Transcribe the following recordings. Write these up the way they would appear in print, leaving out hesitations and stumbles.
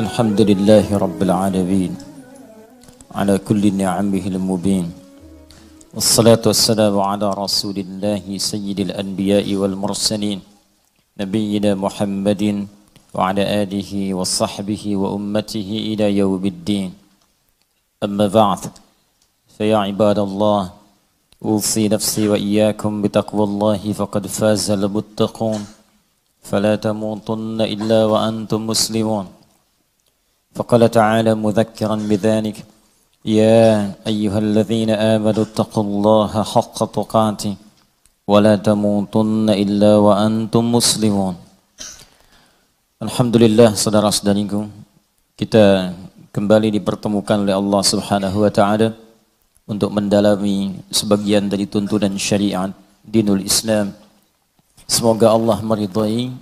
الحمد لله رب العالمين على كل نعمه المبين والصلاة والسلام على رسول الله سيد الأنبياء والمرسلين نبينا محمد وعلى آله وصحبه وأمته إلى يوم الدين أما بعد فيا عباد الله أوصي نفسي وإياكم بتقوى الله فقد فاز المتقون فلا تموتن إلا وأنتم مسلمون فقال تعالى مذكرا بذلك يا أيها الذين آمنوا اتقوا الله حق تقاته ولا تموتن إلا وأنتم مسلمون. Alhamdulillah saudara-saudariku, kita kembali dipertemukan oleh Allah Subhanahu wa taala untuk mendalami sebagian dari tuntunan syariat dinul Islam. Semoga Allah meridai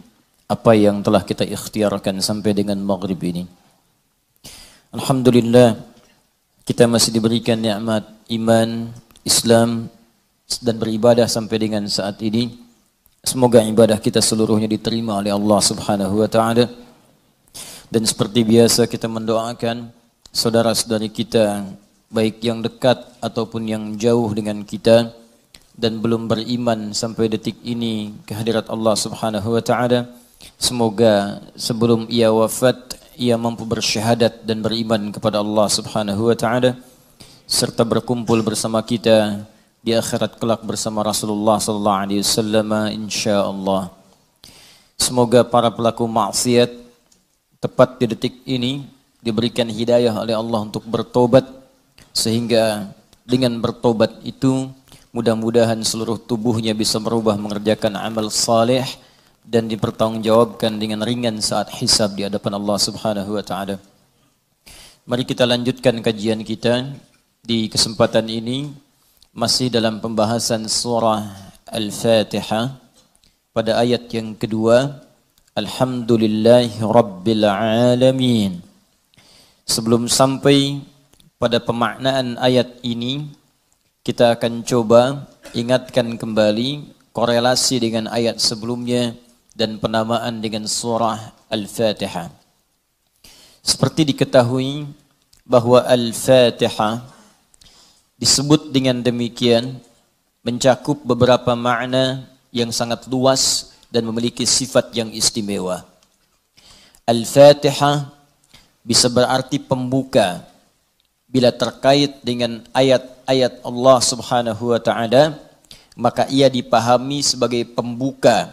apa yang telah kita ikhtiarkan sampai dengan maghrib ini. Alhamdulillah, kita masih diberikan nikmat iman, Islam, dan beribadah sampai dengan saat ini. Semoga ibadah kita seluruhnya diterima oleh Allah Subhanahu wa taala. Dan seperti biasa kita mendoakan saudara-saudari kita, baik yang dekat ataupun yang jauh dengan kita dan belum beriman sampai detik ini ke hadirat Allah Subhanahu wa taala. Semoga sebelum ia wafat ia mampu bersyahadat dan beriman kepada Allah Subhanahu wa taala serta berkumpul bersama kita di akhirat kelak bersama Rasulullah sallallahu alaihi wasallam insyaallah. Semoga para pelaku maksiat tepat di detik ini diberikan hidayah oleh Allah untuk bertobat, sehingga dengan bertobat itu mudah-mudahan seluruh tubuhnya bisa berubah mengerjakan amal saleh dan dipertanggungjawabkan dengan ringan saat hisab di hadapan Allah Subhanahu wa taala. Mari kita lanjutkan kajian kita di kesempatan ini masih dalam pembahasan surah Al-Fatihah pada ayat yang kedua, Alhamdulillahi Rabbil Alamin. Sebelum sampai pada pemaknaan ayat ini, kita akan coba ingatkan kembali korelasi dengan ayat sebelumnya dan penamaan dengan surah Al-Fatihah. Seperti diketahui bahwa Al-Fatihah disebut dengan demikian mencakup beberapa makna yang sangat luas dan memiliki sifat yang istimewa. Al-Fatihah bisa berarti pembuka bila terkait dengan ayat-ayat Allah Subhanahu wa taala, maka ia dipahami sebagai pembuka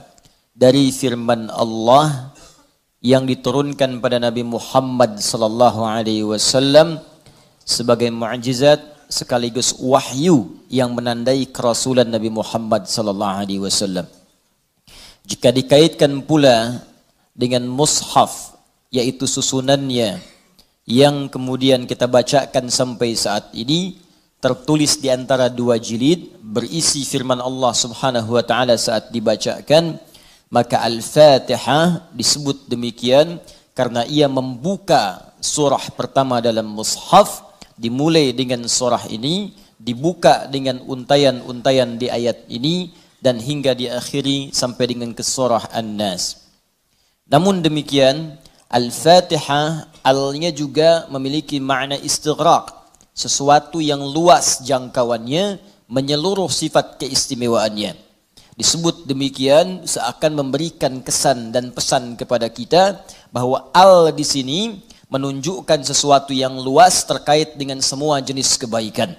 dari firman Allah yang diturunkan pada Nabi Muhammad sallallahu alaihi wasallam sebagai mukjizat sekaligus wahyu yang menandai kerasulan Nabi Muhammad sallallahu alaihi wasallam. Jika dikaitkan pula dengan mushaf, yaitu susunannya yang kemudian kita bacakan sampai saat ini, tertulis di antara dua jilid berisi firman Allah Subhanahu wa taala saat dibacakan, maka Al-Fatihah disebut demikian karena ia membuka surah pertama dalam mushaf, dimulai dengan surah ini, dibuka dengan untayan-untayan di ayat ini, dan hingga diakhiri sampai dengan ke surah An-Nas. Namun demikian, Al-Fatihah alnya juga memiliki makna istighraq, sesuatu yang luas jangkauannya, menyeluruh sifat keistimewaannya. Disebut demikian seakan memberikan kesan dan pesan kepada kita bahwa al di sini menunjukkan sesuatu yang luas terkait dengan semua jenis kebaikan.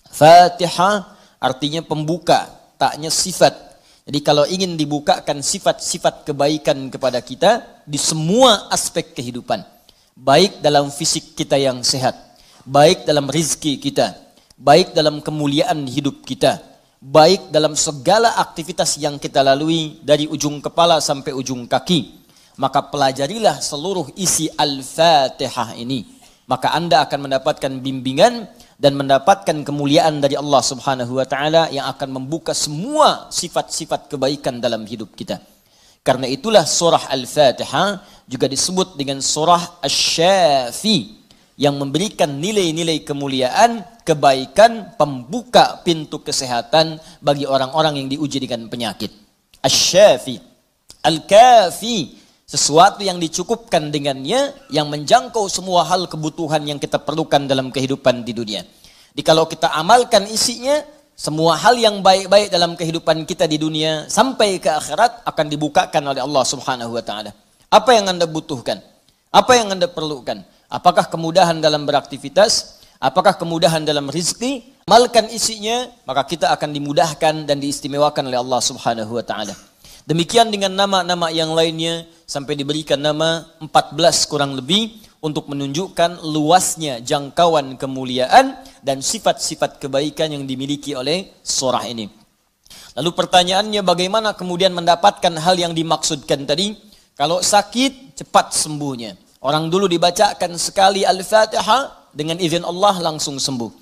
Fatihah artinya pembuka, taknya sifat. Jadi kalau ingin dibukakan sifat-sifat kebaikan kepada kita di semua aspek kehidupan, baik dalam fisik kita yang sehat, baik dalam rizki kita, baik dalam kemuliaan hidup kita, baik dalam segala aktivitas yang kita lalui dari ujung kepala sampai ujung kaki, maka pelajarilah seluruh isi Al-Fatihah ini. Maka Anda akan mendapatkan bimbingan dan mendapatkan kemuliaan dari Allah Subhanahu wa taala yang akan membuka semua sifat-sifat kebaikan dalam hidup kita. Karena itulah surah Al-Fatihah juga disebut dengan surah Asy-Syafi, yang memberikan nilai-nilai kemuliaan, kebaikan, pembuka pintu kesehatan bagi orang-orang yang diuji dengan penyakit. Asy-Syafi. Al-Kafi Sesuatu yang dicukupkan dengannya, yang menjangkau semua hal kebutuhan yang kita perlukan dalam kehidupan di dunia. Jadi kalau kita amalkan isinya, semua hal yang baik-baik dalam kehidupan kita di dunia sampai ke akhirat akan dibukakan oleh Allah Subhanahu wa taala. Apa yang Anda butuhkan? Apa yang Anda perlukan? Apakah kemudahan dalam beraktivitas? Apakah kemudahan dalam rizki? Amalkan isinya, maka kita akan dimudahkan dan diistimewakan oleh Allah Subhanahu wa taala. Demikian dengan nama-nama yang lainnya sampai diberikan nama 14 kurang lebih untuk menunjukkan luasnya jangkauan kemuliaan dan sifat-sifat kebaikan yang dimiliki oleh surah ini. Lalu pertanyaannya, bagaimana kemudian mendapatkan hal yang dimaksudkan tadi? Kalau sakit, cepat sembuhnya. Orang dulu dibacakan sekali Al-Fatihah, dengan izin Allah langsung sembuh.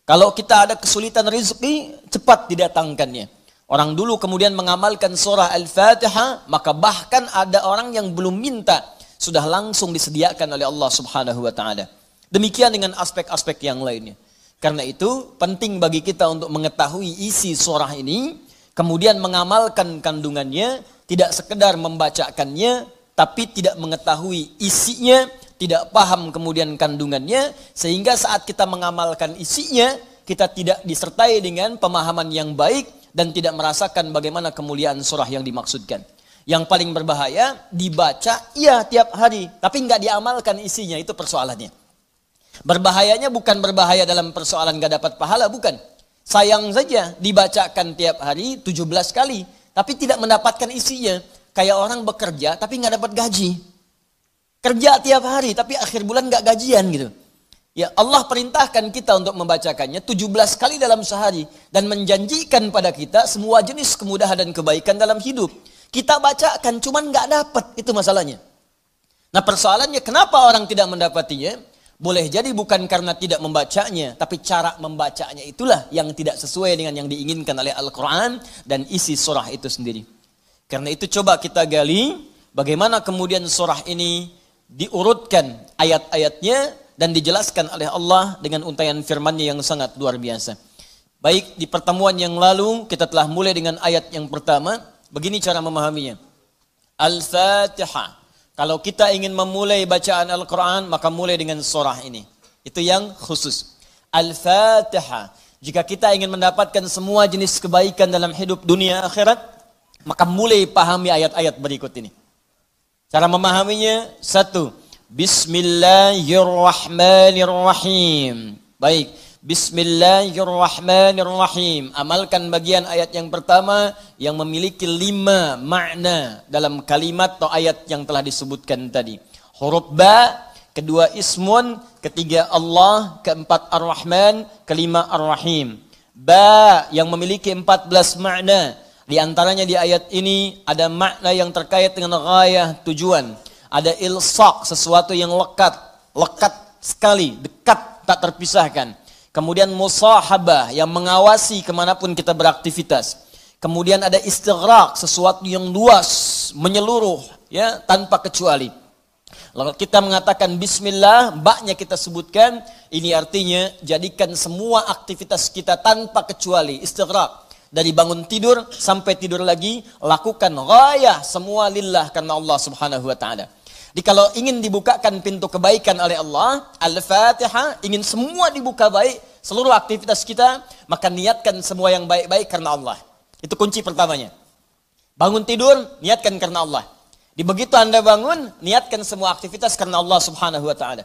Kalau kita ada kesulitan rezeki, cepat didatangkannya. Orang dulu kemudian mengamalkan surah Al-Fatihah, maka bahkan ada orang yang belum minta, sudah langsung disediakan oleh Allah Subhanahu wa taala. Demikian dengan aspek-aspek yang lainnya. Karena itu penting bagi kita untuk mengetahui isi surah ini, kemudian mengamalkan kandungannya, tidak sekedar membacakannya, tapi tidak mengetahui isinya, tidak paham kemudian kandungannya, sehingga saat kita mengamalkan isinya, kita tidak disertai dengan pemahaman yang baik, dan tidak merasakan bagaimana kemuliaan surah yang dimaksudkan. Yang paling berbahaya, dibaca iya tiap hari, tapi nggak diamalkan isinya, itu persoalannya. Berbahayanya bukan berbahaya dalam persoalan nggak dapat pahala, bukan. Sayang saja dibacakan tiap hari 17 kali, tapi tidak mendapatkan isinya. Kayak orang bekerja tapi nggak dapat gaji. Kerja tiap hari tapi akhir bulan nggak gajian gitu. Ya, Allah perintahkan kita untuk membacakannya 17 kali dalam sehari dan menjanjikan pada kita semua jenis kemudahan dan kebaikan dalam hidup. Kita bacakan cuman nggak dapat, itu masalahnya. Nah, persoalannya kenapa orang tidak mendapatinya? Boleh jadi bukan karena tidak membacanya, tapi cara membacanya itulah yang tidak sesuai dengan yang diinginkan oleh Al-Quran dan isi surah itu sendiri. Karena itu coba kita gali bagaimana kemudian surah ini diurutkan ayat-ayatnya dan dijelaskan oleh Allah dengan untaian firman-Nya yang sangat luar biasa. Baik, di pertemuan yang lalu kita telah mulai dengan ayat yang pertama. Begini cara memahaminya. Al-Fatihah. Kalau kita ingin memulai bacaan Al-Quran, maka mulai dengan surah ini. Itu yang khusus. Al-Fatihah. Jika kita ingin mendapatkan semua jenis kebaikan dalam hidup dunia akhirat, maka mulai pahami ayat-ayat berikut ini. Cara memahaminya, satu. Bismillahirrahmanirrahim. Baik, Bismillahirrahmanirrahim. Amalkan bagian ayat yang pertama yang memiliki 5 makna dalam kalimat atau ayat yang telah disebutkan tadi. Huruf ba, kedua ismun, ketiga Allah, keempat ar-Rahman, kelima ar-Rahim. Ba yang memiliki 14 makna. Di antaranya di ayat ini ada makna yang terkait dengan ghayah, tujuan. Ada ilsaq, sesuatu yang lekat sekali, dekat, tak terpisahkan. Kemudian musahabah, yang mengawasi kemanapun kita beraktivitas. Kemudian ada istighraq, sesuatu yang luas, menyeluruh, ya, tanpa kecuali. Lalu kita mengatakan bismillah, baknya kita sebutkan, ini artinya jadikan semua aktivitas kita tanpa kecuali, istighraq. Dari bangun tidur sampai tidur lagi, lakukan ghayah, semua lillah karena Allah Subhanahu wa taala. Jadi kalau ingin dibukakan pintu kebaikan oleh Allah, Al-Fatihah, ingin semua dibuka baik, seluruh aktivitas kita, maka niatkan semua yang baik-baik karena Allah. Itu kunci pertamanya. Bangun tidur, niatkan karena Allah. Di begitu Anda bangun, niatkan semua aktivitas karena Allah Subhanahu wa taala.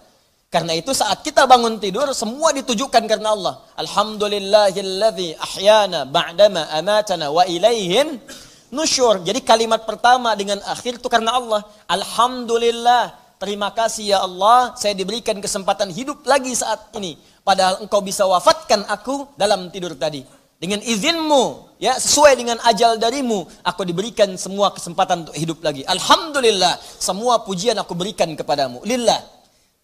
Karena itu saat kita bangun tidur, semua ditujukan karena Allah. Alhamdulillahilladzi ahyana ba'dama amatana wa ilaihin nusyur. Jadi kalimat pertama dengan akhir itu karena Allah. Alhamdulillah, terima kasih ya Allah, saya diberikan kesempatan hidup lagi saat ini. Padahal engkau bisa wafatkan aku dalam tidur tadi. Dengan izinmu, ya, sesuai dengan ajal darimu, aku diberikan semua kesempatan untuk hidup lagi. Alhamdulillah, semua pujian aku berikan kepadamu. Lillah.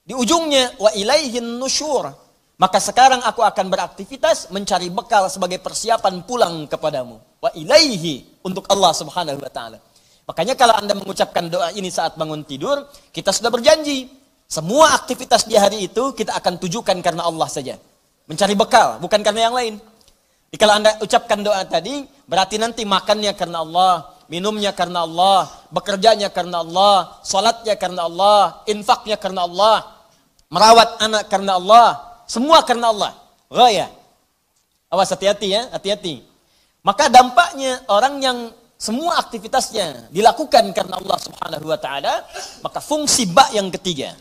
Di ujungnya, wa ilaihin nusyur. Maka sekarang aku akan beraktivitas mencari bekal sebagai persiapan pulang kepadamu. Wa ilaihi, untuk Allah Subhanahu wa taala. Makanya kalau Anda mengucapkan doa ini saat bangun tidur, kita sudah berjanji. Semua aktivitas di hari itu kita akan tujukan karena Allah saja. Mencari bekal, bukan karena yang lain. Jadi kalau Anda ucapkan doa tadi, berarti nanti makannya karena Allah, minumnya karena Allah, bekerjanya karena Allah, salatnya karena Allah, infaknya karena Allah, merawat anak karena Allah, semua karena Allah. Ghaya. Awas, hati-hati ya, hati-hati. Maka dampaknya orang yang semua aktivitasnya dilakukan karena Allah Subhanahu wa taala, maka fungsi ba yang ketiga.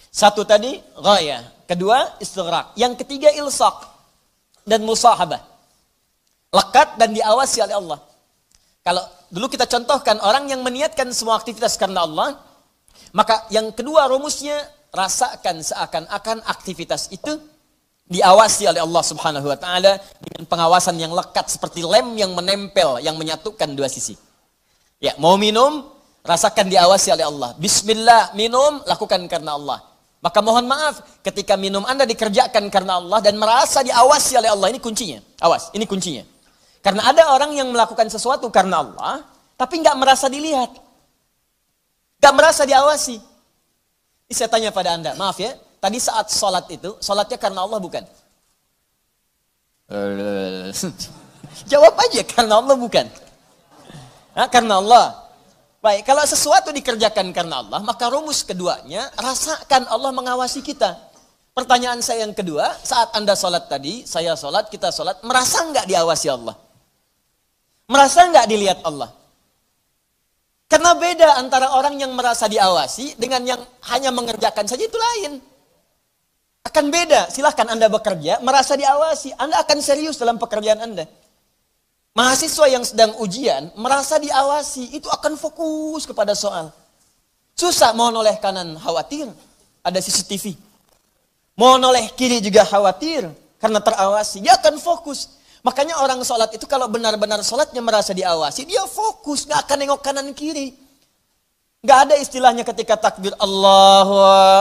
Satu tadi ghaya, kedua istighraq, yang ketiga ilsaq dan musahabah. Lekat dan diawasi oleh Allah. Kalau dulu kita contohkan orang yang meniatkan semua aktivitas karena Allah, maka yang kedua rumusnya rasakan seakan-akan aktivitas itu diawasi oleh Allah Subhanahu wa taala dengan pengawasan yang lekat seperti lem yang menempel, yang menyatukan dua sisi. Ya, mau minum, rasakan diawasi oleh Allah. Bismillah, minum, lakukan karena Allah. Maka mohon maaf ketika minum Anda dikerjakan karena Allah dan merasa diawasi oleh Allah, ini kuncinya. Awas, ini kuncinya. Karena ada orang yang melakukan sesuatu karena Allah, tapi nggak merasa dilihat. Nggak merasa diawasi. Ini saya tanya pada Anda, maaf ya, tadi saat sholat itu, sholatnya karena Allah bukan? Jawab aja, karena Allah bukan? Nah, karena Allah. Baik, kalau sesuatu dikerjakan karena Allah, maka rumus keduanya, rasakan Allah mengawasi kita. Pertanyaan saya yang kedua, saat Anda sholat tadi, saya sholat, kita sholat, merasa nggak diawasi Allah? Merasa nggak dilihat Allah? Karena beda antara orang yang merasa diawasi dengan yang hanya mengerjakan saja, itu lain. Akan beda. Silahkan Anda bekerja, merasa diawasi. Anda akan serius dalam pekerjaan Anda. Mahasiswa yang sedang ujian, merasa diawasi, itu akan fokus kepada soal. Susah, mau noleh kanan, khawatir. Ada CCTV. Mau noleh kiri juga khawatir. Karena terawasi, dia akan fokus. Makanya orang sholat itu kalau benar-benar sholatnya merasa diawasi, dia fokus, gak akan nengok kanan kiri. Gak ada istilahnya ketika takbir Allahu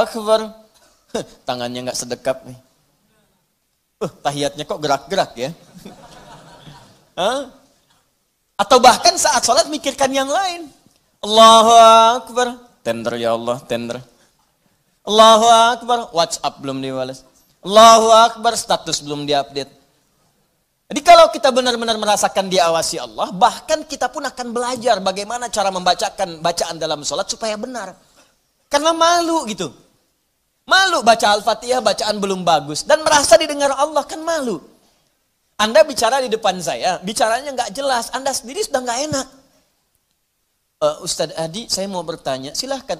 Akbar, tangannya gak sedekap nih. Tahiyatnya kok gerak-gerak ya. Atau bahkan saat sholat mikirkan yang lain. Allahu Akbar, tender ya Allah, tender. Allahu Akbar, WhatsApp belum dibalas. Allahu Akbar, status belum diupdate. Jadi kalau kita benar-benar merasakan diawasi Allah, bahkan kita pun akan belajar bagaimana cara membacakan bacaan dalam sholat supaya benar. Karena malu gitu. Malu baca Al-Fatihah, bacaan belum bagus. Dan merasa didengar Allah, kan malu. Anda bicara di depan saya, bicaranya nggak jelas. Anda sendiri sudah nggak enak. Ustadz Adi, saya mau bertanya, silahkan.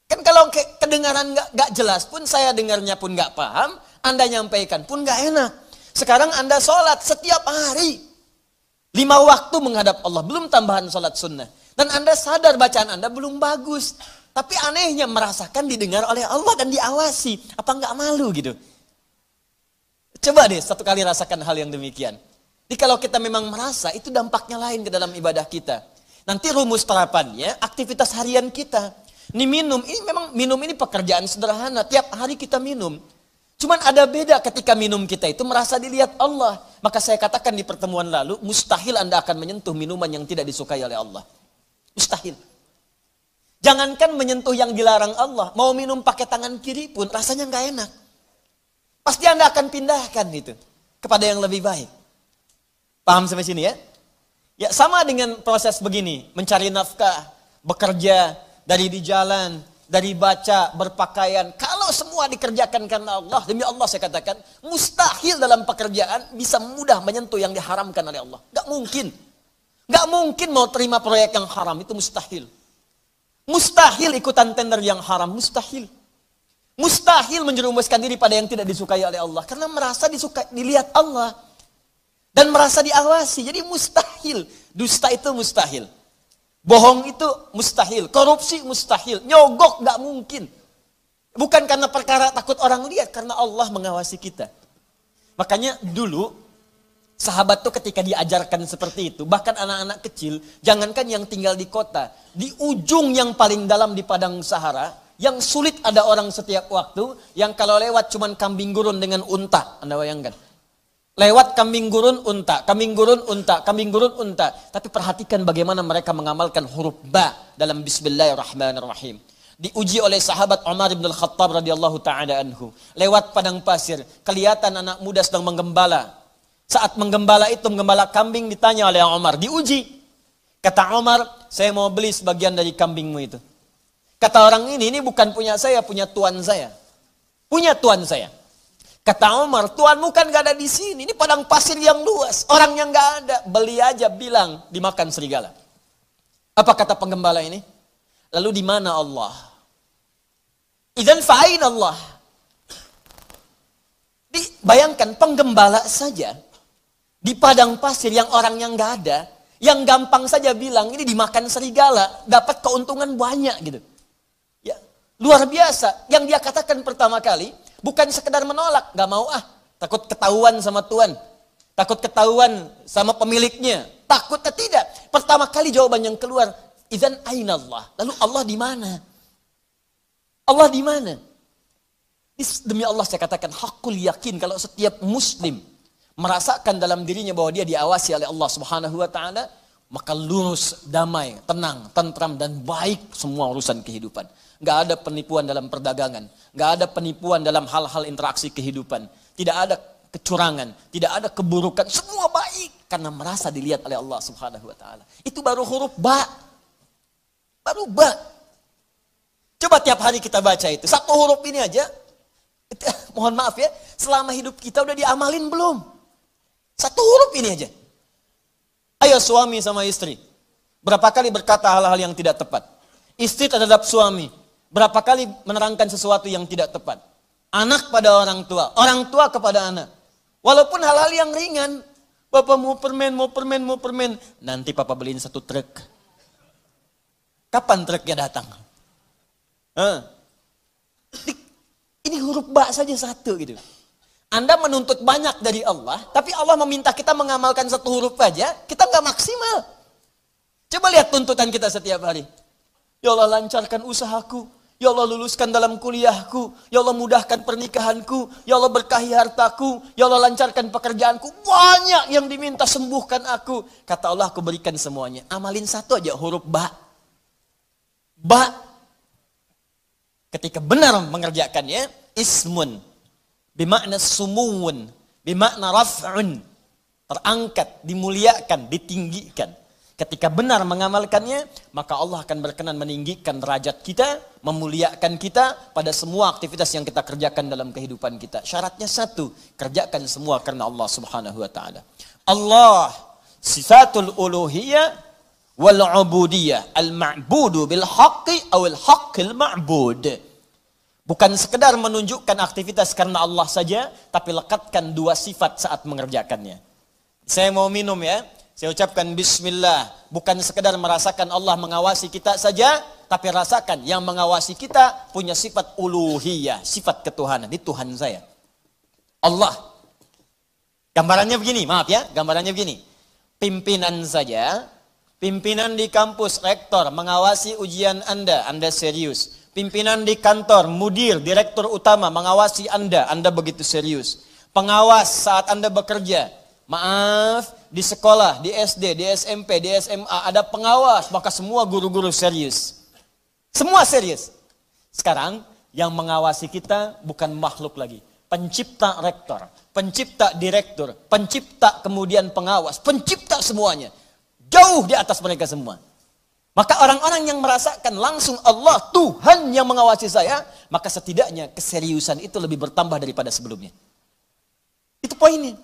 Kan kalau kedengaran nggak jelas pun, saya dengarnya pun nggak paham, Anda nyampaikan pun nggak enak. Sekarang Anda sholat setiap hari. 5 waktu menghadap Allah, belum tambahan sholat sunnah. Dan Anda sadar bacaan Anda belum bagus. Tapi anehnya merasakan didengar oleh Allah dan diawasi. Apa nggak malu gitu? Coba deh satu kali rasakan hal yang demikian. Jadi kalau kita memang merasa, itu dampaknya lain ke dalam ibadah kita. Nanti rumus terapannya, aktivitas harian kita. Ini minum ini pekerjaan sederhana. Tiap hari kita minum. Cuman ada beda ketika minum kita itu merasa dilihat Allah. Maka saya katakan di pertemuan lalu, mustahil Anda akan menyentuh minuman yang tidak disukai oleh Allah. Mustahil. Jangankan menyentuh yang dilarang Allah, mau minum pakai tangan kiri pun rasanya nggak enak. Pasti Anda akan pindahkan itu kepada yang lebih baik. Paham sampai sini ya? Ya sama dengan proses begini, mencari nafkah, bekerja, dari di jalan, dari baca, berpakaian. Kalau semua dikerjakan karena Allah, demi Allah saya katakan, mustahil dalam pekerjaan bisa mudah menyentuh yang diharamkan oleh Allah. Gak mungkin. Gak mungkin mau terima proyek yang haram, itu mustahil. Mustahil ikutan tender yang haram, mustahil. Mustahil menjerumuskan diri pada yang tidak disukai oleh Allah. Karena merasa dilihat Allah. Dan merasa diawasi, jadi mustahil. Dusta itu mustahil. Bohong itu mustahil, korupsi mustahil, nyogok gak mungkin. Bukan karena perkara takut orang lihat, karena Allah mengawasi kita. Makanya dulu, sahabat tuh ketika diajarkan seperti itu, bahkan anak-anak kecil, jangankan yang tinggal di kota, di ujung yang paling dalam di padang Sahara, yang sulit ada orang setiap waktu, yang kalau lewat cuman kambing gurun dengan unta, Anda bayangkan. Lewat kambing gurun unta, kambing gurun unta, kambing gurun unta. Tapi perhatikan bagaimana mereka mengamalkan huruf ba dalam Bismillahirrahmanirrahim. Diuji oleh sahabat Umar bin Al-Khattab radhiyallahu ta'ala anhu. Lewat padang pasir, kelihatan anak muda sedang menggembala Saat menggembala itu, menggembala kambing, ditanya oleh Umar, diuji. Kata Umar, saya mau beli sebagian dari kambingmu itu. Kata orang ini bukan punya saya, punya tuan saya. Punya tuan saya. Kata Umar, tuanmu kan gak ada di sini. Ini padang pasir yang luas. Orang yang gak ada. Beli aja, bilang dimakan serigala. Apa kata penggembala ini? Lalu di mana Allah? Idzan fa'ain Allah. Bayangkan penggembala saja. Di padang pasir yang orang yang gak ada. Yang gampang saja bilang ini dimakan serigala. Dapat keuntungan banyak gitu. Ya, luar biasa. Yang dia katakan pertama kali. Bukan sekedar menolak, gak mau takut ketahuan sama tuan, takut ketahuan sama pemiliknya, takutnya tidak. Pertama kali jawaban yang keluar, idzan aina Allah. Lalu Allah di mana? Allah di mana? Demi Allah saya katakan hakul yakin kalau setiap muslim merasakan dalam dirinya bahwa dia diawasi oleh Allah Subhanahu wa taala, maka lurus, damai, tenang, tentram dan baik semua urusan kehidupan. Gak ada penipuan dalam perdagangan. Gak ada penipuan dalam hal-hal interaksi kehidupan. Tidak ada kecurangan. Tidak ada keburukan. Semua baik. Karena merasa dilihat oleh Allah Subhanahu wa ta'ala. Itu baru huruf ba. Baru ba. Coba tiap hari kita baca itu. Satu huruf ini aja. Mohon maaf ya. Selama hidup kita udah diamalin belum? Satu huruf ini aja. Ayo suami sama istri. Berapa kali berkata hal-hal yang tidak tepat? Istri terhadap suami. Berapa kali menerangkan sesuatu yang tidak tepat. Anak pada orang tua kepada anak. Walaupun hal-hal yang ringan. Bapak mau permen. Nanti papa beliin 1 truk. Kapan truknya datang? Ini huruf ba saja 1 gitu. Anda menuntut banyak dari Allah. Tapi Allah meminta kita mengamalkan 1 huruf aja. Kita nggak maksimal. Coba lihat tuntutan kita setiap hari. Ya Allah lancarkan usahaku. Ya Allah luluskan dalam kuliahku. Ya Allah mudahkan pernikahanku. Ya Allah berkahi hartaku. Ya Allah lancarkan pekerjaanku. Banyak yang diminta, sembuhkan aku. Kata Allah, aku berikan semuanya. Amalin 1 aja huruf ba. Ba. Ketika benar mengerjakannya, ismun. Bimakna sumuun. Bimakna raf'un. Terangkat, dimuliakan, ditinggikan. Ketika benar mengamalkannya, maka Allah akan berkenan meninggikan derajat kita, memuliakan kita pada semua aktivitas yang kita kerjakan dalam kehidupan kita. Syaratnya 1, kerjakan semua karena Allah Subhanahu wa taala. Allah sifatul uluhiyah wal ubudiyah, al-ma'budu bil haqqi awil haqqil ma'bud. Bukan sekedar menunjukkan aktivitas karena Allah saja, tapi lekatkan 2 sifat saat mengerjakannya. Saya mau minum ya. Saya ucapkan bismillah. Bukan sekedar merasakan Allah mengawasi kita saja, tapi rasakan yang mengawasi kita punya sifat uluhiyah, sifat ketuhanan. Ini Tuhan saya. Allah. Gambarannya begini, maaf ya, gambarannya begini. Pimpinan saja, pimpinan di kampus, rektor mengawasi ujian Anda serius. Pimpinan di kantor, mudir, direktur utama mengawasi Anda begitu serius. Pengawas saat Anda bekerja. Maaf, di sekolah, di SD, di SMP, di SMA ada pengawas, maka semua guru-guru serius. Semua serius. Sekarang yang mengawasi kita bukan makhluk lagi. Pencipta rektor, pencipta direktur, pencipta kemudian pengawas, pencipta semuanya. Jauh di atas mereka semua. Maka orang-orang yang merasakan langsung Allah, Tuhan yang mengawasi saya, maka setidaknya keseriusan itu lebih bertambah daripada sebelumnya. Itu poinnya.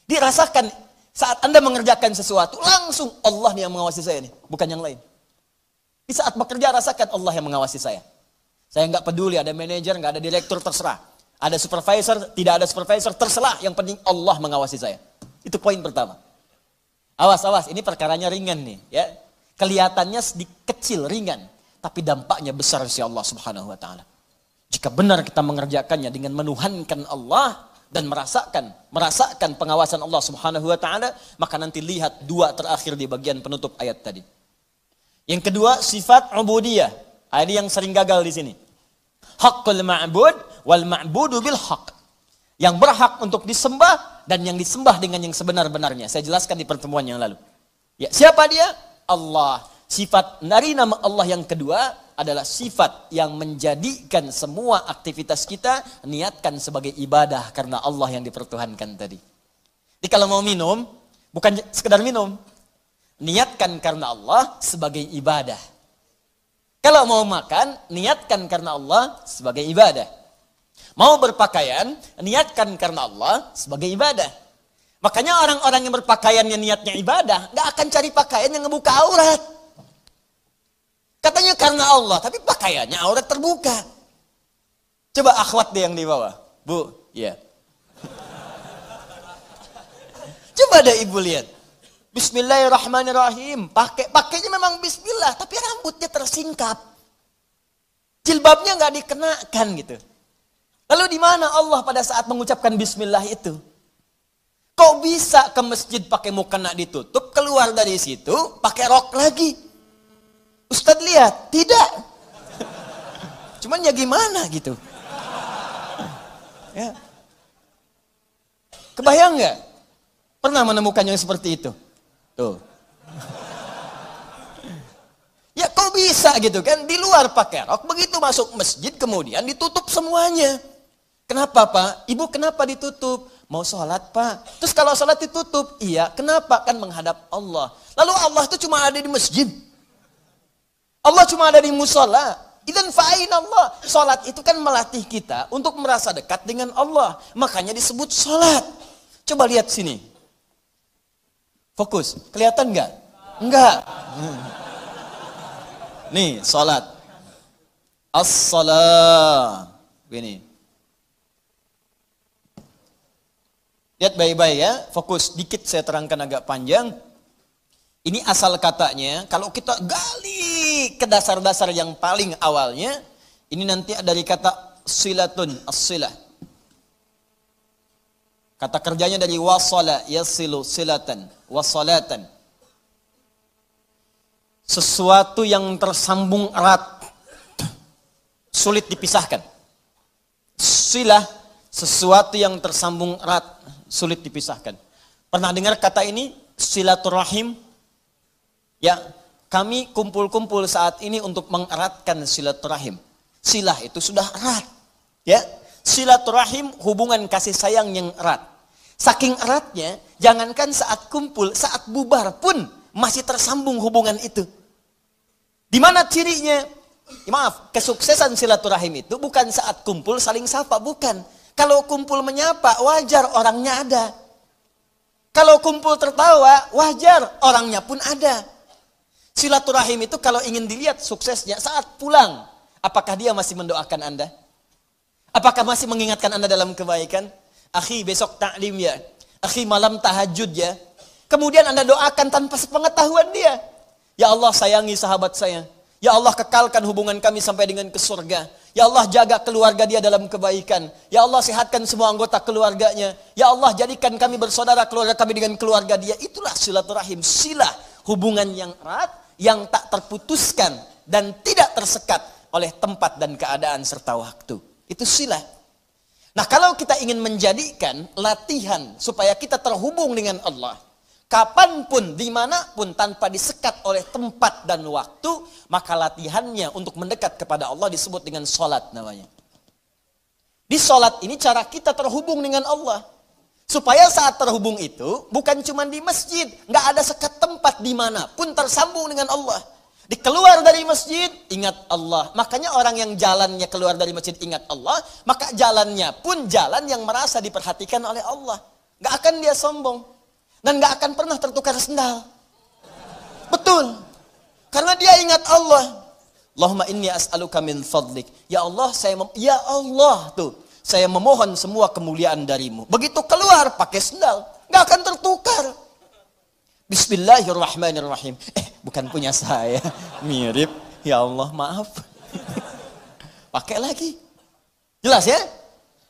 Dirasakan saat Anda mengerjakan sesuatu, langsung Allah yang mengawasi saya nih, bukan yang lain. Di saat bekerja rasakan Allah yang mengawasi saya. Saya nggak peduli ada manajer, nggak ada direktur, terserah. Ada supervisor, tidak ada supervisor, terserah. Yang penting Allah mengawasi saya. Itu poin pertama. Awas, ini perkaranya ringan nih, ya. Kelihatannya sedikit kecil, ringan, tapi dampaknya besar si Allah Subhanahu wa taala. Jika benar kita mengerjakannya dengan menuhankan Allah dan merasakan pengawasan Allah Subhanahu wa taala, maka nanti lihat 2 terakhir di bagian penutup ayat tadi. Yang kedua, sifat ubudiyah. Ini yang sering gagal di sini. Haqqul ma'bud wal ma'budu bil haqq. Yang berhak untuk disembah dan yang disembah dengan yang sebenar-benarnya. Saya jelaskan di pertemuan yang lalu. Ya, siapa dia? Allah. Sifat dari nama Allah yang kedua adalah sifat yang menjadikan semua aktivitas kita niatkan sebagai ibadah karena Allah yang dipertuhankan tadi. Jadi kalau mau minum, bukan sekedar minum. Niatkan karena Allah sebagai ibadah. Kalau mau makan, niatkan karena Allah sebagai ibadah. Mau berpakaian, niatkan karena Allah sebagai ibadah. Makanya orang-orang yang berpakaiannya niatnya ibadah, gak akan cari pakaian yang ngebuka aurat. Katanya karena Allah, tapi pakaiannya aurat terbuka. Coba akhwat deh yang di bawah. Bu, ya. Coba deh ibu lihat. Bismillahirrahmanirrahim. Pakainya memang bismillah, tapi rambutnya tersingkap. Jilbabnya nggak dikenakan gitu. Lalu di mana Allah pada saat mengucapkan bismillah itu? Kok bisa ke masjid pakai mukena ditutup, keluar dari situ pakai rok lagi? Ustadz lihat, tidak. Cuman ya gimana gitu. Ya. Kebayang nggak? Pernah menemukan yang seperti itu? Tuh. Ya kok bisa gitu kan? Di luar pakai rok, begitu masuk masjid kemudian ditutup semuanya. Kenapa Pak? Ibu kenapa ditutup? Mau sholat Pak. Terus kalau sholat ditutup? Iya. Kenapa? Kan menghadap Allah. Lalu Allah itu cuma ada di masjid. Allah cuma ada di musola. Idzan fa'aina Allah. Sholat itu kan melatih kita untuk merasa dekat dengan Allah. Makanya disebut sholat. Coba lihat sini. Fokus. Kelihatan nggak? Enggak. Nih, sholat. As-salah. Begini. Lihat baik-baik ya. Fokus. Dikit saya terangkan agak panjang. Ini asal katanya. Kalau kita gali ke dasar-dasar yang paling awalnya. Ini nanti dari kata silatun. As-silah. Kata kerjanya dari wasala. Yasilu silatan. Wasalatan. Sesuatu yang tersambung erat, sulit dipisahkan. Silah, sesuatu yang tersambung erat, sulit dipisahkan. Pernah dengar kata ini? Silaturahim? Ya, kami kumpul-kumpul saat ini untuk mengeratkan silaturahim. Silah itu sudah erat. Ya, silaturahim hubungan kasih sayang yang erat. Saking eratnya, jangankan saat kumpul, saat bubar pun masih tersambung hubungan itu. Di mana cirinya? Maaf, kesuksesan silaturahim itu bukan saat kumpul saling sapa, bukan. Kalau kumpul menyapa, wajar orangnya ada. Kalau kumpul tertawa, wajar orangnya pun ada. Silaturahim itu kalau ingin dilihat suksesnya saat pulang, apakah dia masih mendoakan Anda? Apakah masih mengingatkan Anda dalam kebaikan? Akhi besok taklim ya. Akhi malam tahajud ya. Kemudian Anda doakan tanpa sepengetahuan dia. Ya Allah sayangi sahabat saya. Ya Allah kekalkan hubungan kami sampai dengan ke surga. Ya Allah jaga keluarga dia dalam kebaikan. Ya Allah sehatkan semua anggota keluarganya. Ya Allah jadikan kami bersaudara keluarga kami dengan keluarga dia. Itulah silaturahim. Silah hubungan yang erat, yang tak terputuskan dan tidak tersekat oleh tempat dan keadaan serta waktu. Itu silah. Nah kalau kita ingin menjadikan latihan supaya kita terhubung dengan Allah, kapanpun, dimanapun tanpa disekat oleh tempat dan waktu, maka latihannya untuk mendekat kepada Allah disebut dengan sholat namanya. Di sholat ini cara kita terhubung dengan Allah. Supaya saat terhubung itu bukan cuma di masjid, nggak ada sekat tempat dimanapun tersambung dengan Allah. Dikeluar dari masjid, ingat Allah. Makanya orang yang jalannya keluar dari masjid ingat Allah, maka jalannya pun jalan yang merasa diperhatikan oleh Allah. Nggak akan dia sombong. Dan gak akan pernah tertukar sendal. Betul. Karena dia ingat Allah. Allahumma inni as'aluka min fadlik. Ya Allah, ya Allah tuh. Saya memohon semua kemuliaan darimu. Begitu keluar pakai sendal. Gak akan tertukar. Bismillahirrahmanirrahim. Bukan punya saya. Mirip. Ya Allah, maaf. Pakai lagi. Jelas ya?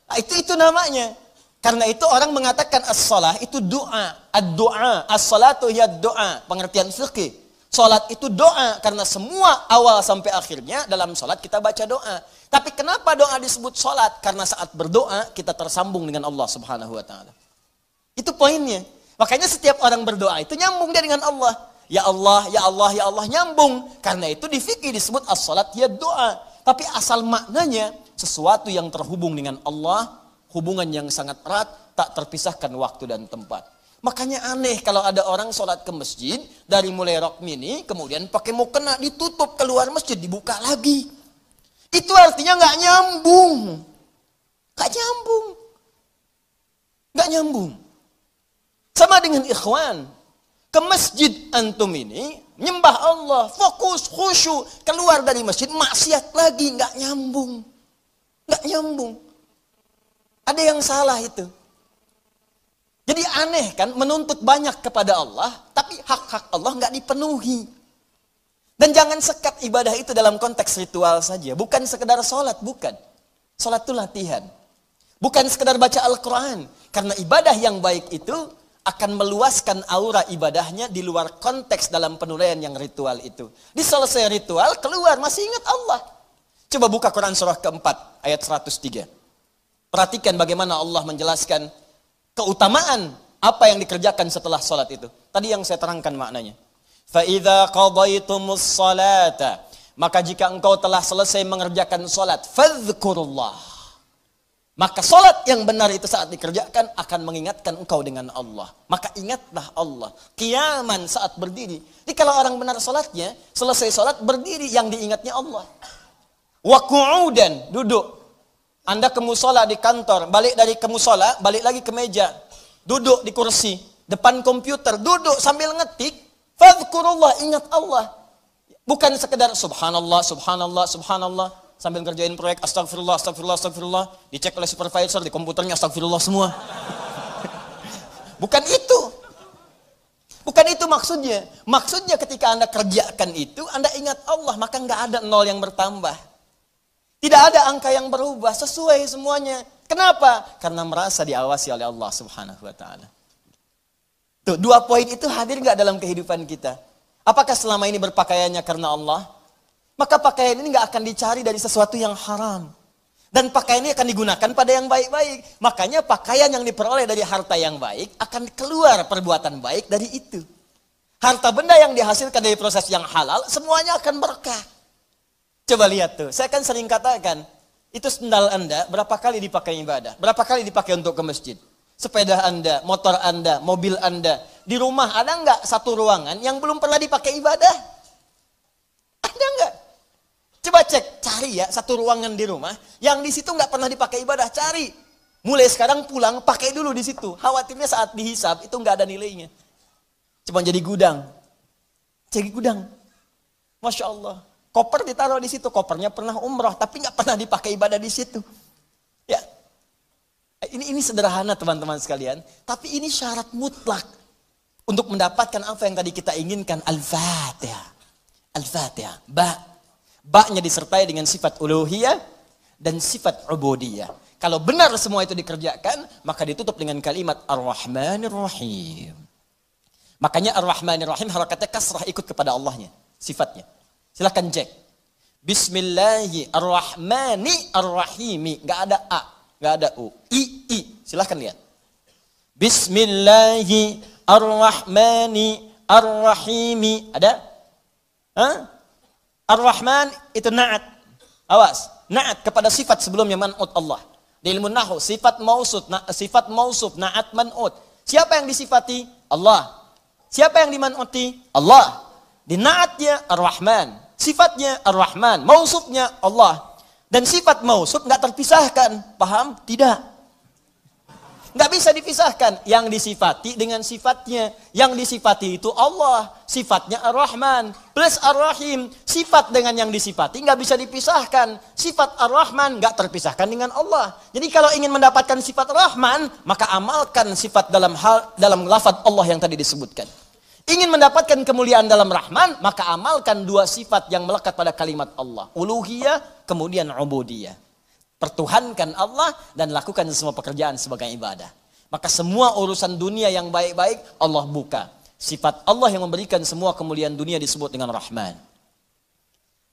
Nah, itu namanya. Karena itu orang mengatakan as-salah itu doa. Ad-doa. As-salatu ya doa. Pengertian fikih. Salat itu doa. Karena semua awal sampai akhirnya dalam salat kita baca doa. Tapi kenapa doa disebut salat? Karena saat berdoa kita tersambung dengan Allah subhanahu wa ta'ala. Itu poinnya. Makanya setiap orang berdoa itu nyambung dia dengan Allah. Ya Allah, ya Allah, ya Allah. Nyambung. Karena itu di fikih disebut as-salat ya doa. Tapi asal maknanya sesuatu yang terhubung dengan Allah, hubungan yang sangat erat, tak terpisahkan waktu dan tempat. Makanya aneh kalau ada orang sholat ke masjid, dari mulai rok mini, kemudian pakai mukena ditutup, keluar masjid dibuka lagi. Itu artinya nggak nyambung. Nggak nyambung. Nggak nyambung. Sama dengan ikhwan. Ke masjid antum ini, nyembah Allah, fokus, khusyuk. Keluar dari masjid, maksiat lagi. Nggak nyambung. Nggak nyambung. Ada yang salah itu. Jadi aneh kan, menuntut banyak kepada Allah, tapi hak-hak Allah nggak dipenuhi. Dan jangan sekat ibadah itu dalam konteks ritual saja. Bukan sekedar sholat, bukan. Sholat itu latihan. Bukan sekedar baca Al-Quran. Karena ibadah yang baik itu akan meluaskan aura ibadahnya di luar konteks dalam penuraian yang ritual itu. Di selesai ritual, keluar, masih ingat Allah. Coba buka Quran surah keempat, ayat 103. Perhatikan bagaimana Allah menjelaskan keutamaan apa yang dikerjakan setelah sholat itu. Tadi yang saya terangkan maknanya. فَإِذَا قَضَيْتُمُ الصَّلَاةَ Maka jika engkau telah selesai mengerjakan sholat, فَذْكُرُ اللَّهِ Maka sholat yang benar itu saat dikerjakan akan mengingatkan engkau dengan Allah. Maka ingatlah Allah. Qiyaman saat berdiri. Jadi kalau orang benar sholatnya, selesai sholat berdiri yang diingatnya Allah. Wa qu'udan, duduk. Anda ke musola di kantor, balik dari ke musola, balik lagi ke meja. Duduk di kursi, depan komputer, duduk sambil ngetik. Fadhkurullah, ingat Allah. Bukan sekedar subhanallah, subhanallah, subhanallah. Sambil ngerjain proyek, astagfirullah, astagfirullah, astagfirullah. Dicek oleh supervisor, di komputernya astagfirullah semua. Bukan itu. Bukan itu maksudnya. Maksudnya ketika Anda kerjakan itu, Anda ingat Allah, maka nggak ada nol yang bertambah. Tidak ada angka yang berubah, sesuai semuanya. Kenapa? Karena merasa diawasi oleh Allah Subhanahu wa ta'ala. Tuh, dua poin itu hadir nggak dalam kehidupan kita? Apakah selama ini berpakaiannya karena Allah? Maka pakaian ini nggak akan dicari dari sesuatu yang haram. Dan pakaian ini akan digunakan pada yang baik-baik. Makanya pakaian yang diperoleh dari harta yang baik akan keluar perbuatan baik dari itu. Harta benda yang dihasilkan dari proses yang halal, semuanya akan berkah. Coba lihat tuh, saya kan sering katakan, itu sendal Anda berapa kali dipakai ibadah? Berapa kali dipakai untuk ke masjid? Sepeda Anda, motor Anda, mobil Anda. Di rumah ada nggak satu ruangan yang belum pernah dipakai ibadah? Ada nggak? Coba cek, cari ya satu ruangan di rumah yang di situ nggak pernah dipakai ibadah, cari. Mulai sekarang pulang, pakai dulu di situ. Khawatirnya saat dihisab itu nggak ada nilainya. Cuma jadi gudang. Jadi gudang. Masya Allah. Koper ditaruh di situ, kopernya pernah umroh, tapi nggak pernah dipakai ibadah di situ. Ya, ini sederhana teman-teman sekalian, tapi ini syarat mutlak untuk mendapatkan apa yang tadi kita inginkan. Al-Fatihah, Al-Fatihah. Ba-nya disertai dengan sifat uluhiyah dan sifat ubudiyah. Kalau benar semua itu dikerjakan, maka ditutup dengan kalimat Ar-Rahmanir Rahim. Makanya Ar-Rahmanir Rahim harakatnya kasrah ikut kepada Allahnya, sifatnya. Silahkan cek. Bismillahirrahmanirrahim. Gak ada A, gak ada U. I. Silahkan lihat. Bismillahirrahmanirrahim. Ada? Hah? Ar-Rahman itu na'at. Awas. Na'at kepada sifat sebelumnya man'ut Allah. Di ilmu nahu, sifat mausuf, na'at man'ut. Siapa yang disifati? Allah. Siapa yang diman'uti? Allah. Di na'atnya Ar-Rahman. Sifatnya Ar-Rahman, mausufnya Allah. Dan sifat mausuf nggak terpisahkan, paham? Tidak. Nggak bisa dipisahkan. Yang disifati dengan sifatnya. Yang disifati itu Allah. Sifatnya Ar-Rahman. Plus Ar-Rahim. Sifat dengan yang disifati nggak bisa dipisahkan. Sifat Ar-Rahman nggak terpisahkan dengan Allah. Jadi kalau ingin mendapatkan sifat Rahman, maka amalkan sifat dalam lafaz Allah yang tadi disebutkan. Ingin mendapatkan kemuliaan dalam Rahman, maka amalkan dua sifat yang melekat pada kalimat Allah. Uluhiyah, kemudian ubudiyah. Pertuhankan Allah dan lakukan semua pekerjaan sebagai ibadah. Maka semua urusan dunia yang baik-baik, Allah buka. Sifat Allah yang memberikan semua kemuliaan dunia disebut dengan Rahman.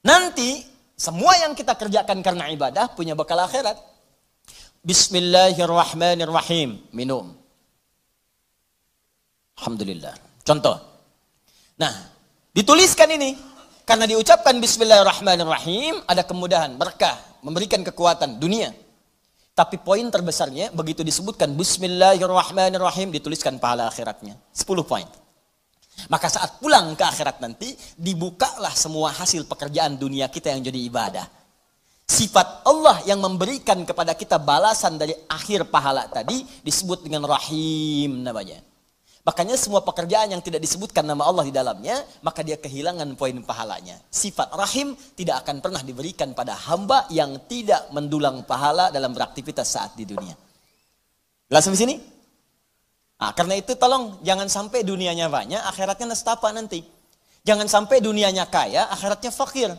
Nanti, semua yang kita kerjakan karena ibadah, punya bekal akhirat. Bismillahirrahmanirrahim. Minum. Alhamdulillah. Contoh. Nah, dituliskan ini. Karena diucapkan Bismillahirrahmanirrahim, ada kemudahan, berkah, memberikan kekuatan dunia. Tapi poin terbesarnya, begitu disebutkan Bismillahirrahmanirrahim, dituliskan pahala akhiratnya. 10 poin. Maka saat pulang ke akhirat nanti, dibukalah semua hasil pekerjaan dunia kita yang jadi ibadah. Sifat Allah yang memberikan kepada kita balasan dari akhir pahala tadi, disebut dengan Rahim namanya. Makanya semua pekerjaan yang tidak disebutkan nama Allah di dalamnya, maka dia kehilangan poin pahalanya. Sifat Rahim tidak akan pernah diberikan pada hamba yang tidak mendulang pahala dalam beraktivitas saat di dunia. Jelas sampai sini? Nah, karena itu tolong jangan sampai dunianya banyak, akhiratnya nestapa nanti. Jangan sampai dunianya kaya, akhiratnya fakir.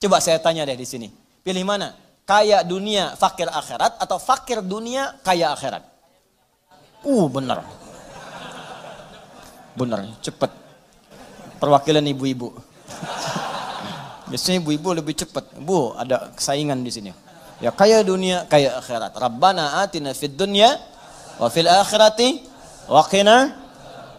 Coba saya tanya deh di sini. Pilih mana? Kaya dunia, fakir akhirat, atau fakir dunia, kaya akhirat? Benar. Benar, cepat. Perwakilan ibu-ibu. Biasanya ibu-ibu lebih cepat. Bu, ada saingan di sini. Ya kaya dunia, kaya akhirat. Rabbana atina fid dunya wa fil akhirati wa qina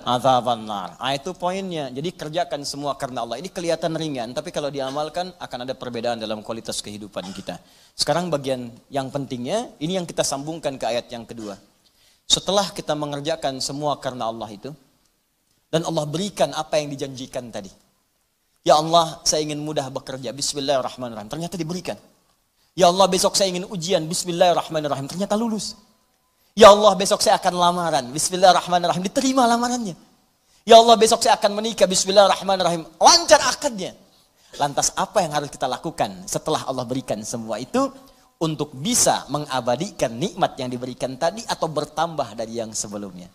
adzabannar. Itu poinnya. Jadi kerjakan semua karena Allah. Ini kelihatan ringan, tapi kalau diamalkan akan ada perbedaan dalam kualitas kehidupan kita. Sekarang bagian yang pentingnya, ini yang kita sambungkan ke ayat yang kedua. Setelah kita mengerjakan semua karena Allah itu, dan Allah berikan apa yang dijanjikan tadi. Ya Allah, saya ingin mudah bekerja. Bismillahirrahmanirrahim. Ternyata diberikan. Ya Allah, besok saya ingin ujian. Bismillahirrahmanirrahim. Ternyata lulus. Ya Allah, besok saya akan lamaran. Bismillahirrahmanirrahim. Diterima lamarannya. Ya Allah, besok saya akan menikah. Bismillahirrahmanirrahim. Lancar akadnya. Lantas apa yang harus kita lakukan setelah Allah berikan semua itu? Untuk bisa mengabadikan nikmat yang diberikan tadi atau bertambah dari yang sebelumnya.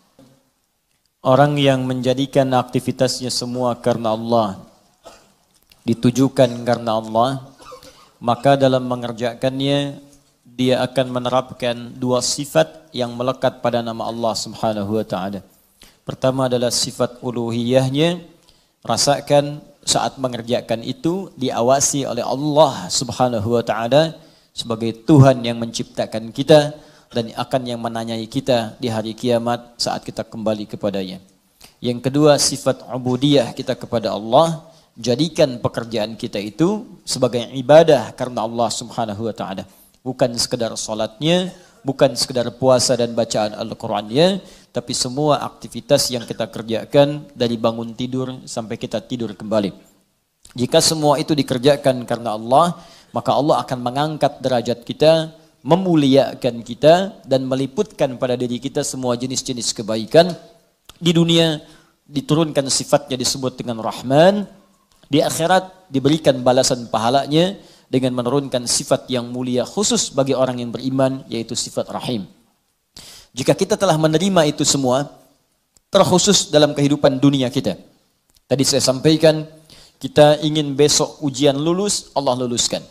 Orang yang menjadikan aktivitasnya semua karena Allah, ditujukan karena Allah, maka dalam mengerjakannya dia akan menerapkan dua sifat yang melekat pada nama Allah Subhanahu wa taala. Pertama adalah sifat uluhiyahnya, rasakan saat mengerjakan itu diawasi oleh Allah Subhanahu wa taala sebagai Tuhan yang menciptakan kita dan akan yang menanyai kita di hari kiamat saat kita kembali kepadanya. Yang kedua, sifat ubudiyah kita kepada Allah. Jadikan pekerjaan kita itu sebagai ibadah karena Allah Subhanahu wa taala. Bukan sekedar salatnya, bukan sekedar puasa dan bacaan Al-Qur'annya, tapi semua aktivitas yang kita kerjakan dari bangun tidur sampai kita tidur kembali. Jika semua itu dikerjakan karena Allah, maka Allah akan mengangkat derajat kita, memuliakan kita dan meliputkan pada diri kita semua jenis-jenis kebaikan. Di dunia diturunkan sifatnya disebut dengan Rahman, di akhirat diberikan balasan pahalanya dengan menurunkan sifat yang mulia khusus bagi orang yang beriman, yaitu sifat Rahim. Jika kita telah menerima itu semua, terkhusus dalam kehidupan dunia kita. Tadi saya sampaikan, kita ingin besok ujian lulus, Allah luluskan.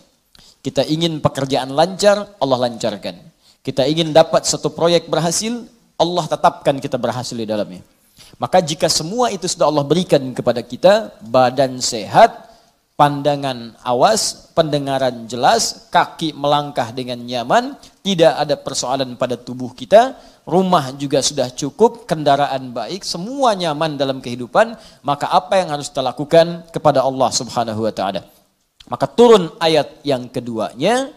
Kita ingin pekerjaan lancar, Allah lancarkan. Kita ingin dapat satu proyek berhasil, Allah tetapkan kita berhasil di dalamnya. Maka jika semua itu sudah Allah berikan kepada kita, badan sehat, pandangan awas, pendengaran jelas, kaki melangkah dengan nyaman, tidak ada persoalan pada tubuh kita, rumah juga sudah cukup, kendaraan baik, semua nyaman dalam kehidupan, maka apa yang harus kita lakukan kepada Allah Subhanahu wa taala? Maka turun ayat yang keduanya,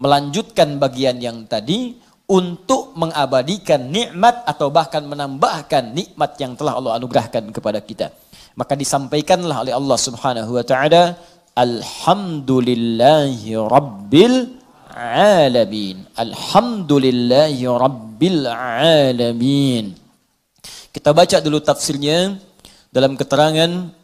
melanjutkan bagian yang tadi untuk mengabadikan nikmat atau bahkan menambahkan nikmat yang telah Allah anugerahkan kepada kita. Maka disampaikanlah oleh Allah Subhanahu wa taala, Alhamdulillahi Rabbil Alamin. Alhamdulillahi Rabbil Alamin. Kita baca dulu tafsirnya dalam keterangan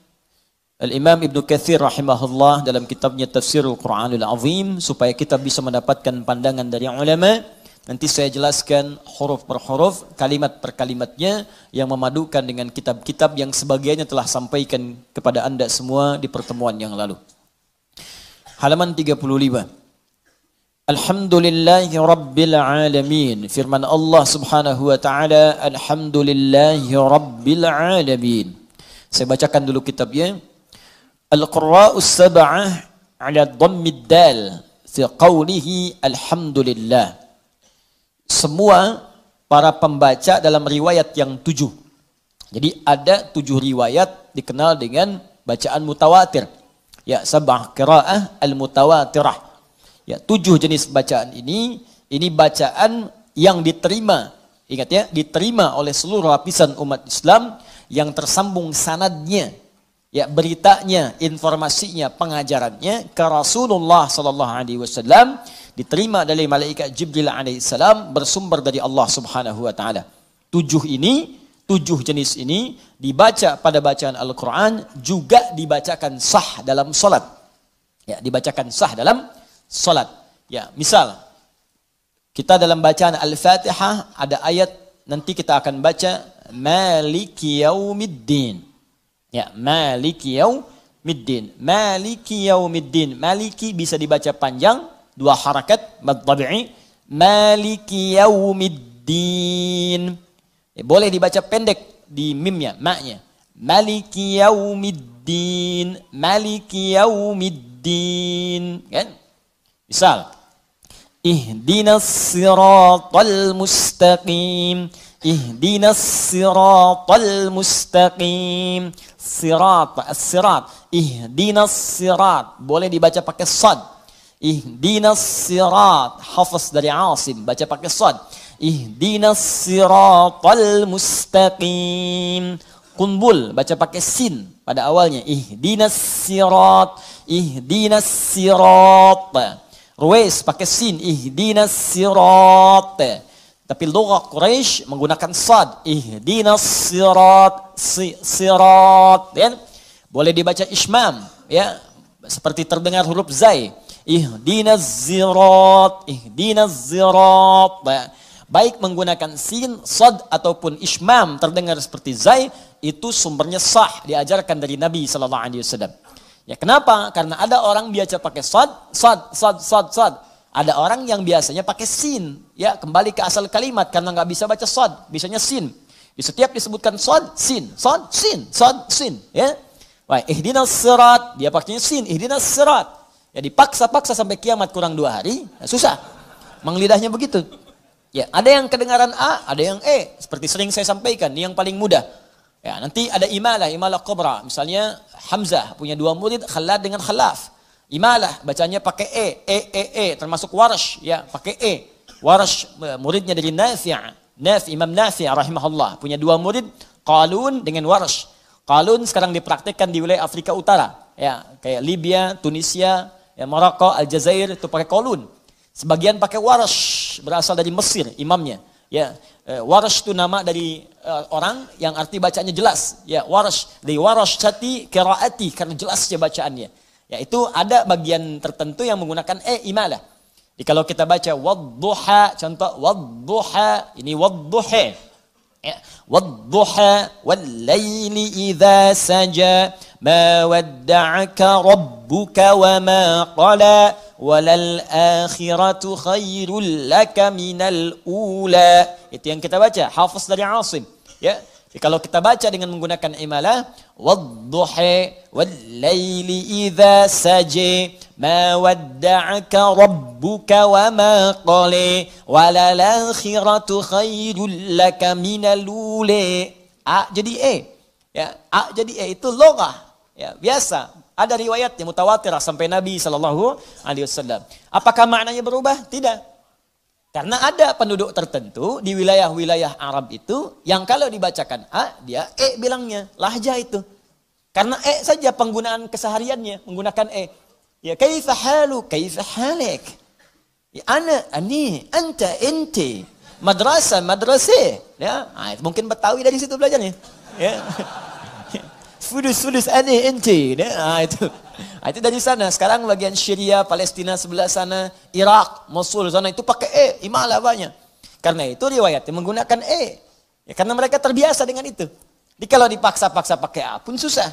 Al-Imam Ibnu Katsir rahimahullah dalam kitabnya Tafsirul Qur'anul Azim, supaya kita bisa mendapatkan pandangan dari ulama. Nanti saya jelaskan huruf per huruf, kalimat per kalimatnya yang memadukan dengan kitab-kitab yang sebagiannya telah sampaikan kepada Anda semua di pertemuan yang lalu. Halaman 35. Alhamdulillahi Rabbil Alamin. Firman Allah Subhanahu wa taala, Alhamdulillahi Rabbil Alamin. Saya bacakan dulu kitabnya. Al-Qurra'us sab'ah ala dhammid dal fi qawlihi alhamdulillah. Semua para pembaca dalam riwayat yang 7. Jadi ada 7 riwayat dikenal dengan bacaan mutawatir. Ya, sab'ah qira'ah al-mutawatirah. Ya, 7 jenis bacaan ini Ini bacaan yang diterima. Ingat ya, diterima oleh seluruh lapisan umat Islam yang tersambung sanadnya. Ya, beritanya, informasinya, pengajarannya ke Rasulullah sallallahu alaihi wasallam diterima dari malaikat Jibril alaihissalam bersumber dari Allah Subhanahu wa taala. 7 jenis ini dibaca pada bacaan Al-Qur'an juga dibacakan sah dalam salat. Ya, dibacakan sah dalam salat. Ya, misal kita dalam bacaan Al-Fatihah ada ayat nanti kita akan baca Maliki Yaumiddin. Ya, Maliki Yaumiddin. Maliki Yaumiddin. Maliki bisa dibaca panjang, 2 harakat mad tabi'i. Maliki Yaumiddin. Ya, boleh dibaca pendek di mimnya, ma-nya. Maliki Yaumiddin. Maliki Yaumiddin. Kan? Misal Ihdinas siratal mustaqim. Ihdinas siratal mustaqim. Sirat, as-sirat. Ihdinas sirat. Boleh dibaca pakai sad. Ihdinas sirat. Hafaz dari Asim. Baca pakai sad. Ihdinas siratal mustaqim. Qunbul. Baca pakai sin pada awalnya. Ihdinas sirat. Ihdinas sirat. Ruwais pakai sin. Ihdinas sirat. Tapi lugah Quraisy menggunakan sad. Ihdinas sirat, sirat. Ya. Boleh dibaca ismam. Ya. Seperti terdengar huruf zai. Ihdinas zirat, ihdinas zirat. Baik menggunakan sin, sad ataupun ismam terdengar seperti zai, itu sumbernya sah, diajarkan dari Nabi sallallahu alaihi wasallam. Ya, kenapa? Karena ada orang biasa pakai sad. Ada orang yang biasanya pakai sin, ya, kembali ke asal kalimat karena nggak bisa baca sad, bisanya sin. Di setiap disebutkan sad, sin, sad, sin, sad, sin, ya. Wah, ihdinas sirat, dia pakainya sin, ihdinas sirat. Ya, dipaksa-paksa sampai kiamat kurang 2 hari, ya, susah. Menglidahnya begitu. Ya, ada yang kedengaran A, ada yang E, seperti sering saya sampaikan, ini yang paling mudah. Ya, nanti ada imalah kubra, misalnya Hamzah punya 2 murid, Khalad dengan Khalaf. Imalah bacanya pakai e, termasuk Warsh, ya, pakai e. Warsh muridnya dari Imam Nafi' rahimahullah, punya 2 murid, Qalun dengan Warsh. Qalun sekarang dipraktikkan di wilayah Afrika Utara, ya, kayak Libya, Tunisia, ya, Maroko, Aljazair itu pakai Qalun. Sebagian pakai Warsh, berasal dari Mesir imamnya, ya. Warsh itu nama dari orang yang arti bacanya jelas, ya. Warsh dari warashati qiraati karena jelasnya bacaannya. Ya, itu ada bagian tertentu yang menggunakan imalah. Jadi kalau kita baca wadduha, contoh wadduha, ini wadduha. Ya, wadduha wal laili idza saja ma wadda'aka rabbuka wa ma qala walal akhiratu khairul laka minal ula. Itu yang kita baca, hafaz dari Asim, ya. Jadi kalau kita baca dengan menggunakan imalah, wadduha wal laili idza saja ma wadda'aka rabbuka wa ma qala walal akhiratu khairul laka minal ula. A jadi e. Ya, A jadi e itu logah. Ya, biasa. Ada riwayat yang mutawatirah sampai Nabi sallallahu alaihi wasallam. Apakah maknanya berubah? Tidak. Karena ada penduduk tertentu di wilayah-wilayah Arab itu yang kalau dibacakan A, dia E bilangnya, lahjah itu. Karena E saja penggunaan kesehariannya, menggunakan E. Ya, kaifa halu, kaifa halik. Ya, ana, ani, anta, inti. Madrasah. Ya, mungkin Betawi dari situ belajarnya. Ya. Fudus, ani, inti. Ya, itu. Itu dari sana. Sekarang bagian Syria, Palestina sebelah sana, Irak, Mosul sana itu pakai E, imalah banyak. Karena itu riwayatnya menggunakan E. Ya, karena mereka terbiasa dengan itu. Jadi kalau dipaksa-paksa pakai A pun susah.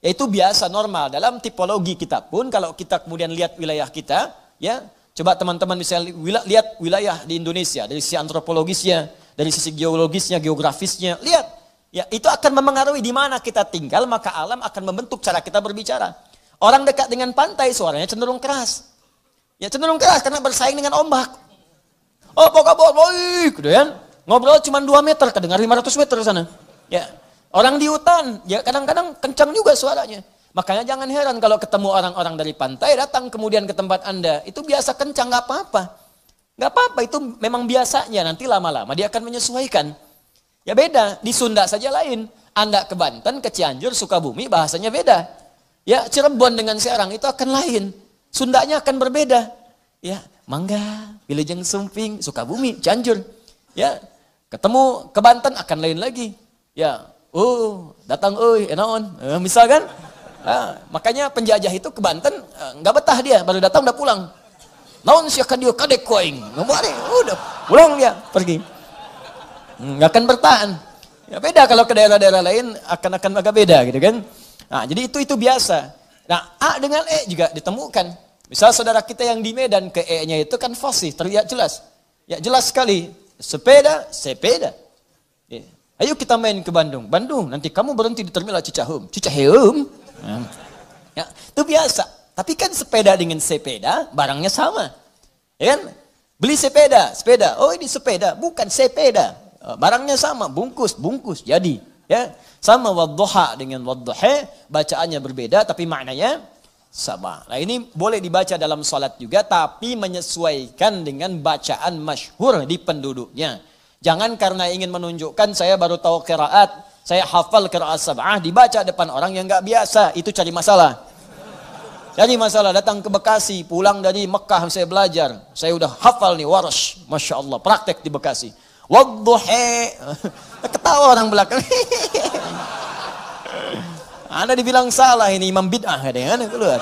Ya, itu biasa normal dalam tipologi kita pun. Kalau kita kemudian lihat wilayah kita, ya, coba teman-teman bisa lihat wilayah di Indonesia dari sisi antropologisnya, dari sisi geologisnya, geografisnya, lihat. Ya, itu akan memengaruhi di mana kita tinggal, maka alam akan membentuk cara kita berbicara. Orang dekat dengan pantai suaranya cenderung keras. Ya, cenderung keras karena bersaing dengan ombak. Oh, apa kabar? Baik, gitu kan. Ngobrol cuma 2 meter, kedengar 500 meter sana. Ya. Orang di hutan, ya kadang-kadang kencang juga suaranya. Makanya jangan heran kalau ketemu orang-orang dari pantai datang kemudian ke tempat Anda. Itu biasa kencang, gak apa-apa. Nggak apa-apa, itu memang biasanya. Nanti lama-lama dia akan menyesuaikan. Ya beda, di Sunda saja lain. Anda ke Banten, ke Cianjur, Sukabumi, bahasanya beda. Ya, Cirebon dengan Serang itu akan lain. Sundanya akan berbeda. Ya, Mangga, Wilujeng Sumping, Sukabumi, Cianjur. Ya, ketemu ke Banten akan lain lagi. Ya, datang enaon. Misalkan, makanya penjajah itu ke Banten nggak betah dia, baru datang udah pulang. Naon sih akan dia kadek koing, udah pulang dia pergi, nggak akan bertahan. Ya beda kalau ke daerah-daerah lain akan agak beda gitu kan. Nah jadi itu biasa. Nah A dengan E juga ditemukan. Misal saudara kita yang di Medan ke E-nya itu kan fasih, terlihat jelas. Ya jelas sekali. Sepeda, sepeda. Ya. Ayo kita main ke Bandung. Bandung, nanti kamu berhenti di terminal Cicaheum. Cicaheum. Ya, itu biasa. Tapi kan sepeda dengan sepeda, barangnya sama. Ya kan? Beli sepeda. Oh ini sepeda, bukan sepeda. Barangnya sama, bungkus. Jadi, ya. Sama wadduha dengan wadduha, bacaannya berbeda tapi maknanya sama. Nah ini boleh dibaca dalam salat juga, tapi menyesuaikan dengan bacaan masyhur di penduduknya. Jangan karena ingin menunjukkan saya baru tahu qiraat, saya hafal qiraat sab'ah, dibaca depan orang yang nggak biasa, itu cari masalah. Jadi masalah datang ke Bekasi, pulang dari Mekah saya belajar. Saya udah hafal nih Warsh, Masya Allah, praktek di Bekasi. Wadduhe, ketawa orang belakang. Anda dibilang salah ini imam bid'ah, kadang-kadang keluar.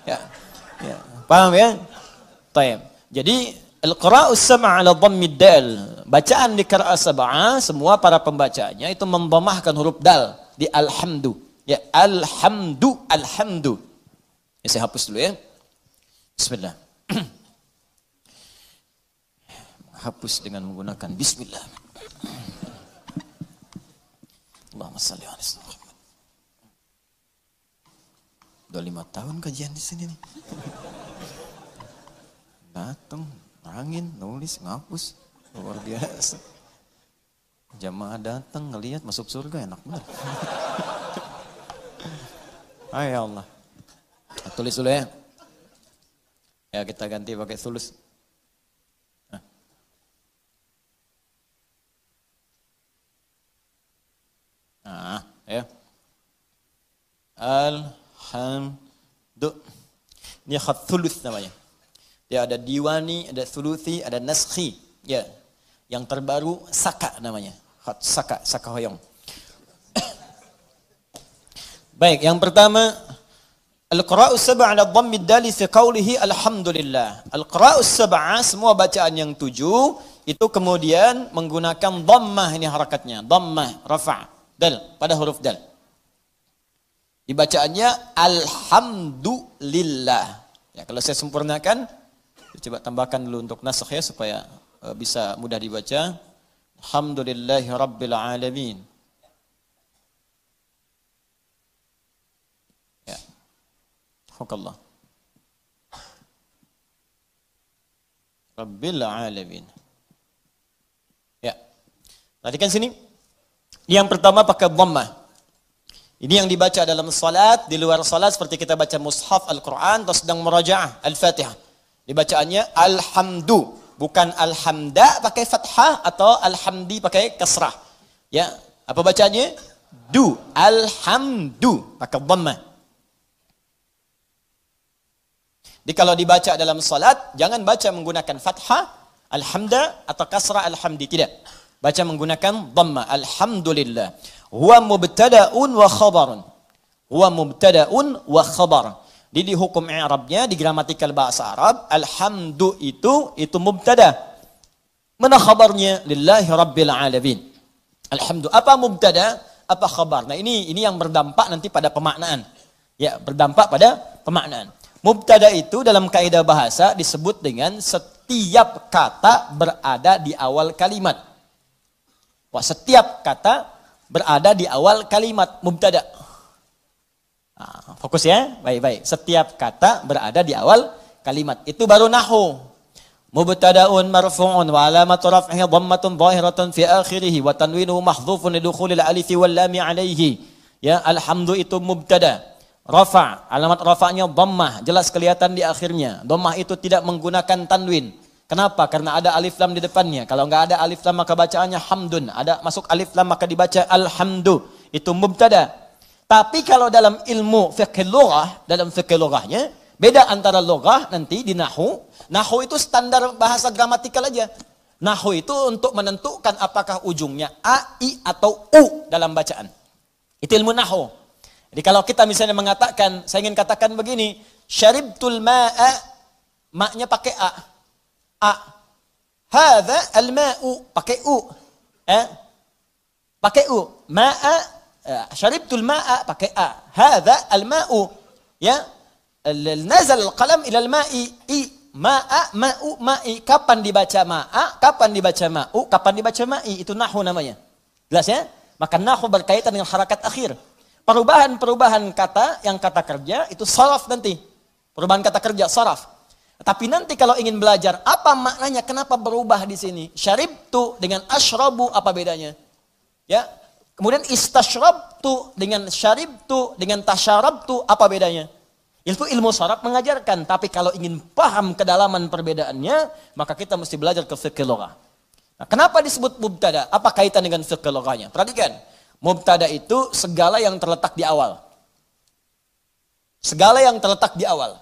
Ya, paham ya? Taib. Jadi al-qira'us sab'a 'ala dhammid dal. Bacaan di qira'ah sab'ah semua para pembacanya itu mendhammahkan huruf dal di alhamdu. Ya, alhamdu. Ya, saya hapus dulu ya. Bismillah. Hapus dengan menggunakan bismillah. Allahumma shalli ala Muhammad. Udah 5 tahun kajian di sini nih. Datang, angin, nulis, ngapus. Luar biasa. Jamaah datang, ngelihat masuk surga, enak banget. Ya Allah. Tulis dulu ya. Ya kita ganti pakai tulis. Ya. Alhamdu. Ini khat thuluth namanya. Dia ada diwani, ada thuluthi, ada naskhi. Ya. Yang terbaru saka namanya. Khat saka hoyong. Baik, yang pertama al-qira'us sab'a 'ala dhammid dali fi qawlihi alhamdulillah. Al-qira'us sab'a semua bacaan yang 7 itu kemudian menggunakan dhammah, ini harakatnya, dhammah rafa' dal pada huruf dal. Dibacaannya alhamdulillah. Ya, kalau saya sempurnakan, coba tambahkan dulu untuk nasakh ya supaya bisa mudah dibaca. Alhamdulillahi rabbil alamin. Ya. Alhamdulillah. Rabbil alamin. Ya. Perhatikan sini. Yang pertama pakai dhammah. Ini yang dibaca dalam salat, di luar salat seperti kita baca mushaf Al-Quran atau sedang murajaah Al-Fatihah. Dibacaannya alhamdu, bukan alhamda pakai fathah atau alhamdi pakai kasrah. Ya, apa bacanya? Du, alhamdu pakai dhammah. Jadi kalau dibaca dalam salat, jangan baca menggunakan fathah alhamda atau kasrah alhamdi, tidak. Baca menggunakan dhammah, alhamdulillah. Huwa mubtada'un wa khabarun. Huwa mubtada'un wa khabar. Di hukum i'rabnya, di gramatikal bahasa Arab, alhamdu itu mubtada. Mana khabarnya? Lillahi rabbil alamin. Alhamdu. Apa mubtada? Apa khabar? Nah ini yang berdampak nanti pada pemaknaan. Ya, berdampak pada pemaknaan. Mubtada itu dalam kaidah bahasa disebut dengan setiap kata berada di awal kalimat. Wah, setiap kata berada di awal kalimat mubtada. Nah, fokus ya, baik-baik. Setiap kata berada di awal kalimat. Itu baru nahwu. Mubtada'un marfu'un wa alamatu raf'ihi dhammatun zahiratun fi akhirih wa tanwinuhu mahdhufun lidukhulil alifi wal lam 'alaihi. Ya, alhamdu itu mubtada. Rafa', alamat rafa'nya dhammah, jelas kelihatan di akhirnya. Dhammah itu tidak menggunakan tanwin. Kenapa? Karena ada alif lam di depannya. Kalau nggak ada alif lam maka bacaannya hamdun. Ada masuk alif lam maka dibaca alhamdu. Itu mubtada. Tapi kalau dalam ilmu fiqh lughah, dalam fiqh lughahnya beda antara lughah nanti di nahwu. Nahwu itu standar bahasa gramatikal aja. Nahwu itu untuk menentukan apakah ujungnya a, i atau u dalam bacaan. Itu ilmu nahwu. Jadi kalau kita misalnya mengatakan, saya ingin katakan begini, syaribtul ma'a, maknya pakai a. A. Hadza al-ma'u, pakai u. Pakai u. Ma'a, syaribtul ma'a, pakai a. Hadza al-ma'u. Ya. Nazal al-qalam ila al-ma'i. I. Ma'a, ma'u, ma'i. Kapan dibaca ma'a, kapan dibaca ma'u, kapan dibaca ma'i. Itu nahwu namanya. Jelas ya? Maka nahwu berkaitan dengan harakat akhir. Perubahan-perubahan kata, yang kata kerja, itu saraf nanti. Perubahan kata kerja, saraf. Tapi nanti kalau ingin belajar, apa maknanya, kenapa berubah di sini? Syaribtu dengan asyrabu, apa bedanya? Ya. Kemudian istasyrabtu dengan syaribtu, dengan tasyarabtu, apa bedanya? Itu ilmu saraf mengajarkan. Tapi kalau ingin paham kedalaman perbedaannya, maka kita mesti belajar ke fiqh lughah. Nah, kenapa disebut mubtada? Apa kaitan dengan fiqh lughahnya? Perhatikan. Mubtada itu segala yang terletak di awal. Segala yang terletak di awal.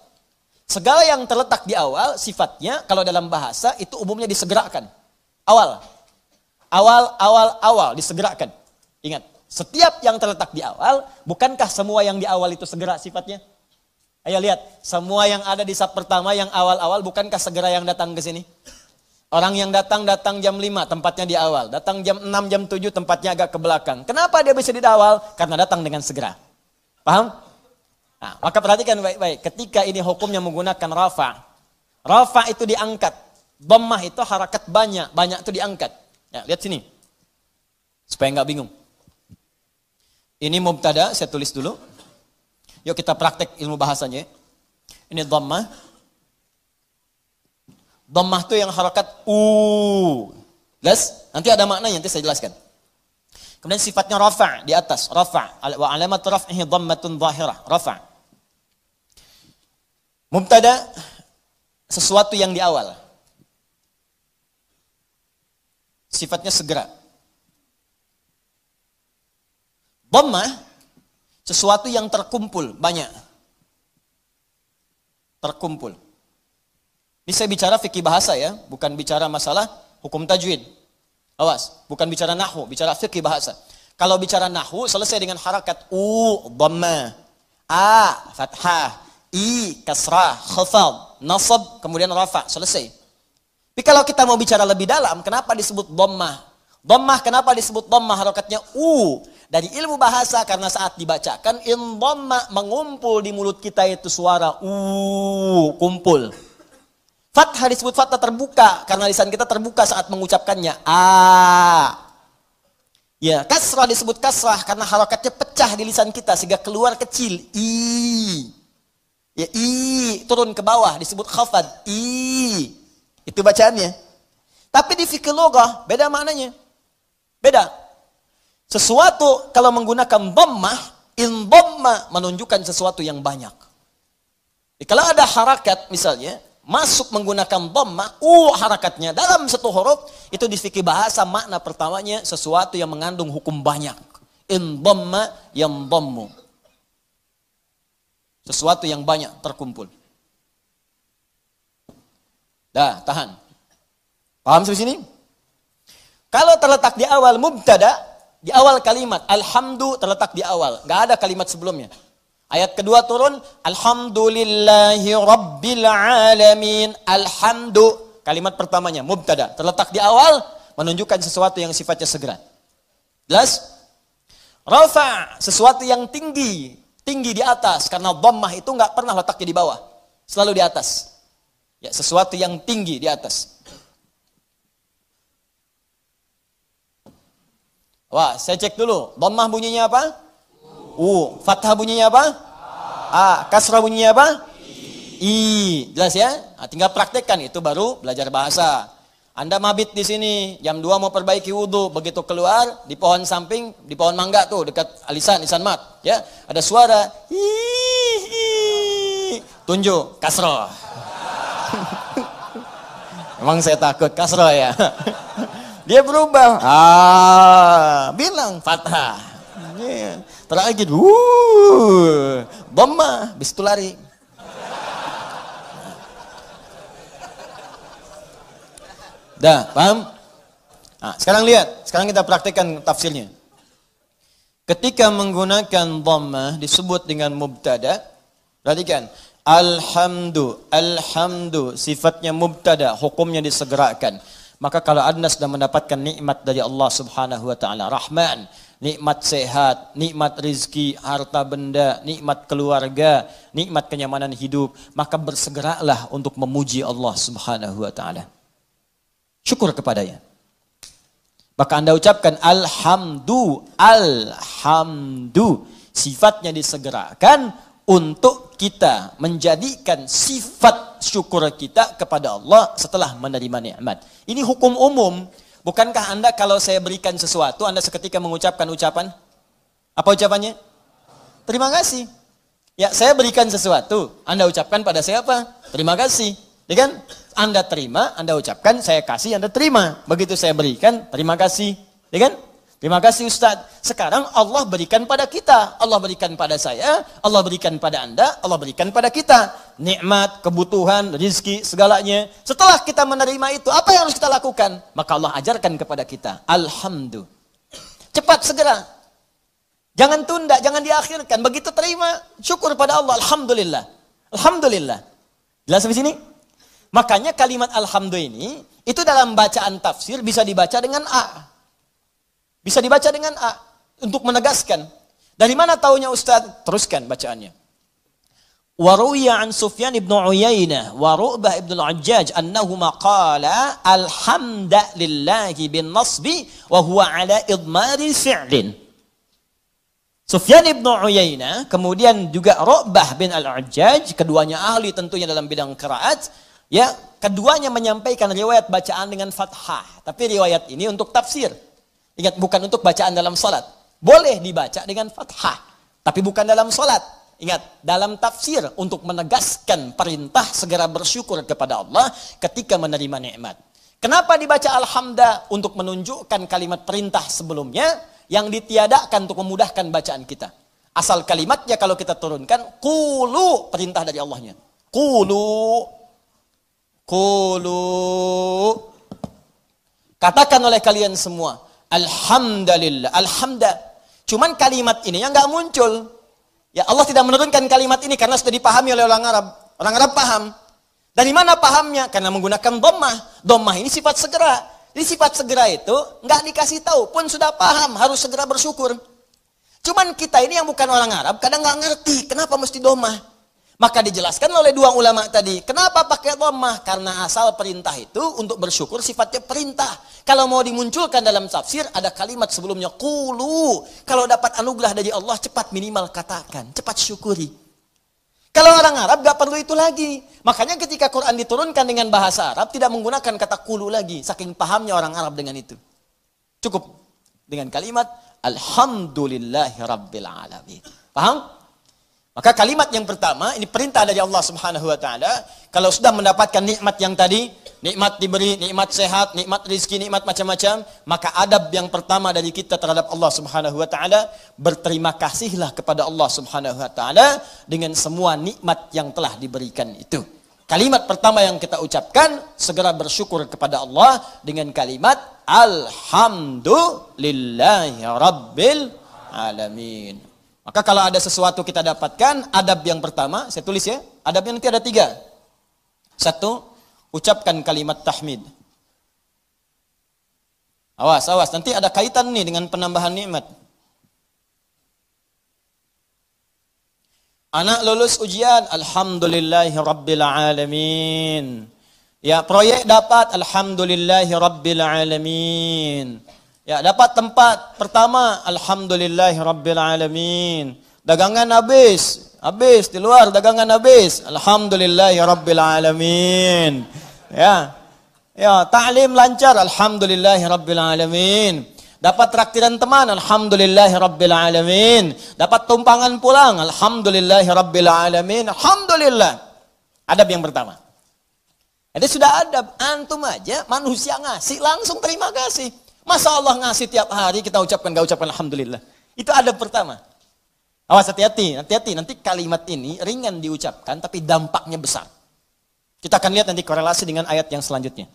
Segala yang terletak di awal sifatnya kalau dalam bahasa itu umumnya disegerakan. Awal. Awal disegerakan. Ingat, setiap yang terletak di awal, bukankah semua yang di awal itu segera sifatnya? Ayo lihat, semua yang ada di sab pertama yang awal-awal bukankah segera yang datang ke sini? Orang yang datang jam 5 tempatnya di awal, datang jam 6, jam 7 tempatnya agak ke belakang. Kenapa dia bisa di awal? Karena datang dengan segera. Paham? Nah, maka perhatikan baik-baik. Ketika ini hukumnya menggunakan rafa. Rafa itu diangkat. Dhammah itu harakat banyak. Banyak itu diangkat. Ya, lihat sini. Supaya nggak bingung. Ini mubtada, saya tulis dulu. Yuk kita praktek ilmu bahasanya. Ini dhammah. Dhammah itu yang harakat u. Jelas? Nanti ada maknanya, nanti saya jelaskan. Kemudian sifatnya rafa' di atas, rafa'. Wa alamat raf'ihi dhammatun zahirah, rafa'. Mubtada sesuatu yang di awal. Sifatnya segera. Dhammah sesuatu yang terkumpul, banyak. Terkumpul. Ini saya bicara fikih bahasa ya, bukan bicara masalah hukum tajwid. Awas, bukan bicara nahwu, bicara fikih bahasa. Kalau bicara nahwu selesai dengan harakat u, dhamma, a, fathah, i, kasrah, khafad, nasab, kemudian rafa, selesai. Tapi kalau kita mau bicara lebih dalam, kenapa disebut dhammah? Dhammah kenapa disebut dhammah? Harakatnya u. Dari ilmu bahasa karena saat dibacakan in dhamma mengumpul di mulut kita itu suara u, kumpul. Fathah disebut fathah terbuka karena lisan kita terbuka saat mengucapkannya. A. Ya, kasrah disebut kasrah karena harakatnya pecah di lisan kita sehingga keluar kecil. I. Ya, i turun ke bawah disebut khafad. I. Itu bacaannya. Tapi di fikih lughah beda maknanya. Beda. Sesuatu kalau menggunakan dhammah, in dhamma menunjukkan sesuatu yang banyak. Jadi, kalau ada harakat misalnya masuk menggunakan dhammah, harakatnya dalam satu huruf, itu di fikih bahasa makna pertamanya sesuatu yang mengandung hukum banyak. In dhamma yandhammu. Sesuatu yang banyak terkumpul. Dah, tahan. Paham sampai sini? Kalau terletak di awal mubtada, di awal kalimat, alhamdu terletak di awal. Nggak ada kalimat sebelumnya. Ayat kedua turun, alhamdulillahi rabbil alamin. Alhamdu, kalimat pertamanya, mubtada. Terletak di awal, menunjukkan sesuatu yang sifatnya segera. Jelas? Rafa, sesuatu yang tinggi. Tinggi di atas. Karena dhammah itu nggak pernah letaknya di bawah. Selalu di atas. Ya, sesuatu yang tinggi di atas. Wah, saya cek dulu. Dhammah bunyinya apa? Fathah bunyinya apa? A. Kasrah bunyinya apa? I. Jelas ya? Nah, tinggal praktekkan, itu baru belajar bahasa. Anda mabit di sini, jam 2 mau perbaiki wudhu, begitu keluar di pohon samping, di pohon mangga tuh dekat alisan mat, ya, ada suara tunjuk kasrah. Emang saya takut kasroh ya. Dia berubah. Bilang fathah. Terakhir, dhamma, bis itu lari. Dah, paham? Nah, sekarang lihat, sekarang kita praktekkan tafsirnya. Ketika menggunakan dhammah disebut dengan mubtada. Perhatikan, alhamdu sifatnya mubtada, hukumnya disegerakan. Maka kalau Anda sudah mendapatkan nikmat dari Allah Subhanahu wa taala, Rahman, nikmat sehat, nikmat rizki, harta benda, nikmat keluarga, nikmat kenyamanan hidup, maka bersegeralah untuk memuji Allah Subhanahu wa taala. Syukur kepadanya. Maka Anda ucapkan alhamdu. Sifatnya disegerakan untuk kita menjadikan sifat syukur kita kepada Allah setelah menerima nikmat. Ini hukum umum. Bukankah Anda kalau saya berikan sesuatu, Anda seketika mengucapkan ucapan? Apa ucapannya? Terima kasih. Ya, saya berikan sesuatu, Anda ucapkan pada saya apa? Terima kasih. Ya kan? Anda terima, Anda ucapkan, saya kasih, Anda terima. Begitu saya berikan, terima kasih. Ya kan? Terima kasih Ustaz. Sekarang Allah berikan pada kita. Allah berikan pada saya, Allah berikan pada Anda, Allah berikan pada kita. Nikmat, kebutuhan, rizki, segalanya. Setelah kita menerima itu, apa yang harus kita lakukan? Maka Allah ajarkan kepada kita. Alhamdulillah. Cepat, segera. Jangan tunda, jangan diakhirkan. Begitu terima, syukur pada Allah. Alhamdulillah. Alhamdulillah. Jelas sampai sini? Makanya kalimat alhamdulillah ini, itu dalam bacaan tafsir bisa dibaca dengan A. Bisa dibaca dengan A. Untuk menegaskan. Dari mana taunya Ustaz? Teruskan bacaannya. Waruya an Sufyan ibn Uyainah wa Ru'bah ibn al-Ajjaj annahuma qala alhamdulillahi bin nasbi wa huwa ala idmari fi'lin. Sufyan ibn Uyainah, kemudian juga Ru'bah bin al-Ajjaj, keduanya ahli tentunya dalam bidang qiraat. Ya, keduanya menyampaikan riwayat bacaan dengan fathah. Tapi riwayat ini untuk tafsir. Ingat, bukan untuk bacaan dalam salat. Boleh dibaca dengan fathah, tapi bukan dalam salat. Ingat, dalam tafsir untuk menegaskan perintah segera bersyukur kepada Allah ketika menerima nikmat. Kenapa dibaca alhamdulillah? Untuk menunjukkan kalimat perintah sebelumnya yang ditiadakan untuk memudahkan bacaan kita. Asal kalimatnya kalau kita turunkan, qulu, perintah dari Allahnya. Qulu. Katakan oleh kalian semua, alhamdulillah, alhamdulillah. Cuman kalimat ini yang nggak muncul. Ya, Allah tidak menurunkan kalimat ini karena sudah dipahami oleh orang Arab. Orang Arab paham. Dari mana pahamnya? Karena menggunakan dhammah. Dhammah ini sifat segera. Jadi sifat segera itu nggak dikasih tahu pun sudah paham, harus segera bersyukur. Cuman kita ini yang bukan orang Arab kadang nggak ngerti kenapa mesti dhammah. Maka dijelaskan oleh dua ulama tadi. Kenapa pakai dhammah? Karena asal perintah itu untuk bersyukur sifatnya perintah. Kalau mau dimunculkan dalam tafsir ada kalimat sebelumnya qulu. Kalau dapat anugerah dari Allah cepat minimal katakan, cepat syukuri. Kalau orang Arab gak perlu itu lagi. Makanya ketika Quran diturunkan dengan bahasa Arab tidak menggunakan kata qulu lagi. Saking pahamnya orang Arab dengan itu. Cukup dengan kalimat alhamdulillahi rabbil alamin. Paham? Maka kalimat yang pertama, ini perintah dari Allah Subhanahu wa taala, kalau sudah mendapatkan nikmat yang tadi, nikmat diberi, nikmat sehat, nikmat rizki, nikmat macam-macam, maka adab yang pertama dari kita terhadap Allah Subhanahu wa taala, berterima kasihlah kepada Allah Subhanahu wa taala dengan semua nikmat yang telah diberikan itu. Kalimat pertama yang kita ucapkan, segera bersyukur kepada Allah dengan kalimat alhamdulillahi rabbil alamin. Maka kalau ada sesuatu kita dapatkan, adab yang pertama, saya tulis ya, adabnya nanti ada 3. 1, ucapkan kalimat tahmid. Awas, nanti ada kaitan nih dengan penambahan nikmat. Anak lulus ujian, alhamdulillahi rabbil alamin. Ya, proyek dapat, alhamdulillahi rabbil alamin. Ya, dapat tempat pertama, alhamdulillahi rabbil alamin. Dagangan habis di luar dagangan habis, alhamdulillahi rabbil alamin. Ya, ta'lim lancar, alhamdulillahi rabbil alamin. Dapat traktiran teman, alhamdulillahi rabbil alamin. Dapat tumpangan pulang, alhamdulillahi rabbil alamin. Alhamdulillah. Adab yang pertama. Jadi sudah ada, antum aja manusia ngasih langsung terima kasih. Masa Allah ngasih tiap hari kita gak ucapkan alhamdulillah. Itu adab pertama. Awas hati-hati, nanti kalimat ini ringan diucapkan tapi dampaknya besar. Kita akan lihat nanti korelasi dengan ayat yang selanjutnya.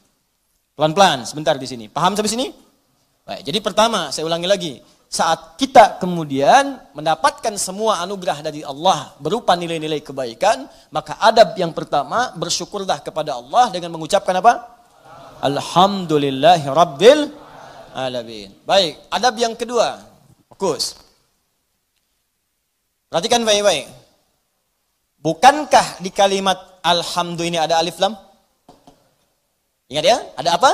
Pelan-pelan sebentar di sini. Paham sampai sini? Baik, jadi pertama saya ulangi lagi. Saat kita kemudian mendapatkan semua anugerah dari Allah berupa nilai-nilai kebaikan, maka adab yang pertama bersyukurlah kepada Allah dengan mengucapkan apa? Alhamdulillahi Rabbil Alamin. Baik, adab yang kedua. Fokus. Perhatikan baik-baik. Bukankah di kalimat alhamdu ini ada alif lam? Ingat ya, ada apa?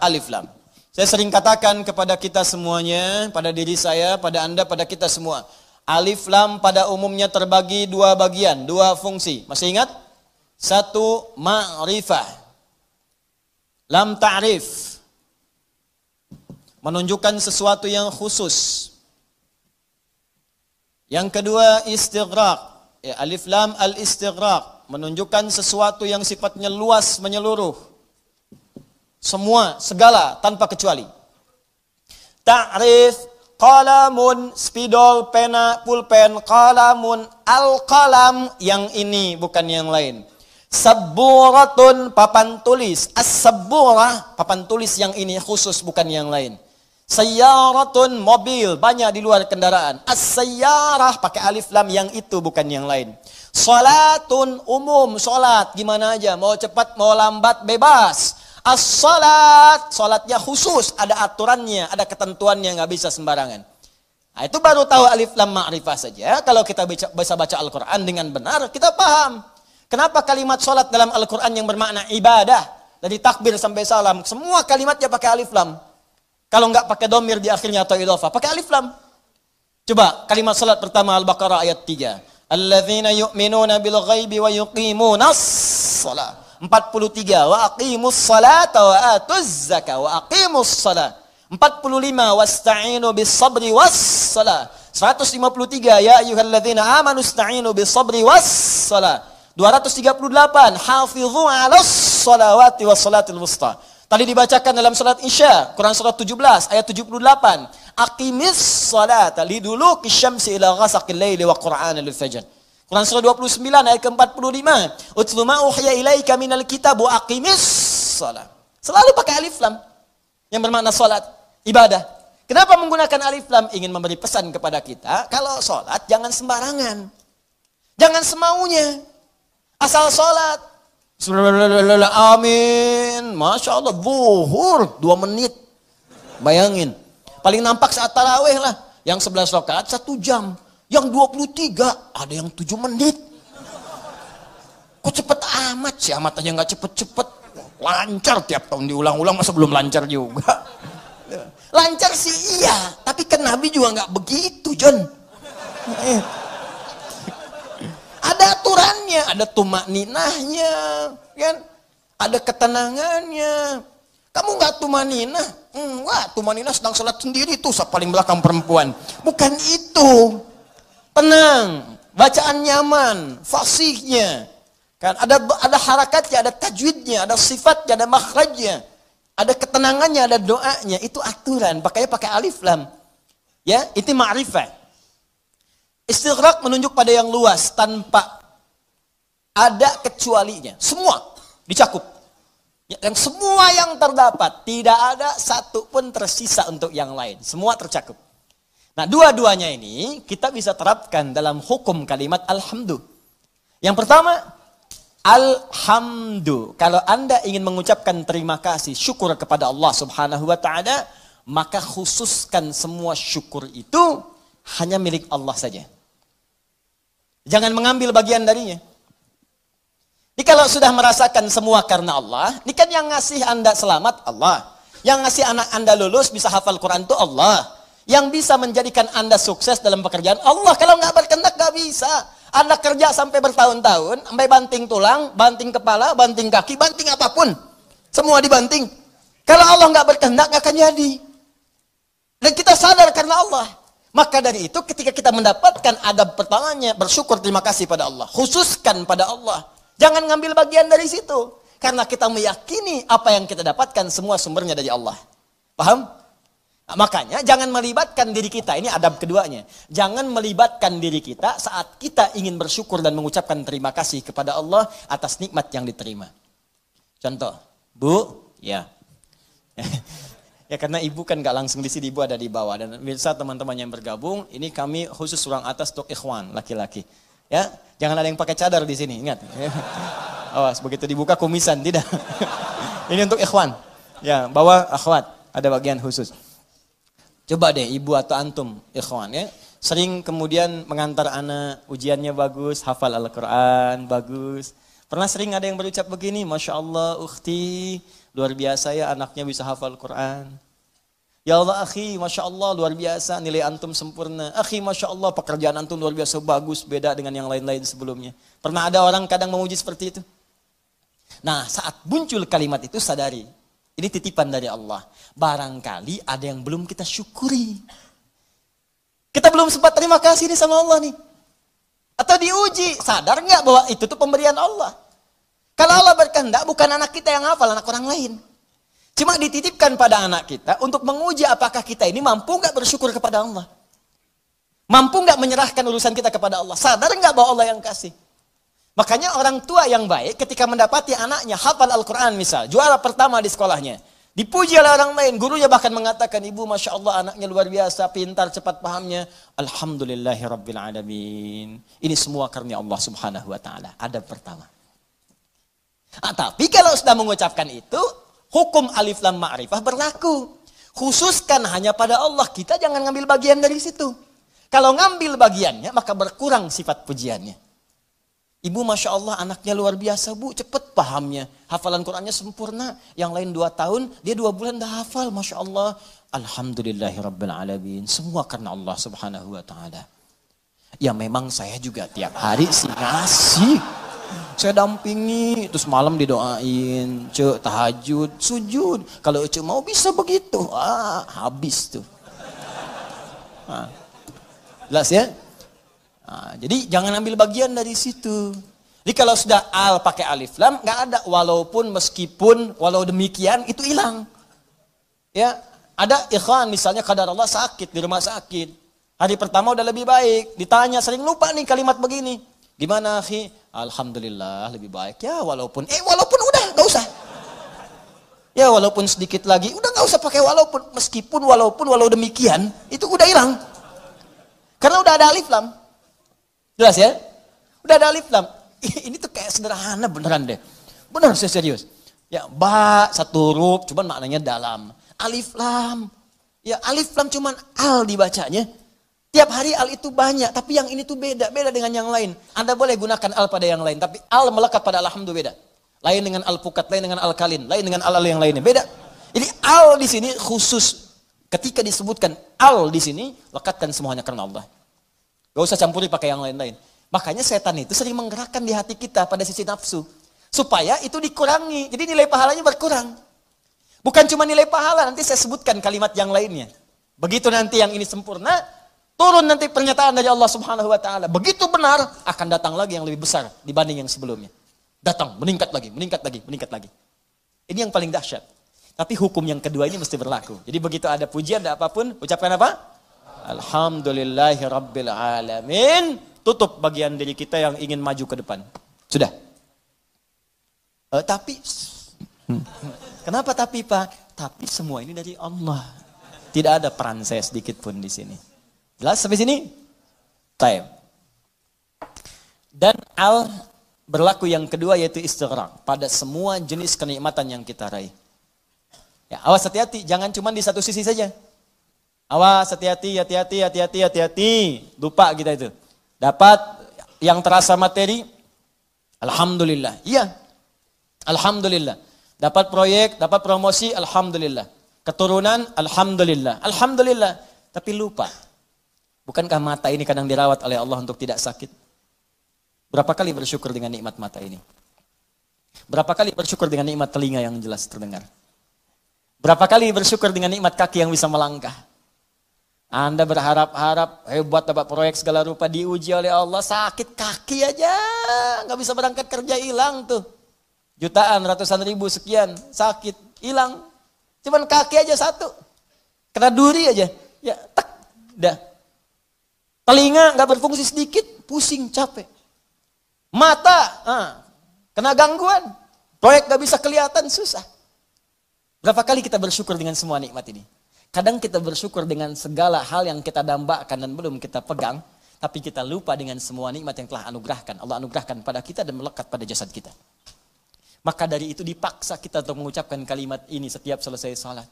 Alif lam. Saya sering katakan kepada kita semuanya, pada diri saya, pada Anda, pada kita semua. Alif lam pada umumnya terbagi dua bagian, dua fungsi. Masih ingat? Satu, ma'rifah. Lam ta'rif. Menunjukkan sesuatu yang khusus. Yang kedua, istighraq. Ya, alif lam al-istighraq. Menunjukkan sesuatu yang sifatnya luas, menyeluruh. Semua, segala, tanpa kecuali. Ta'rif, qalamun, spidol, pena, pulpen, qalamun, al-qalam, yang ini bukan yang lain. Sabburatun, papan tulis. As-sabburah, papan tulis yang ini khusus, bukan yang lain. Sayyaratun, mobil, banyak di luar kendaraan. As-sayyarah, pakai alif lam, yang itu bukan yang lain. Salatun, umum, salat, gimana aja, mau cepat, mau lambat, bebas. As-salat, salatnya khusus, ada aturannya, ada ketentuannya, nggak bisa sembarangan. Nah, itu baru tahu alif lam ma'rifah saja. Kalau kita bisa baca Al-Quran dengan benar, kita paham. Kenapa kalimat salat dalam Al-Quran yang bermakna ibadah, dari takbir sampai salam, semua kalimatnya pakai alif lam. Kalau nggak pakai domir di akhirnya atau idhofah, pakai alif lam. Coba kalimat salat pertama Al-Baqarah ayat 3. Alladzina yu'minuna bil ghaibi wa yuqimunas shalah. 43 wa aqimus salata wa atuz zakah wa aqimus salat. 45 wasta'inu bis sabri was salat. 153 ya ayyuhalladzina amanu ista'inu bis sabri was salat. 238 hafizu 'alas salawati was salatil wusta. Tadi dibacakan dalam salat Isya, Quran surah 17 ayat 78. Aqimis salata liduluki syamsi ila ghasaqil laili wa qur'anal fajr. Quran surah 29 ayat ke-45. Utlu ma uhiya ilaika minal kitab wa aqimis shalah. Selalu pakai alif lam yang bermakna salat, ibadah. Kenapa menggunakan alif lam? Ingin memberi pesan kepada kita, kalau salat jangan sembarangan. Jangan semaunya. Asal salat. Amin. Masya Allah, zuhur 2 menit. Bayangin. Paling nampak saat tarawih lah. Yang 11 rakaat 1 jam. Yang 23, ada yang 7 menit. Kok cepet amat sih? Amat aja gak cepet-cepet. Lancar tiap tahun diulang-ulang, masa belum lancar juga? Lancar sih iya, tapi kan Nabi juga gak begitu, John. Ada aturannya, ada tumakninahnya, kan? Ada ketenangannya. Kamu gak tumaninah? Wah, tumaninah sedang sholat sendiri tuh, paling belakang perempuan. Bukan itu. Tenang, bacaan nyaman, fasihnya, kan ada harakatnya, ada tajwidnya, ada sifatnya, ada makhrajnya, ada ketenangannya, ada doanya. Itu aturan, pakainya pakai alif lam. Ya, itu ma'rifah. Istighraq menunjuk pada yang luas tanpa ada kecualinya. Semua dicakup. Ya, dan semua yang terdapat, tidak ada satu pun tersisa untuk yang lain. Semua tercakup. Nah, dua-duanya ini kita bisa terapkan dalam hukum kalimat alhamdu. Yang pertama, alhamdu. Kalau Anda ingin mengucapkan terima kasih, syukur kepada Allah Subhanahu wa taala, maka khususkan semua syukur itu hanya milik Allah saja. Jangan mengambil bagian darinya. Jadi kalau sudah merasakan semua karena Allah, ini kan yang ngasih Anda selamat Allah. Yang ngasih anak Anda lulus bisa hafal Quran itu Allah. Yang bisa menjadikan Anda sukses dalam pekerjaan Allah. Kalau nggak berkehendak nggak bisa. Anda kerja sampai bertahun-tahun, sampai banting tulang, banting kepala, banting kaki, banting apapun, semua dibanting. Kalau Allah nggak berkehendak nggak akan jadi. Dan kita sadar karena Allah. Maka dari itu ketika kita mendapatkan adab pertamanya, bersyukur terima kasih pada Allah. Khususkan pada Allah. Jangan ngambil bagian dari situ. Karena kita meyakini apa yang kita dapatkan semua sumbernya dari Allah. Paham? Nah, makanya jangan melibatkan diri kita. Ini adab keduanya. Jangan melibatkan diri kita saat kita ingin bersyukur dan mengucapkan terima kasih kepada Allah atas nikmat yang diterima. Contoh, Bu, ya. Ya karena ibu kan gak langsung di sini, ibu ada di bawah. Dan bisa teman-teman yang bergabung, ini kami khusus ruang atas untuk ikhwan, laki-laki. Ya, jangan ada yang pakai cadar di sini, ingat. Awas, begitu dibuka kumisan, tidak. Ini untuk ikhwan. Ya, bawah akhwat, ada bagian khusus. Coba deh ibu atau antum ikhwan ya, sering kemudian mengantar anak, ujiannya bagus, hafal Al-Quran, bagus. Pernah sering ada yang berucap begini, Masya Allah ukhti, luar biasa ya anaknya bisa hafal Quran. Ya Allah akhi, Masya Allah luar biasa, nilai antum sempurna. Akhi, Masya Allah pekerjaan antum luar biasa bagus, beda dengan yang lain-lain sebelumnya. Pernah ada orang kadang memuji seperti itu? Nah, saat muncul kalimat itu sadari, ini titipan dari Allah. Barangkali ada yang belum kita syukuri. Kita belum sempat terima kasih nih sama Allah nih. Atau diuji, sadar nggak bahwa itu tuh pemberian Allah. Kalau Allah berkehendak, bukan anak kita yang hafal, anak orang lain. Cuma dititipkan pada anak kita untuk menguji apakah kita ini mampu nggak bersyukur kepada Allah. Mampu nggak menyerahkan urusan kita kepada Allah. Sadar nggak bahwa Allah yang kasih. Makanya orang tua yang baik ketika mendapati anaknya hafal Al-Quran misal, juara pertama di sekolahnya. Dipuji oleh orang lain, gurunya bahkan mengatakan, ibu Masya Allah anaknya luar biasa, pintar, cepat pahamnya. Alhamdulillahirrabbilalamin. Ini semua karena Allah subhanahu wa ta'ala. Adab pertama. Tapi kalau sudah mengucapkan itu, hukum alif lam ma'rifah berlaku. Khususkan hanya pada Allah, kita jangan ngambil bagian dari situ. Kalau ngambil bagiannya, maka berkurang sifat pujiannya. Ibu Masya Allah anaknya luar biasa bu, cepet pahamnya. Hafalan Qurannya sempurna. Yang lain 2 tahun, dia 2 bulan dah hafal. Masya Allah. Alhamdulillahirrabbilalamin. Semua karena Allah subhanahu wa ta'ala. Ya memang saya juga tiap hari sih ngasih. Saya dampingi, terus malam didoain. Cuk tahajud, sujud. Kalau cuk mau bisa begitu. Habis tuh. Jelas ya? Nah, jadi jangan ambil bagian dari situ. Jadi kalau sudah al pakai alif lam nggak ada walaupun meskipun walau demikian itu hilang. Ya, ada ikhwan misalnya kadar Allah sakit di rumah sakit. Hari pertama udah lebih baik, ditanya sering lupa nih kalimat begini. Gimana akhi? Alhamdulillah lebih baik. Ya walaupun udah nggak usah. Ya walaupun sedikit lagi udah nggak usah pakai walaupun meskipun walaupun walau demikian itu udah hilang. Karena udah ada alif lam. Jelas ya? Udah ada alif lam. Ini tuh kayak sederhana beneran deh. Bener saya serius. Ya, ba satu huruf cuman maknanya dalam. Alif lam. Ya, alif lam cuman al dibacanya. Tiap hari al itu banyak, tapi yang ini tuh beda dengan yang lain. Anda boleh gunakan al pada yang lain, tapi al melekat pada alhamdulillah beda. Lain dengan al pukat, lain dengan al kalin, lain dengan al yang lainnya. Beda. Jadi al di sini khusus ketika disebutkan al di sini lekatkan semuanya karena Allah. Gak usah campuri pakai yang lain-lain. Makanya setan itu sering menggerakkan di hati kita pada sisi nafsu. Supaya itu dikurangi. Jadi nilai pahalanya berkurang. Bukan cuma nilai pahala, nanti saya sebutkan kalimat yang lainnya. Begitu nanti yang ini sempurna, turun nanti pernyataan dari Allah subhanahu wa ta'ala. Begitu benar, akan datang lagi yang lebih besar dibanding yang sebelumnya. Datang, meningkat lagi, meningkat lagi, meningkat lagi. Ini yang paling dahsyat. Tapi hukum yang kedua ini mesti berlaku. Jadi begitu ada pujian, ada apapun, ucapkan apa? Alhamdulillahirrabbilalamin. Tutup bagian diri kita yang ingin maju ke depan. Sudah. Tapi kenapa tapi Pak? Tapi semua ini dari Allah. Tidak ada peran saya sedikit pun di sini. Jelas sampai sini? Time. Dan al berlaku yang kedua yaitu istighraq pada semua jenis kenikmatan yang kita raih. Ya, awas hati-hati, jangan cuma di satu sisi saja. Awas, hati-hati. Lupa kita itu. Dapat yang terasa materi, alhamdulillah. Iya, alhamdulillah. Dapat proyek, dapat promosi, alhamdulillah. Keturunan, alhamdulillah. Alhamdulillah. Tapi lupa. Bukankah mata ini kadang dirawat oleh Allah untuk tidak sakit? Berapa kali bersyukur dengan nikmat mata ini? Berapa kali bersyukur dengan nikmat telinga yang jelas terdengar? Berapa kali bersyukur dengan nikmat kaki yang bisa melangkah? Anda berharap-harap hebat dapat proyek segala rupa diuji oleh Allah, sakit kaki aja, nggak bisa berangkat kerja hilang tuh. Jutaan, ratusan ribu, sekian, sakit, hilang. Cuman kaki aja satu. Kena duri aja. Ya, tak, dah. Telinga nggak berfungsi sedikit, pusing, capek. Mata, kena gangguan. Proyek nggak bisa kelihatan, susah. Berapa kali kita bersyukur dengan semua nikmat ini? Kadang kita bersyukur dengan segala hal yang kita dambakan dan belum kita pegang. Tapi kita lupa dengan semua nikmat yang telah Allah anugerahkan pada kita dan melekat pada jasad kita. Maka dari itu dipaksa kita untuk mengucapkan kalimat ini setiap selesai salat.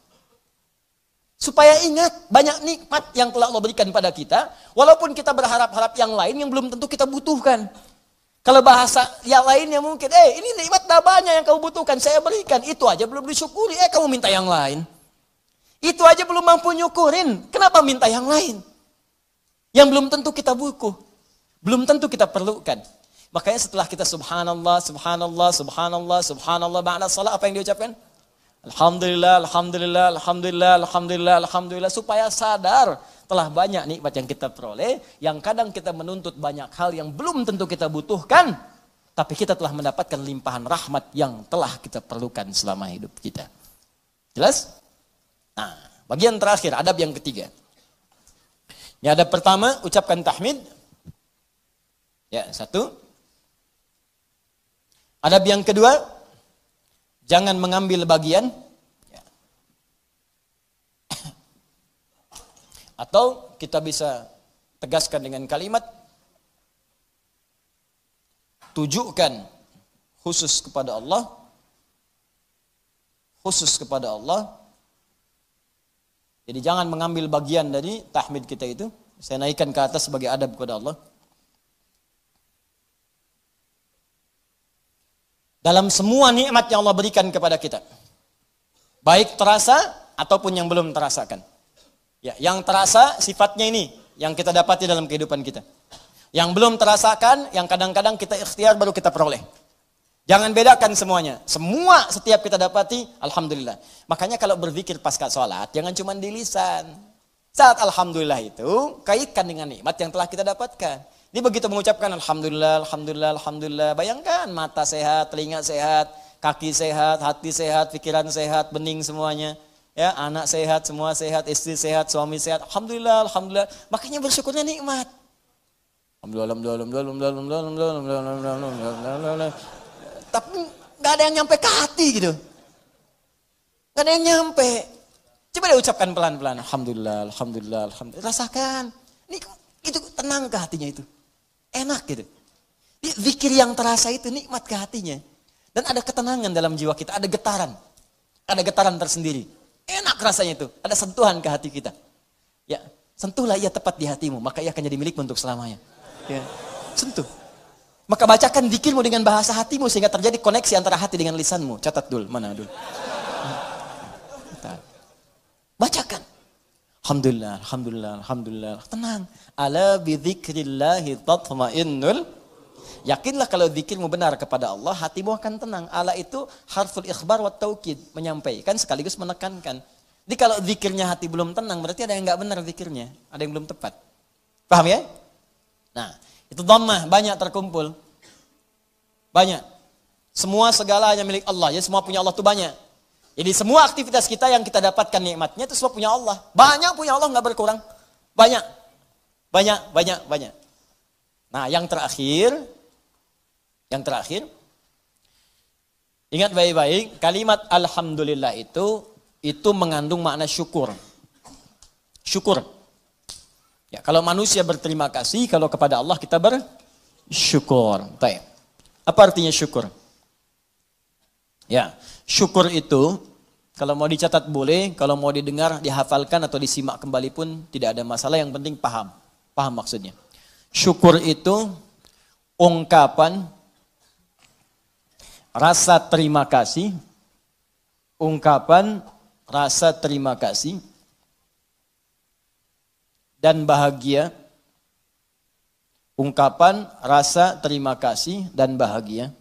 Supaya ingat banyak nikmat yang telah Allah berikan pada kita. Walaupun kita berharap-harap yang lain yang belum tentu kita butuhkan. Kalau bahasa yang lainnya mungkin, ini nikmat dah banyak yang kamu butuhkan, saya berikan. Itu aja belum disyukuri, kamu minta yang lain. Itu aja belum mampu nyukurin, kenapa minta yang lain? Yang belum tentu kita butuh, belum tentu kita perlukan. Makanya setelah kita subhanallah, subhanallah, subhanallah, subhanallah, ba'da salat apa yang diucapkan? Alhamdulillah, alhamdulillah, alhamdulillah, alhamdulillah, alhamdulillah. Supaya sadar telah banyak nikmat yang kita peroleh. Yang kadang kita menuntut banyak hal yang belum tentu kita butuhkan. Tapi kita telah mendapatkan limpahan rahmat yang telah kita perlukan selama hidup kita. Jelas? Nah, bagian terakhir, adab yang ketiga. Ini adab pertama, ucapkan tahmid. Ya, satu. Adab yang kedua, jangan mengambil bagian. Atau kita bisa tegaskan dengan kalimat, tujukan khusus kepada Allah. Khusus kepada Allah. Jadi jangan mengambil bagian dari tahmid kita itu. Saya naikkan ke atas sebagai adab kepada Allah. Dalam semua nikmat yang Allah berikan kepada kita. Baik terasa ataupun yang belum terasakan. Ya, yang terasa sifatnya ini yang kita dapati dalam kehidupan kita. Yang belum terasakan, yang kadang-kadang kita ikhtiar baru kita peroleh. Jangan bedakan semuanya. Semua setiap kita dapati, alhamdulillah. Makanya kalau berzikir pasca sholat, jangan cuma di lisan. Saat alhamdulillah itu, kaitkan dengan nikmat yang telah kita dapatkan. Ini begitu mengucapkan alhamdulillah, alhamdulillah, alhamdulillah. Bayangkan mata sehat, telinga sehat, kaki sehat, hati sehat, pikiran sehat, bening semuanya. Ya, anak sehat, semua sehat, istri sehat, suami sehat. Alhamdulillah, alhamdulillah. Makanya bersyukurnya nikmat. Alhamdulillah. Tapi nggak ada yang nyampe ke hati gitu. Nggak ada yang nyampe. Coba deh ucapkan pelan-pelan. Alhamdulillah, alhamdulillah, alhamdulillah. Rasakan. Ini itu tenang ke hatinya itu. Enak gitu. Zikir yang terasa itu nikmat ke hatinya. Dan ada ketenangan dalam jiwa kita. Ada getaran. Ada getaran tersendiri. Enak rasanya itu. Ada sentuhan ke hati kita. Ya, sentuhlah ia tepat di hatimu. Maka ia akan jadi milikmu untuk selamanya. Ya, sentuh. Maka bacakan zikirmu dengan bahasa hatimu. Sehingga terjadi koneksi antara hati dengan lisanmu. Catat dulu. Mana dulu? Bacakan. Alhamdulillah, alhamdulillah, alhamdulillah. Tenang. Ala bidzikrillahi tatma'innul. Yakinlah kalau zikirmu benar kepada Allah, hatimu akan tenang. Ala itu harful ikhbar wa taukid, menyampaikan sekaligus menekankan. Jadi kalau zikirnya hati belum tenang, berarti ada yang enggak benar zikirnya, ada yang belum tepat. Paham ya? Nah, itu dhammah banyak terkumpul. Banyak. Semua segala hanya milik Allah, ya semua punya Allah itu banyak. Jadi semua aktivitas kita yang kita dapatkan nikmatnya itu semua punya Allah. Banyak punya Allah nggak berkurang. Banyak. Banyak, banyak, banyak. Nah yang terakhir. Ingat baik-baik. Kalimat alhamdulillah itu mengandung makna syukur. Syukur. Ya, kalau manusia berterima kasih, kalau kepada Allah kita bersyukur. Baik. Apa artinya syukur? Ya, syukur itu kalau mau dicatat boleh, kalau mau didengar, dihafalkan atau disimak kembali pun tidak ada masalah, yang penting paham. Paham maksudnya. Syukur itu ungkapan rasa terima kasih, ungkapan rasa terima kasih dan bahagia, ungkapan rasa terima kasih dan bahagia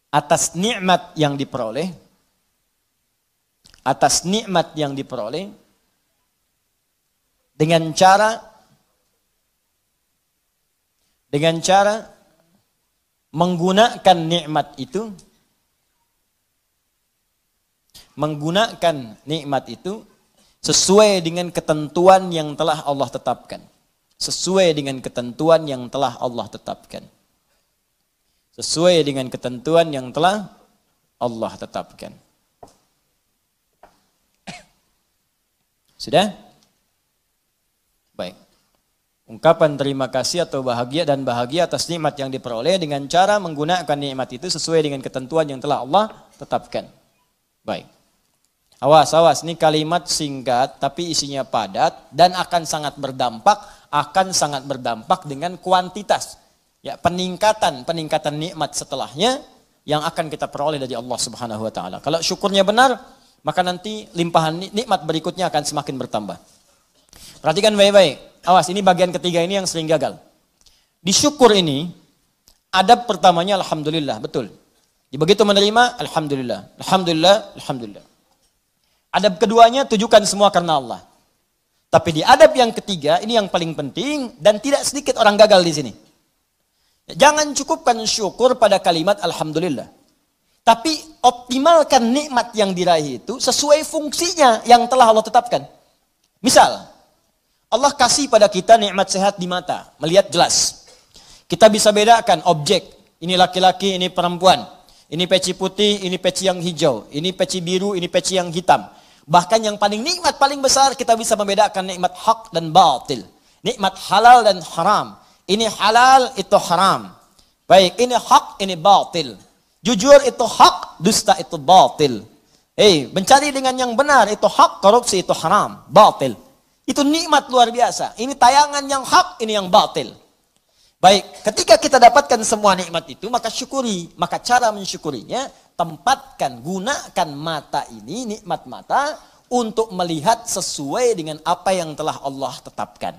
atas nikmat yang diperoleh, dengan cara menggunakan nikmat itu menggunakan nikmat itu sesuai dengan ketentuan yang telah Allah tetapkan. Sesuai dengan ketentuan yang telah Allah tetapkan. Sesuai dengan ketentuan yang telah Allah tetapkan. Sudah? Baik. Ungkapan terima kasih atau bahagia dan bahagia atas nikmat yang diperoleh dengan cara menggunakan nikmat itu sesuai dengan ketentuan yang telah Allah tetapkan. Baik. Awas, awas, ini kalimat singkat tapi isinya padat dan akan sangat berdampak dengan kuantitas. Ya, peningkatan nikmat setelahnya yang akan kita peroleh dari Allah Subhanahu wa taala. Kalau syukurnya benar, maka nanti limpahan nikmat berikutnya akan semakin bertambah. Perhatikan baik-baik. Awas, ini bagian ketiga ini yang sering gagal. Di syukur ini, adab pertamanya alhamdulillah, betul. Begitu menerima, alhamdulillah, alhamdulillah, alhamdulillah. Adab keduanya tujukan semua karena Allah. Tapi di adab yang ketiga, ini yang paling penting dan tidak sedikit orang gagal di sini. Jangan cukupkan syukur pada kalimat alhamdulillah. Tapi optimalkan nikmat yang diraih itu sesuai fungsinya yang telah Allah tetapkan. Misal, Allah kasih pada kita nikmat sehat di mata, melihat jelas. Kita bisa bedakan objek, ini laki-laki, ini perempuan. Ini peci putih, ini peci yang hijau. Ini peci biru, ini peci yang hitam. Bahkan yang paling nikmat, paling besar, kita bisa membedakan nikmat hak dan batil. Nikmat halal dan haram. Ini halal, itu haram. Baik, ini hak, ini batil. Jujur itu hak, dusta itu batil. Mencari dengan yang benar, itu hak, korupsi itu haram, batil. Itu nikmat luar biasa. Ini tayangan yang hak, ini yang batil. Baik, ketika kita dapatkan semua nikmat itu, maka syukuri. Maka cara mensyukurinya, tempatkan, gunakan mata ini, nikmat mata, untuk melihat sesuai dengan apa yang telah Allah tetapkan.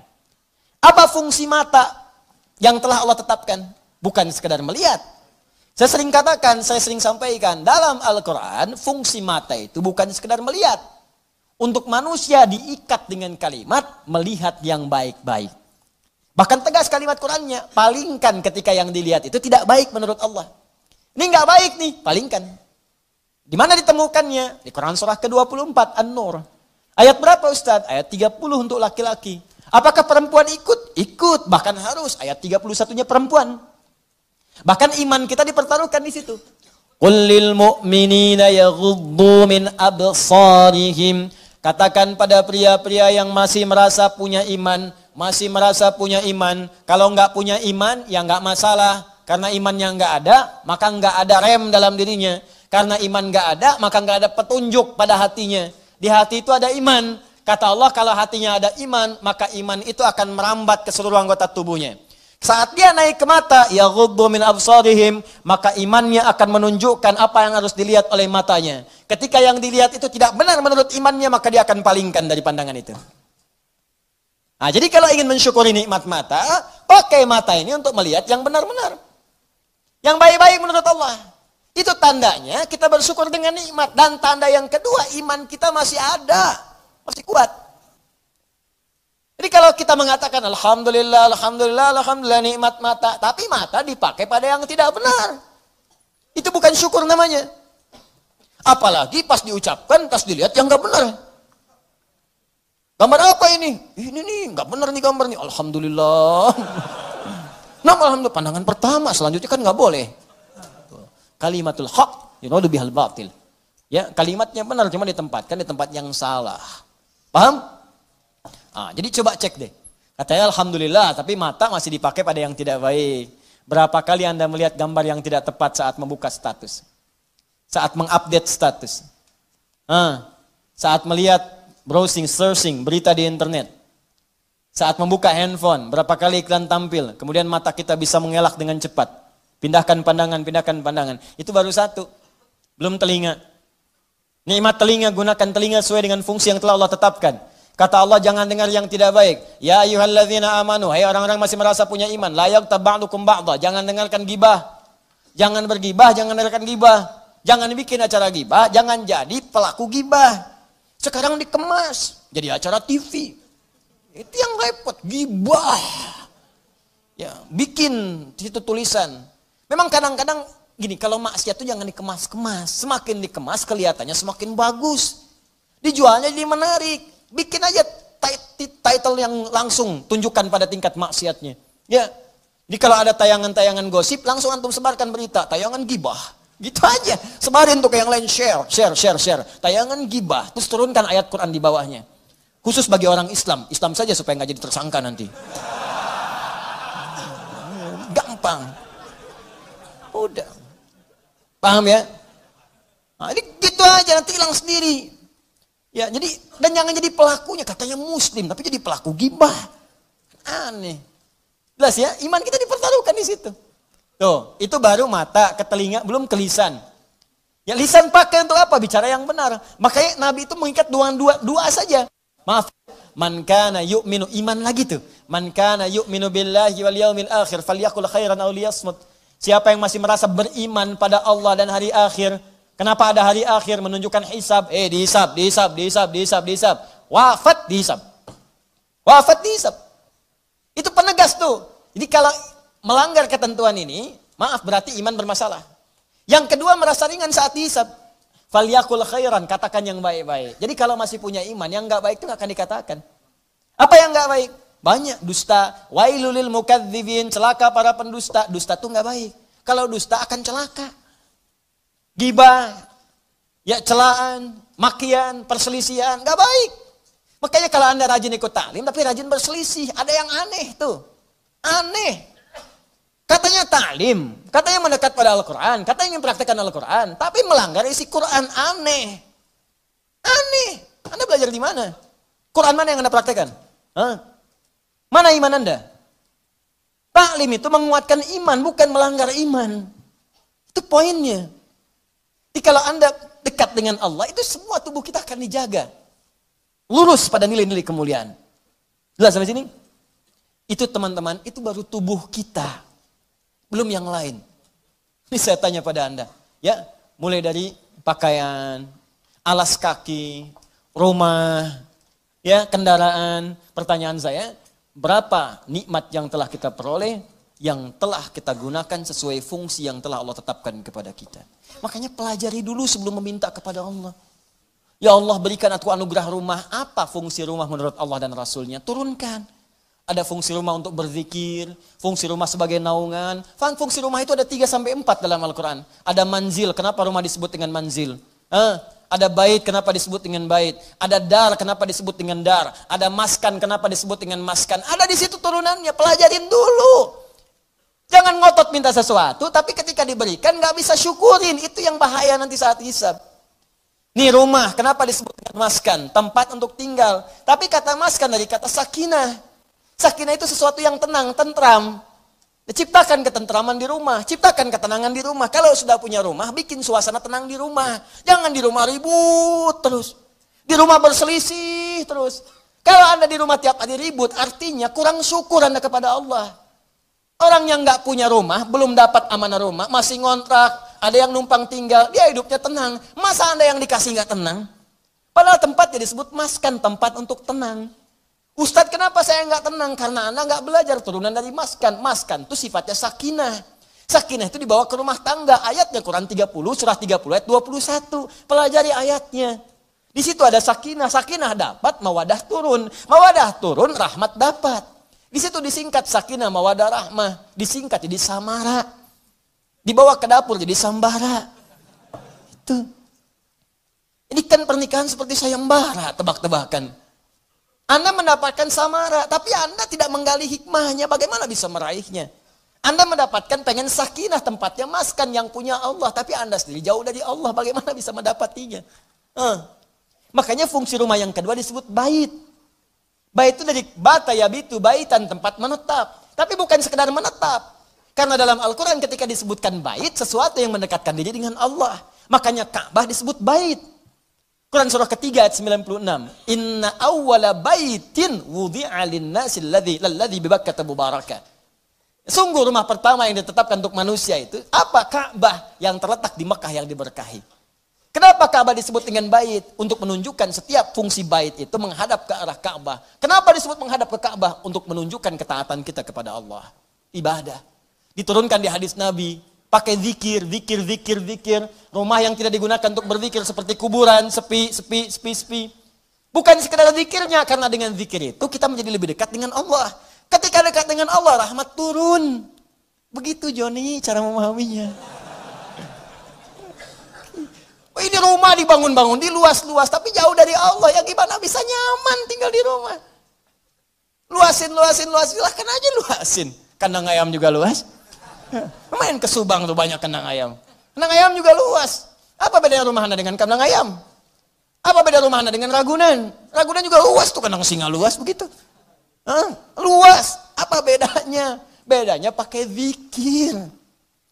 Apa fungsi mata yang telah Allah tetapkan? Bukan sekedar melihat. Saya sering katakan, saya sering sampaikan, dalam Al-Quran, fungsi mata itu bukan sekedar melihat. Untuk manusia diikat dengan kalimat melihat yang baik-baik. Bahkan tegas kalimat Qurannya, palingkan ketika yang dilihat itu tidak baik menurut Allah. Ini nggak baik nih, palingkan. Di mana ditemukannya? Di Quran surah ke-24, An-Nur. Ayat berapa Ustaz? Ayat 30 untuk laki-laki. Apakah perempuan ikut? Ikut, bahkan harus. Ayat 31-nya perempuan. Bahkan iman kita dipertaruhkan di situ. Qul lil mu'minina yaghuddu min absarihim. Katakan pada pria-pria yang masih merasa punya iman, kalau nggak punya iman, ya nggak masalah. Karena imannya nggak ada, maka nggak ada rem dalam dirinya. Karena iman nggak ada, maka nggak ada petunjuk pada hatinya. Di hati itu ada iman. Kata Allah, kalau hatinya ada iman, maka iman itu akan merambat ke seluruh anggota tubuhnya. Saat dia naik ke mata, yaghuddu min absarihim, maka imannya akan menunjukkan apa yang harus dilihat oleh matanya. Ketika yang dilihat itu tidak benar menurut imannya, maka dia akan palingkan dari pandangan itu. Nah, jadi kalau ingin mensyukuri nikmat mata, pakai mata ini untuk melihat yang benar-benar. Yang baik-baik menurut Allah. Itu tandanya kita bersyukur dengan nikmat. Dan tanda yang kedua, iman kita masih ada. Masih kuat. Jadi kalau kita mengatakan alhamdulillah, alhamdulillah, alhamdulillah nikmat mata, tapi mata dipakai pada yang tidak benar. Itu bukan syukur namanya. Apalagi pas diucapkan, pas dilihat yang nggak benar. Gambar apa ini? Ini nih, nggak benar nih gambar nih. Alhamdulillah. Nah, alhamdulillah pandangan pertama, selanjutnya kan nggak boleh. Kalimatul haq, bihal batil. Ya, kalimatnya benar, cuma ditempatkan di tempat yang salah. Paham? Jadi coba cek deh. Katanya alhamdulillah, tapi mata masih dipakai pada yang tidak baik. Berapa kali Anda melihat gambar yang tidak tepat saat membuka status? Saat mengupdate status? Saat melihat browsing, searching, berita di internet? Saat membuka handphone, berapa kali iklan tampil? Kemudian mata kita bisa mengelak dengan cepat. Pindahkan pandangan. Itu baru satu. Belum telinga. Nikmat telinga, gunakan telinga sesuai dengan fungsi yang telah Allah tetapkan. Kata Allah, jangan dengar yang tidak baik. Ya ayyuhalladzina amanu, hai orang-orang masih merasa punya iman, la yaghtab ba'dukum ba'dha, jangan dengarkan gibah. Jangan bergibah, jangan dengarkan gibah. Jangan bikin acara gibah, jangan jadi pelaku gibah. Sekarang dikemas jadi acara TV. Itu yang repot, gibah. Ya, bikin situ tulisan. Memang kadang-kadang Gini, kalau maksiat itu jangan dikemas-kemas. Semakin dikemas kelihatannya semakin bagus. Dijualnya jadi menarik. Bikin aja title yang langsung tunjukkan pada tingkat maksiatnya. Ya. Jadi kalau ada tayangan-tayangan gosip, langsung antum sebarkan berita. Tayangan gibah. Gitu aja. Sebarin tuh ke yang lain, share. Tayangan gibah. Terus turunkan ayat Quran di bawahnya. Khusus bagi orang Islam. Islam saja supaya nggak jadi tersangka nanti. Gampang. Udah. Paham ya? Nah, ini gitu aja nanti hilang sendiri. Ya, jadi dan jangan jadi pelakunya, katanya muslim tapi jadi pelaku gibah. Aneh. Jelas ya, iman kita dipertaruhkan di situ. Tuh, itu baru mata, ke telinga, belum ke lisan. Ya lisan pakai untuk apa? Bicara yang benar. Makanya Nabi itu mengikat dua saja. Maaf, man kana yu'minu, iman lagi tuh. Man kana yu'minu billahi wal yaumil akhir falyaqul khairan aw liyasmut. Siapa yang masih merasa beriman pada Allah dan hari akhir. Kenapa ada hari akhir? Menunjukkan hisab. Dihisab. Wafat dihisab. Itu penegas tuh. Jadi kalau melanggar ketentuan ini, maaf berarti iman bermasalah. Yang kedua merasa ringan saat dihisab. Falyaqul khairan, katakan yang baik-baik. Jadi kalau masih punya iman, yang enggak baik itu enggak akan dikatakan. Apa yang enggak baik? Banyak dusta, wailulil mukadzibin, celaka para pendusta. Dusta itu enggak baik. Kalau dusta akan celaka. Gibah, ya celaan, makian, perselisihan, enggak baik. Makanya kalau Anda rajin ikut taklim tapi rajin berselisih, ada yang aneh tuh. Aneh. Katanya taklim, katanya mendekat pada Al-Quran, katanya ingin praktekkan Al-Quran, tapi melanggar isi Quran, aneh. Aneh. Anda belajar di mana? Quran mana yang Anda praktekkan? Hah? Mana iman Anda? Taklim itu menguatkan iman, bukan melanggar iman. Itu poinnya. Jadi kalau Anda dekat dengan Allah, itu semua tubuh kita akan dijaga. Lurus pada nilai-nilai kemuliaan. Jelas sampai sini? Itu teman-teman, itu baru tubuh kita. Belum yang lain. Ini saya tanya pada Anda. Ya, mulai dari pakaian, alas kaki, rumah, ya, kendaraan. Pertanyaan saya, berapa nikmat yang telah kita peroleh, yang telah kita gunakan sesuai fungsi yang telah Allah tetapkan kepada kita. Makanya pelajari dulu sebelum meminta kepada Allah. Ya Allah, berikan aku anugerah rumah. Apa fungsi rumah menurut Allah dan Rasulnya? Turunkan. Ada fungsi rumah untuk berzikir, fungsi rumah sebagai naungan. Fungsi rumah itu ada 3-4 dalam Al-Quran. Ada manzil, kenapa rumah disebut dengan manzil? Ada bait, kenapa disebut dengan bait? Ada dar, kenapa disebut dengan dar? Ada maskan, kenapa disebut dengan maskan? Ada di situ turunannya, pelajarin dulu. Jangan ngotot minta sesuatu, tapi ketika diberikan gak bisa syukurin. Itu yang bahaya nanti saat hisab. Nih rumah, kenapa disebut dengan maskan? Tempat untuk tinggal. Tapi kata maskan dari kata sakinah. Sakinah itu sesuatu yang tenang, tentram. Ciptakan ketentraman di rumah, ciptakan ketenangan di rumah. Kalau sudah punya rumah, bikin suasana tenang di rumah. Jangan di rumah ribut terus. Di rumah berselisih terus. Kalau Anda di rumah tiap hari ribut, artinya kurang syukur Anda kepada Allah. Orang yang nggak punya rumah, belum dapat amanah rumah, masih ngontrak, ada yang numpang tinggal, dia hidupnya tenang. Masa Anda yang dikasih nggak tenang? Padahal tempatnya disebut maskan, tempat untuk tenang. Ustadz, kenapa saya nggak tenang? Karena Anda nggak belajar turunan dari maskan. Maskan itu sifatnya sakinah. Sakinah itu dibawa ke rumah tangga. Ayatnya Quran 30, surah 30 ayat 21. Pelajari ayatnya. Di situ ada sakinah. Sakinah dapat, mawadah turun. Mawadah turun, rahmat dapat. Di situ disingkat sakinah, mawadah, rahmah. Disingkat jadi samara. Dibawa ke dapur jadi sambara. Itu. Ini kan pernikahan seperti sayembara, tebak-tebakan. Anda mendapatkan samara, tapi Anda tidak menggali hikmahnya, bagaimana bisa meraihnya? Anda mendapatkan pengen sakinah, tempatnya maskan yang punya Allah, tapi Anda sendiri jauh dari Allah, bagaimana bisa mendapatinya? Makanya fungsi rumah yang kedua disebut bait. Bait itu dari bata yabitu, baitan, tempat menetap. Tapi bukan sekedar menetap. Karena dalam Al-Quran ketika disebutkan bait, sesuatu yang mendekatkan diri dengan Allah. Makanya Ka'bah disebut bait. Quran surah ketiga ayat 96. Inna awwala baitin wudi'a lin-nasi alladzi bibakkata mubaraka. Sungguh rumah pertama yang ditetapkan untuk manusia itu apa? Ka'bah yang terletak di Mekah yang diberkahi. Kenapa Ka'bah disebut dengan bait? Untuk menunjukkan setiap fungsi bait itu menghadap ke arah Ka'bah. Kenapa disebut menghadap ke Ka'bah? Untuk menunjukkan ketaatan kita kepada Allah. Ibadah. Diturunkan di hadis Nabi. Pakai zikir. Rumah yang tidak digunakan untuk berzikir seperti kuburan, sepi. Bukan sekedar zikirnya, karena dengan zikir itu kita menjadi lebih dekat dengan Allah. Ketika dekat dengan Allah, rahmat turun. Begitu Joni cara memahaminya. Ini rumah dibangun-bangun, diluas-luas, tapi jauh dari Allah. Ya gimana bisa nyaman tinggal di rumah? Luasin. Silahkan aja luasin. Kandang ayam juga luas. Main ke Subang tuh banyak kandang ayam. Kandang ayam juga luas. Apa bedanya rumah Anda dengan kandang ayam? Apa beda rumah Anda dengan Ragunan? Ragunan juga luas tuh, kandang singa luas begitu. Luas. Apa bedanya? Bedanya pakai zikir.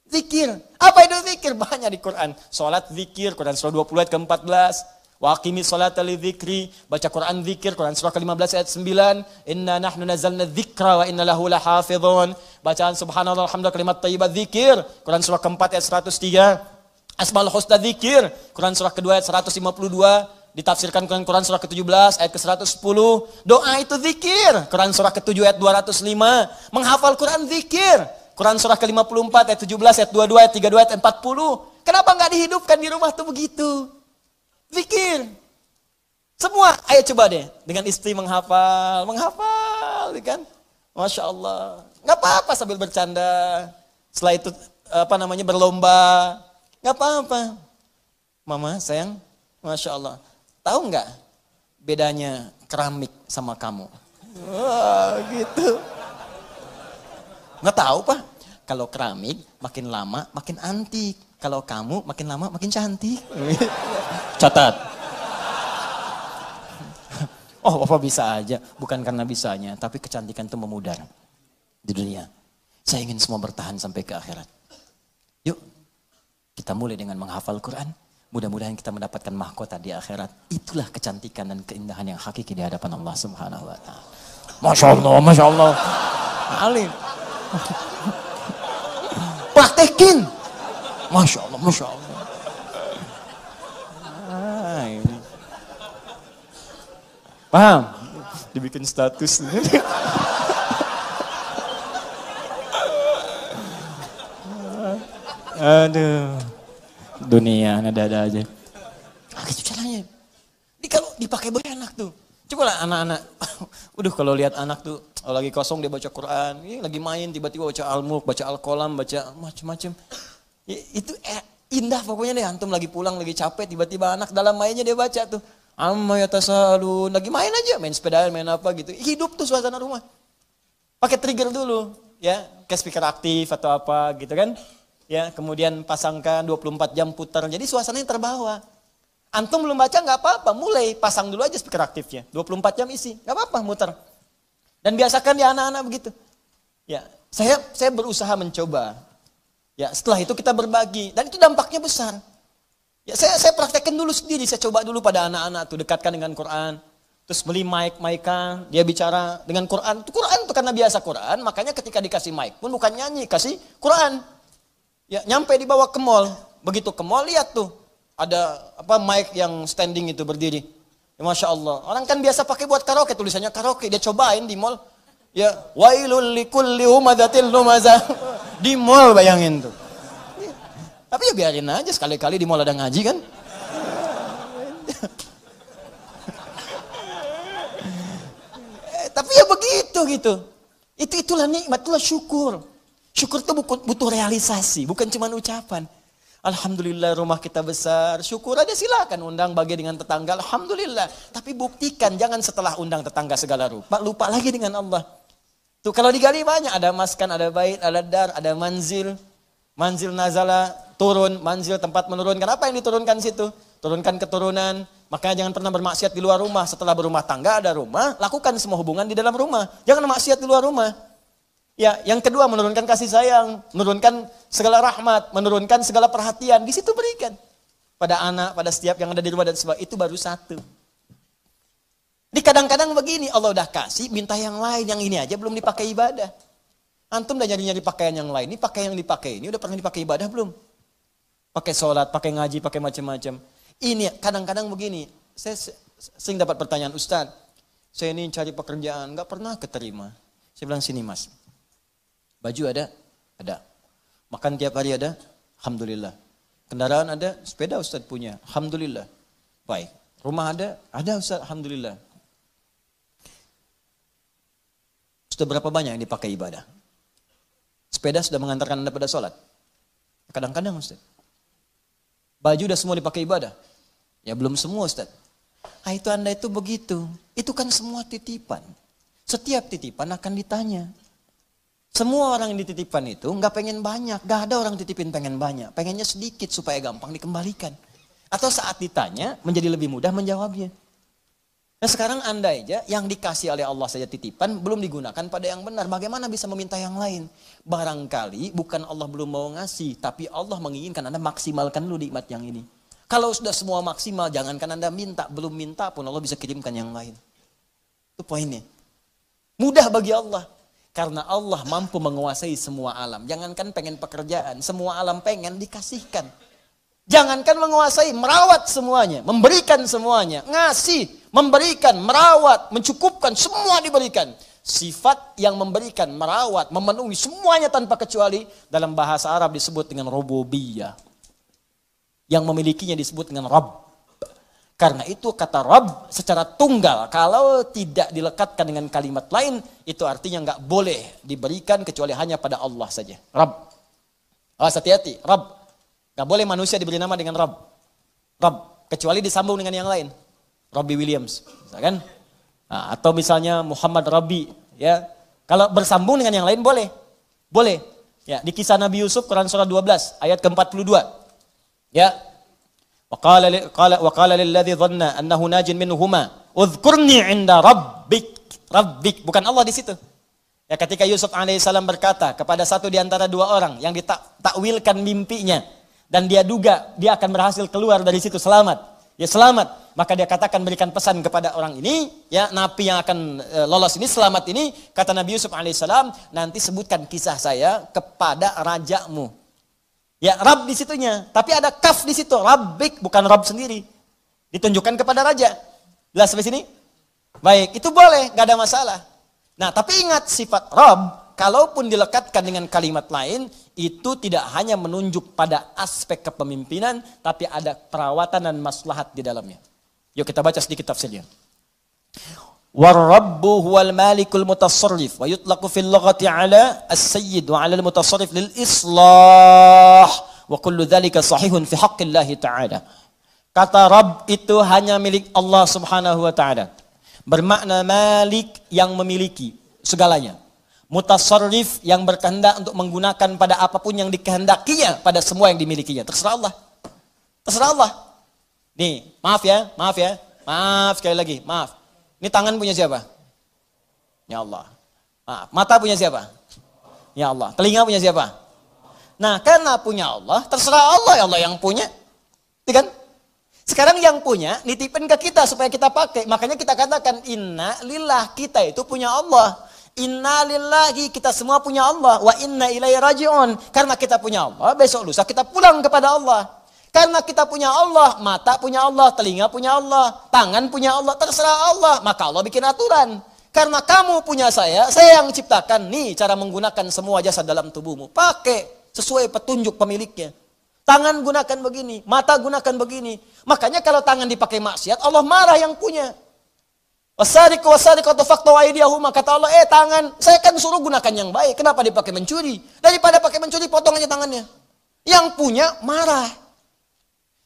Zikir. Apa itu zikir? Banyak di Quran. Salat zikir, Quran surah 20 ayat ke-14. Wa aqimis sholata li dzikri, baca Quran zikir, Quran surah ke-15 ayat 9. Inna nahnu nazzalna dzikra wa inna lahu lahafizun. Bacaan subhanallah alhamdulillah kalimat thayyibat zikir, Quran surah ke-4 ayat 103. Asmaul husna zikir, Quran surah kedua ayat 152, ditafsirkan Quran surah ke-17 ayat ke-110. Doa itu zikir, Quran surah ke-7 ayat 205. Menghafal Quran zikir, Quran surah ke-54 ayat 17 ayat 22 ayat 32 ayat 40. Kenapa enggak dihidupkan di rumah tuh begitu? Zikir. Semua, ayo coba deh dengan istri menghafal, kan? Masya Allah. Enggak apa-apa sambil bercanda. Setelah itu berlomba. Gak apa-apa. Mama sayang, Masya Allah. Tahu nggak bedanya keramik sama kamu? Wah gitu. Nggak tahu Pak. Kalau keramik makin lama makin antik. Kalau kamu makin lama makin cantik. Catat. Oh Bapak bisa aja. Bukan karena bisanya. Tapi kecantikan itu memudar di dunia. Saya ingin semua bertahan sampai ke akhirat. Yuk. Kita mulai dengan menghafal Quran. Mudah-mudahan kita mendapatkan mahkota di akhirat. Itulah kecantikan dan keindahan yang hakiki di hadapan Allah Subhanahu wa taala. Masya Allah. Alim. Praktekin. Masya Allah. Ini. Paham? Dibikin status. Aduh, dunia ada aja. Gitu caranya. Kalau dipakai enak tuh. Coba lah anak-anak. Kalau lihat anak tuh lagi kosong dia baca Quran, lagi main tiba-tiba baca Al-Mulk, baca Al-Qalam, baca macam-macam. Itu indah pokoknya deh. Antum lagi pulang lagi capek tiba-tiba anak dalam mainnya dia baca tuh. Amma yatasalun, lagi main aja, main sepeda, main apa gitu. Hidup tuh suasana rumah. Pakai trigger dulu, ya, kayak speaker aktif atau apa gitu kan. Ya, kemudian pasangkan 24 jam putar. Jadi suasananya terbawa. Antum belum baca nggak apa-apa, mulai pasang dulu aja speaker aktifnya. 24 jam isi, nggak apa-apa muter. Dan biasakan ya anak-anak begitu. Ya, saya berusaha mencoba. Ya, setelah itu kita berbagi dan itu dampaknya besar. Ya, saya praktekkan dulu sendiri, saya coba dulu pada anak-anak tuh dekatkan dengan Quran. Terus beli mic-an, dia bicara dengan Quran. Quran tuh karena biasa Quran, makanya ketika dikasih mic pun bukan nyanyi, kasih Quran. Ya, nyampe dibawa ke mall. Begitu ke mall lihat tuh ada mic yang standing itu berdiri. Ya, Masya Allah. Orang kan biasa pakai buat karaoke, tulisannya karaoke. Dia cobain di mall. Ya, wailul likulli humadzatil lumazah. Di mall bayangin tuh. Ya. Tapi ya biarin aja sekali-kali di mall ada ngaji kan. Tapi ya begitu gitu. Itulah nikmat, itulah syukur. Syukur itu butuh realisasi, bukan cuma ucapan. Alhamdulillah rumah kita besar, syukur aja silakan undang bagi dengan tetangga, alhamdulillah. Tapi buktikan, jangan setelah undang tetangga segala rupa, lupa lagi dengan Allah. Tuh kalau digali banyak, ada maskan, ada bait, ada dar, ada manzil. Manzil nazala, turun, manzil tempat menurunkan. Apa yang diturunkan situ? Turunkan keturunan. Makanya jangan pernah bermaksiat di luar rumah. Setelah berumah tangga ada rumah, lakukan semua hubungan di dalam rumah. Jangan maksiat di luar rumah. Ya, yang kedua menurunkan kasih sayang, menurunkan segala rahmat, menurunkan segala perhatian. Di situ berikan pada anak, pada setiap yang ada di rumah dan sebagainya. Itu baru satu. Di kadang-kadang begini, Allah udah kasih, minta yang lain, yang ini aja belum dipakai ibadah. Antum udah nyari-nyari pakaian yang lain, ini pakaian yang dipakai ini udah pernah dipakai ibadah belum? Pakai sholat, pakai ngaji, pakai macam-macam. Ini kadang-kadang begini, saya sering dapat pertanyaan, Ustaz, saya ini cari pekerjaan, nggak pernah keterima. Saya bilang sini mas. Baju ada? Ada. Makan tiap hari ada? Alhamdulillah. Kendaraan ada? Sepeda Ustaz punya. Alhamdulillah. Baik. Rumah ada? Ada Ustaz. Alhamdulillah. Sudah berapa banyak yang dipakai ibadah? Sepeda sudah mengantarkan Anda pada sholat? Kadang-kadang Ustaz. Baju udah semua dipakai ibadah? Ya belum semua Ustaz. Ah itu Anda itu begitu. Itu kan semua titipan. Setiap titipan akan ditanya. Semua orang yang dititipkan itu nggak pengen banyak. Gak ada orang titipin pengen banyak. Pengennya sedikit supaya gampang dikembalikan. Atau saat ditanya menjadi lebih mudah menjawabnya. Nah sekarang Anda aja yang dikasih oleh Allah saja titipan belum digunakan pada yang benar. Bagaimana bisa meminta yang lain? Barangkali bukan Allah belum mau ngasih. Tapi Allah menginginkan Anda maksimalkan dulu nikmat yang ini. Kalau sudah semua maksimal jangankan Anda minta. Belum minta pun Allah bisa kirimkan yang lain. Itu poinnya. Mudah bagi Allah. Karena Allah mampu menguasai semua alam. Jangankan pengen pekerjaan. Semua alam pengen dikasihkan. Jangankan menguasai, merawat semuanya, memberikan semuanya, ngasih, memberikan, merawat, mencukupkan, semua diberikan. Sifat yang memberikan, merawat, memenuhi semuanya tanpa kecuali dalam bahasa Arab disebut dengan rububiyah. Yang memilikinya disebut dengan Rabb. Karena itu kata Rabb secara tunggal, kalau tidak dilekatkan dengan kalimat lain, itu artinya nggak boleh diberikan kecuali hanya pada Allah saja. Rabb. Awas hati-hati, Rabb. Gak boleh manusia diberi nama dengan Rabb. Rabb. Kecuali disambung dengan yang lain. Robbie Williams. Misalkan. Nah, atau misalnya Muhammad Rabbi. Ya. Kalau bersambung dengan yang lain boleh. Boleh. Ya, di kisah Nabi Yusuf Quran surah 12 ayat ke-42. Ya. Wa qala lilladzi dhanna annahu najin minhuma udhkurni 'inda rabbik. Bukan Allah di situ. Ya, ketika Yusuf alaihissalam berkata kepada satu di antara dua orang yang ditakwilkan mimpinya. Dan dia duga dia akan berhasil keluar dari situ selamat. Ya selamat. Maka dia katakan berikan pesan kepada orang ini. Ya napi yang akan lolos ini selamat ini. Kata Nabi Yusuf alaihissalam. Nanti sebutkan kisah saya kepada rajamu. Ya Rabb di situnya. Tapi ada kaf di situ. Rabbik bukan Rabb sendiri. Ditunjukkan kepada raja. Jelas sampai sini? Baik itu boleh. Gak ada masalah. Nah tapi ingat sifat Rabb. Kalaupun dilekatkan dengan kalimat lain, itu tidak hanya menunjuk pada aspek kepemimpinan, tapi ada perawatan dan maslahat di dalamnya. Yuk kita baca sedikit tafsirnya. War-rabbu huwal malikul mutasarrif, wa yutlaqu fil lughati ala as-sayyid wa ala al-mutasarrif lil islah, wa kullu dhalika sahihun fi haqqillahi ta'ala. Kata Rabb itu hanya milik Allah Subhanahu wa ta'ala. Bermakna malik yang memiliki segalanya. Mutasarrif yang berkehendak untuk menggunakan pada apapun yang dikehendakinya pada semua yang dimilikinya. Terserah Allah. Terserah Allah. Nih, maaf ya. Maaf sekali lagi, maaf. Ini tangan punya siapa? Ya Allah. Maaf. Mata punya siapa? Ya Allah. Telinga punya siapa? Nah, karena punya Allah, terserah Allah, ya Allah yang punya. Iya kan? Sekarang yang punya nitipin ke kita supaya kita pakai. Makanya kita katakan inna lillah, kita itu punya Allah. Inna lillahi, kita semua punya Allah. Wa inna ilaihi raji'un. Karena kita punya Allah, besok lusa kita pulang kepada Allah. Karena kita punya Allah, mata punya Allah, telinga punya Allah, tangan punya Allah, terserah Allah. Maka Allah bikin aturan. Karena kamu punya saya yang ciptakan. Nih cara menggunakan semua jasa dalam tubuhmu. Pakai sesuai petunjuk pemiliknya. Tangan gunakan begini, mata gunakan begini. Makanya kalau tangan dipakai maksiat, Allah marah yang punya. Wasariqu wasariqatu faqtu aydiyahuma, kata Allah, tangan saya kan suruh gunakan yang baik, kenapa dipakai mencuri? Daripada pakai mencuri potong aja tangannya. Yang punya marah.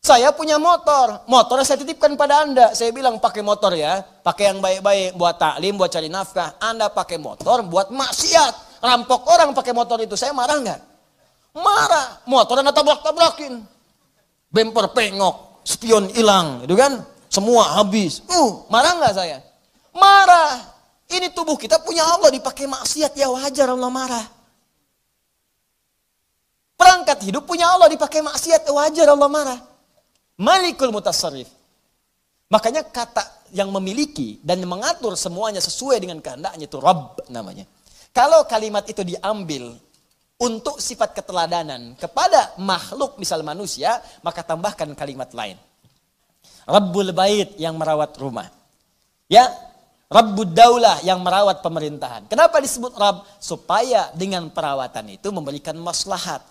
Saya punya motor saya titipkan pada Anda. Saya bilang pakai motor ya, pakai yang baik-baik buat taklim, buat cari nafkah. Anda pakai motor buat maksiat, rampok orang pakai motor itu, saya marah enggak? Marah. Motor Anda tabrak-tabrakin. Bemper pengok, spion hilang, gitu kan? Semua habis. Marah enggak saya? Marah. Ini tubuh kita punya Allah dipakai maksiat, ya wajar Allah marah. Perangkat hidup punya Allah dipakai maksiat, ya wajar Allah marah. Malikul mutasarrif. Makanya kata yang memiliki dan mengatur semuanya sesuai dengan kehendaknya itu Rabb namanya. Kalau kalimat itu diambil untuk sifat keteladanan kepada makhluk misal manusia, maka tambahkan kalimat lain. Rabbul bait yang merawat rumah. Ya, Rabbud daulah yang merawat pemerintahan. Kenapa disebut Rabb? Supaya dengan perawatan itu memberikan maslahat.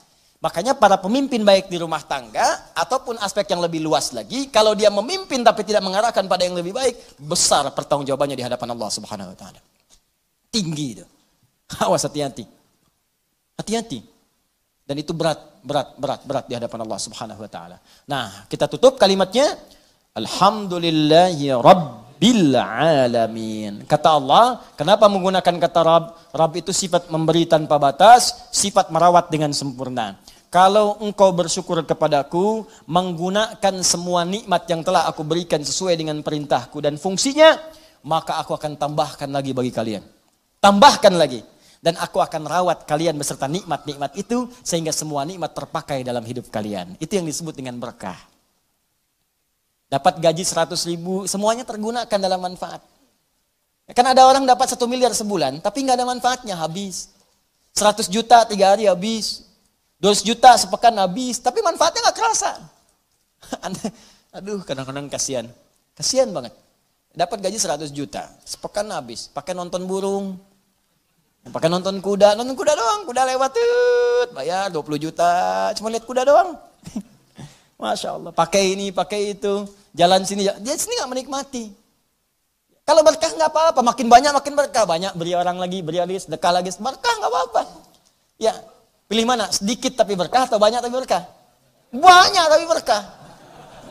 Makanya para pemimpin baik di rumah tangga ataupun aspek yang lebih luas lagi, kalau dia memimpin tapi tidak mengarahkan pada yang lebih baik, besar pertanggungjawabannya di hadapan Allah Subhanahu wa taala. Tinggi itu. Awas, hati-hati. Hati-hati. Dan itu berat di hadapan Allah Subhanahu wa taala. Nah, kita tutup kalimatnya, alhamdulillahi rabbil alamin. Kata Allah, kenapa menggunakan kata Rabb? Rabb itu sifat memberi tanpa batas, sifat merawat dengan sempurna. Kalau engkau bersyukur kepadaku, menggunakan semua nikmat yang telah aku berikan sesuai dengan perintahku dan fungsinya, maka aku akan tambahkan lagi bagi kalian. Tambahkan lagi. Dan aku akan rawat kalian beserta nikmat-nikmat itu, sehingga semua nikmat terpakai dalam hidup kalian. Itu yang disebut dengan berkah. Dapat gaji 100.000, semuanya tergunakan dalam manfaat. Kan ada orang dapat 1 miliar sebulan, tapi nggak ada manfaatnya, habis. 100 juta 3 hari habis. 200 juta sepekan habis, tapi manfaatnya nggak kerasa. Aduh, kadang-kadang kasihan. Kasihan banget. Dapat gaji 100 juta, sepekan habis. Pakai nonton burung, pakai nonton kuda doang. Kuda lewat, bayar 20 juta, cuma lihat kuda doang. Masya Allah, pakai ini, pakai itu. Jalan sini, dia sini nggak menikmati. Kalau berkah nggak apa-apa, makin banyak makin berkah. Banyak beri orang lagi, sedekah lagi, berkah nggak apa-apa. Ya, pilih mana? Sedikit tapi berkah atau banyak tapi berkah? Banyak tapi berkah.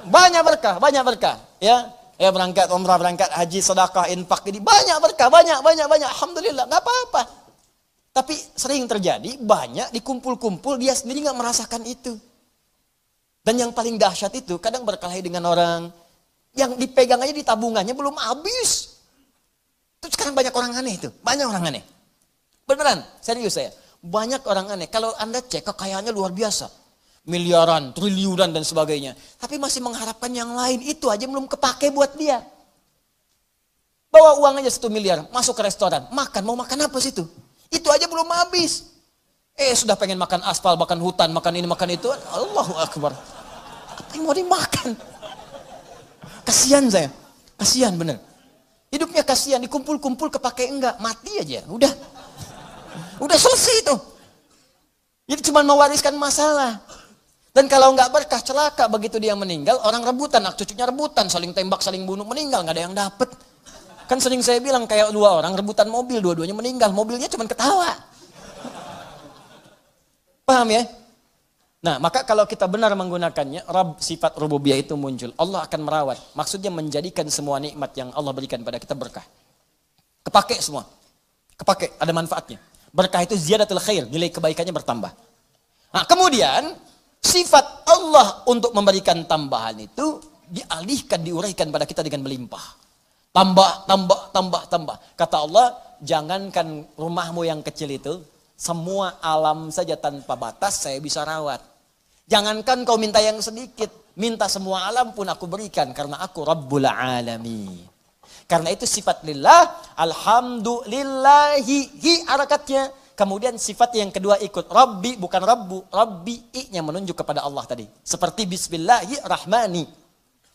Banyak berkah. Ya berangkat umrah, berangkat haji, sedekah, infak, ini banyak berkah, banyak. Alhamdulillah, nggak apa-apa. Tapi sering terjadi banyak dikumpul-kumpul, dia sendiri nggak merasakan itu. Dan yang paling dahsyat itu kadang berkelahi dengan orang yang dipegang aja di tabungannya belum habis. Itu sekarang banyak orang aneh itu, banyak orang aneh. Beneran, serius saya. Banyak orang aneh. Kalau Anda cek kekayaannya luar biasa. Miliaran, triliunan dan sebagainya. Tapi masih mengharapkan yang lain, itu aja belum kepake buat dia. Bawa uang aja 1 miliar, masuk ke restoran, makan, mau makan apa situ? Itu aja belum habis. Sudah pengen makan aspal, makan hutan, makan ini, makan itu. Allahu Akbar. Apa yang mau dimakan? Kasihan saya. Kasihan bener. Hidupnya kasihan, dikumpul-kumpul kepake enggak. Mati aja, udah. Udah selesai itu. Jadi cuma mewariskan masalah. Dan kalau enggak berkah, celaka begitu dia meninggal. Orang rebutan, anak cucunya rebutan. Saling tembak, saling bunuh, meninggal. Nggak ada yang dapet. Kan sering saya bilang kayak 2 orang rebutan mobil. Dua-duanya meninggal. Mobilnya cuma ketawa. Paham ya? Nah, maka kalau kita benar menggunakannya, Rabb, sifat rububiyah itu muncul. Allah akan merawat. Maksudnya menjadikan semua nikmat yang Allah berikan pada kita berkah. Kepake semua. Kepake, ada manfaatnya. Berkah itu ziyadatul khair, nilai kebaikannya bertambah. Nah, kemudian sifat Allah untuk memberikan tambahan itu dialihkan, diuraikan pada kita dengan melimpah. Tambah. Kata Allah, jangankan rumahmu yang kecil itu, semua alam saja tanpa batas saya bisa rawat. Jangankan kau minta yang sedikit, minta semua alam pun aku berikan karena aku Rabbul Alamin. Karena itu sifat lillah, alhamdulillahi, hi harakatnya. Kemudian sifat yang kedua ikut, Rabbi bukan Rabbu, Rabbi i-nya menunjuk kepada Allah tadi. Seperti bismillahirrahmani.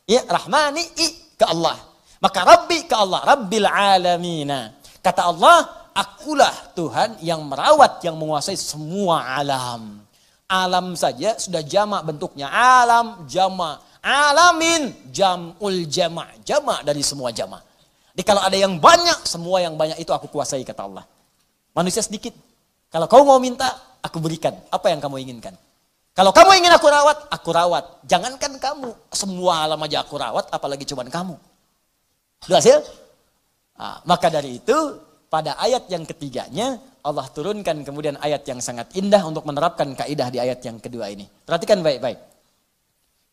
Ya, rahmani i ke Allah. Maka Rabbi ke Allah, Rabbil Alamina. Kata Allah, akulah Tuhan yang merawat, yang menguasai semua alam. Alam saja sudah jamak bentuknya. Alam, jamak. Alamin, jam'ul jamak. Jamak dari semua jamak. Jadi kalau ada yang banyak, semua yang banyak itu aku kuasai, kata Allah. Manusia sedikit. Kalau kau mau minta, aku berikan. Apa yang kamu inginkan? Kalau kamu ingin aku rawat. Jangankan kamu, semua alam aja aku rawat, apalagi cuman kamu. Sudah hasil? Nah, maka dari itu, pada ayat yang ketiganya, Allah turunkan kemudian ayat yang sangat indah untuk menerapkan kaidah di ayat yang kedua ini. Perhatikan baik-baik.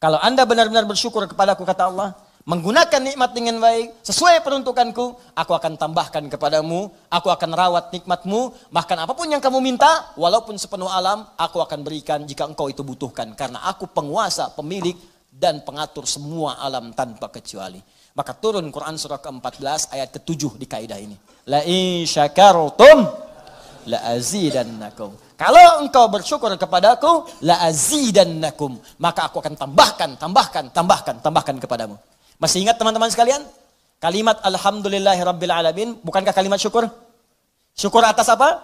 Kalau Anda benar-benar bersyukur kepadaku, kata Allah, menggunakan nikmat dengan baik, sesuai peruntukanku, aku akan tambahkan kepadamu, aku akan rawat nikmatmu, bahkan apapun yang kamu minta, walaupun sepenuh alam, aku akan berikan jika engkau itu butuhkan. Karena aku penguasa, pemilik, dan pengatur semua alam tanpa kecuali. Maka turun Quran surah ke-14 ayat ke-7 di kaidah ini. La in syakartum la azidannakum. Kalau engkau bersyukur kepadaku, la azidannakum, maka aku akan tambahkan kepadamu. Masih ingat teman-teman sekalian? Kalimat alhamdulillahirabbil alamin, bukankah kalimat syukur? Syukur atas apa?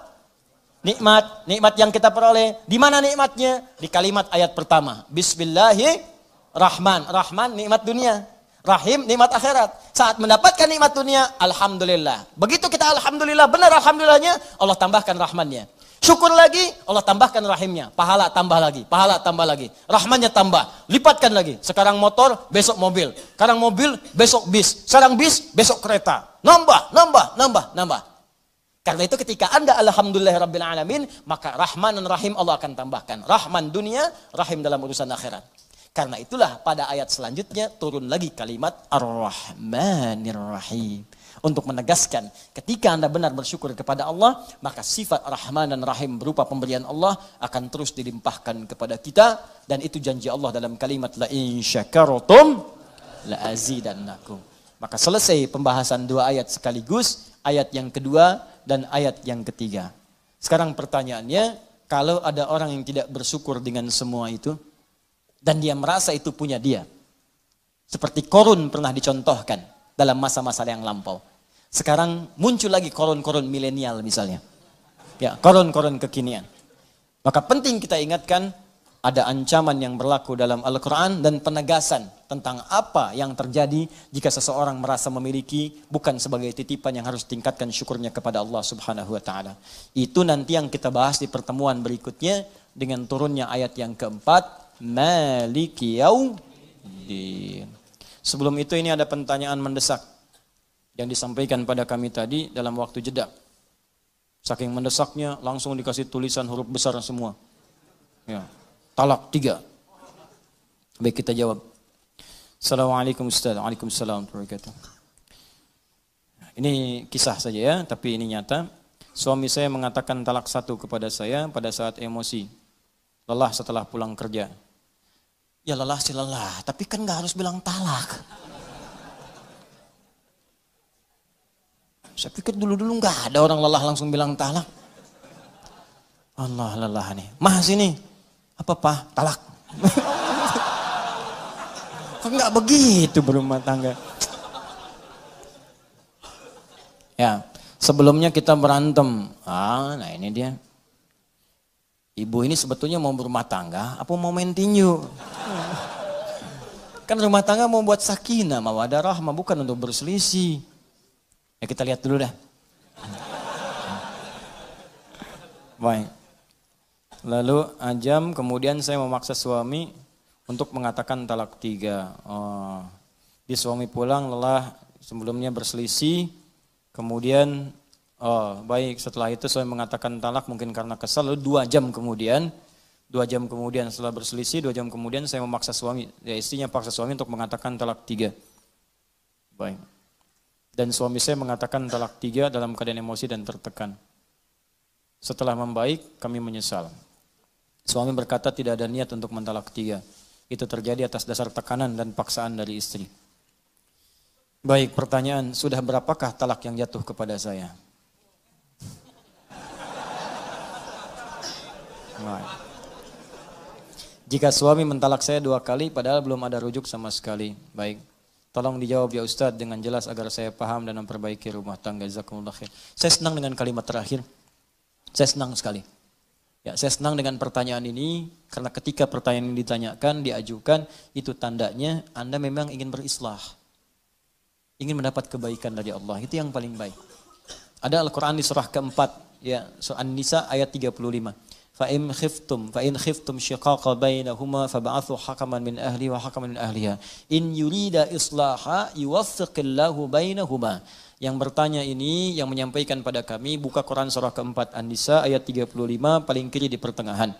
Nikmat yang kita peroleh. Di mana nikmatnya? Di kalimat ayat pertama. Bismillahirrahman. Rahman nikmat dunia. Rahim nikmat akhirat. Saat mendapatkan nikmat dunia, alhamdulillah. Begitu kita alhamdulillah, benar alhamdulillahnya, Allah tambahkan rahmannya. Syukur lagi, Allah tambahkan rahimnya. Pahala tambah lagi, pahala tambah lagi. Rahmannya tambah, lipatkan lagi. Sekarang motor, besok mobil. Sekarang mobil, besok bis. Sekarang bis, besok kereta. Nambah. Karena itu ketika Anda alhamdulillahirrabbilalamin, maka Rahman dan Rahim Allah akan tambahkan. Rahman dunia, Rahim dalam urusan akhirat. Karena itulah pada ayat selanjutnya turun lagi kalimat Ar-Rahmanir Rahim. Untuk menegaskan ketika Anda benar bersyukur kepada Allah, maka sifat Rahman dan Rahim berupa pemberian Allah akan terus dilimpahkan kepada kita. Dan itu janji Allah dalam kalimat La in syakartum la azidannakum. Maka selesai pembahasan dua ayat sekaligus, ayat yang kedua dan ayat yang ketiga. Sekarang pertanyaannya, kalau ada orang yang tidak bersyukur dengan semua itu, dan dia merasa itu punya dia. Seperti Korun pernah dicontohkan dalam masa-masa yang lampau. Sekarang muncul lagi korun-korun milenial misalnya. Ya, korun-korun kekinian. Maka penting kita ingatkan, ada ancaman yang berlaku dalam Al-Quran dan penegasan tentang apa yang terjadi jika seseorang merasa memiliki bukan sebagai titipan yang harus tingkatkan syukurnya kepada Allah Subhanahu wa taala. Itu nanti yang kita bahas di pertemuan berikutnya dengan turunnya ayat yang keempat, Maliki Yaumiddin. Sebelum itu ini ada pertanyaan mendesak yang disampaikan pada kami tadi dalam waktu jeda. Saking mendesaknya langsung dikasih tulisan huruf besar semua. Ya. Talak 3. Baik, kita jawab. Assalamualaikum Ustaz. Waalaikumsalam warahmatullahi wabarakatuh. Ini kisah saja ya, tapi ini nyata. Suami saya mengatakan talak 1 kepada saya pada saat emosi. Lelah setelah pulang kerja. Ya lelah sih lelah, tapi kan gak harus bilang talak. Saya pikir dulu-dulu gak ada orang lelah langsung bilang talak. Allah lelah nih. Mah sini. Apa Pak? Talak. Kok nggak begitu berumah tangga? Ya, sebelumnya kita berantem. Nah ini dia. Ibu ini sebetulnya mau berumah tangga, apa mau main tinju? Kan rumah tangga mau buat sakinah, mawaddah rahmah, bukan untuk berselisih. Ya kita lihat dulu dah. Baik. Lalu ajam, kemudian saya memaksa suami untuk mengatakan talak 3. Di suami pulang lelah, sebelumnya berselisih, kemudian baik setelah itu suami mengatakan talak mungkin karena kesal. Lalu 2 jam kemudian setelah berselisih, 2 jam kemudian saya memaksa suami, ya istrinya paksa suami untuk mengatakan talak 3. Baik. Dan suami saya mengatakan talak 3 dalam keadaan emosi dan tertekan. Setelah membaik, kami menyesal. Suami berkata tidak ada niat untuk mentalak 3. Itu terjadi atas dasar tekanan dan paksaan dari istri. Baik, pertanyaan, sudah berapakah talak yang jatuh kepada saya? Baik. Jika suami mentalak saya 2 kali padahal belum ada rujuk sama sekali. Baik, tolong dijawab ya Ustadz dengan jelas agar saya paham dan memperbaiki rumah tangga. Jazakumullah khair. Saya senang dengan kalimat terakhir. Saya senang sekali. Ya, saya senang dengan pertanyaan ini karena ketika pertanyaan ini ditanyakan, diajukan, itu tandanya Anda memang ingin berislah. Ingin mendapat kebaikan dari Allah, itu yang paling baik. Ada Al-Quran di surah keempat, ya, surah An-Nisa ayat 35. Fa'in khiftum shiqaqa bainahuma fab'athu hakaman min ahli wa hakaman min ahliha. In yurida islaha yuwaffiqillahu bainahuma. Yang bertanya ini, yang menyampaikan pada kami, buka Quran surah keempat An-Nisa ayat 35, paling kiri di pertengahan.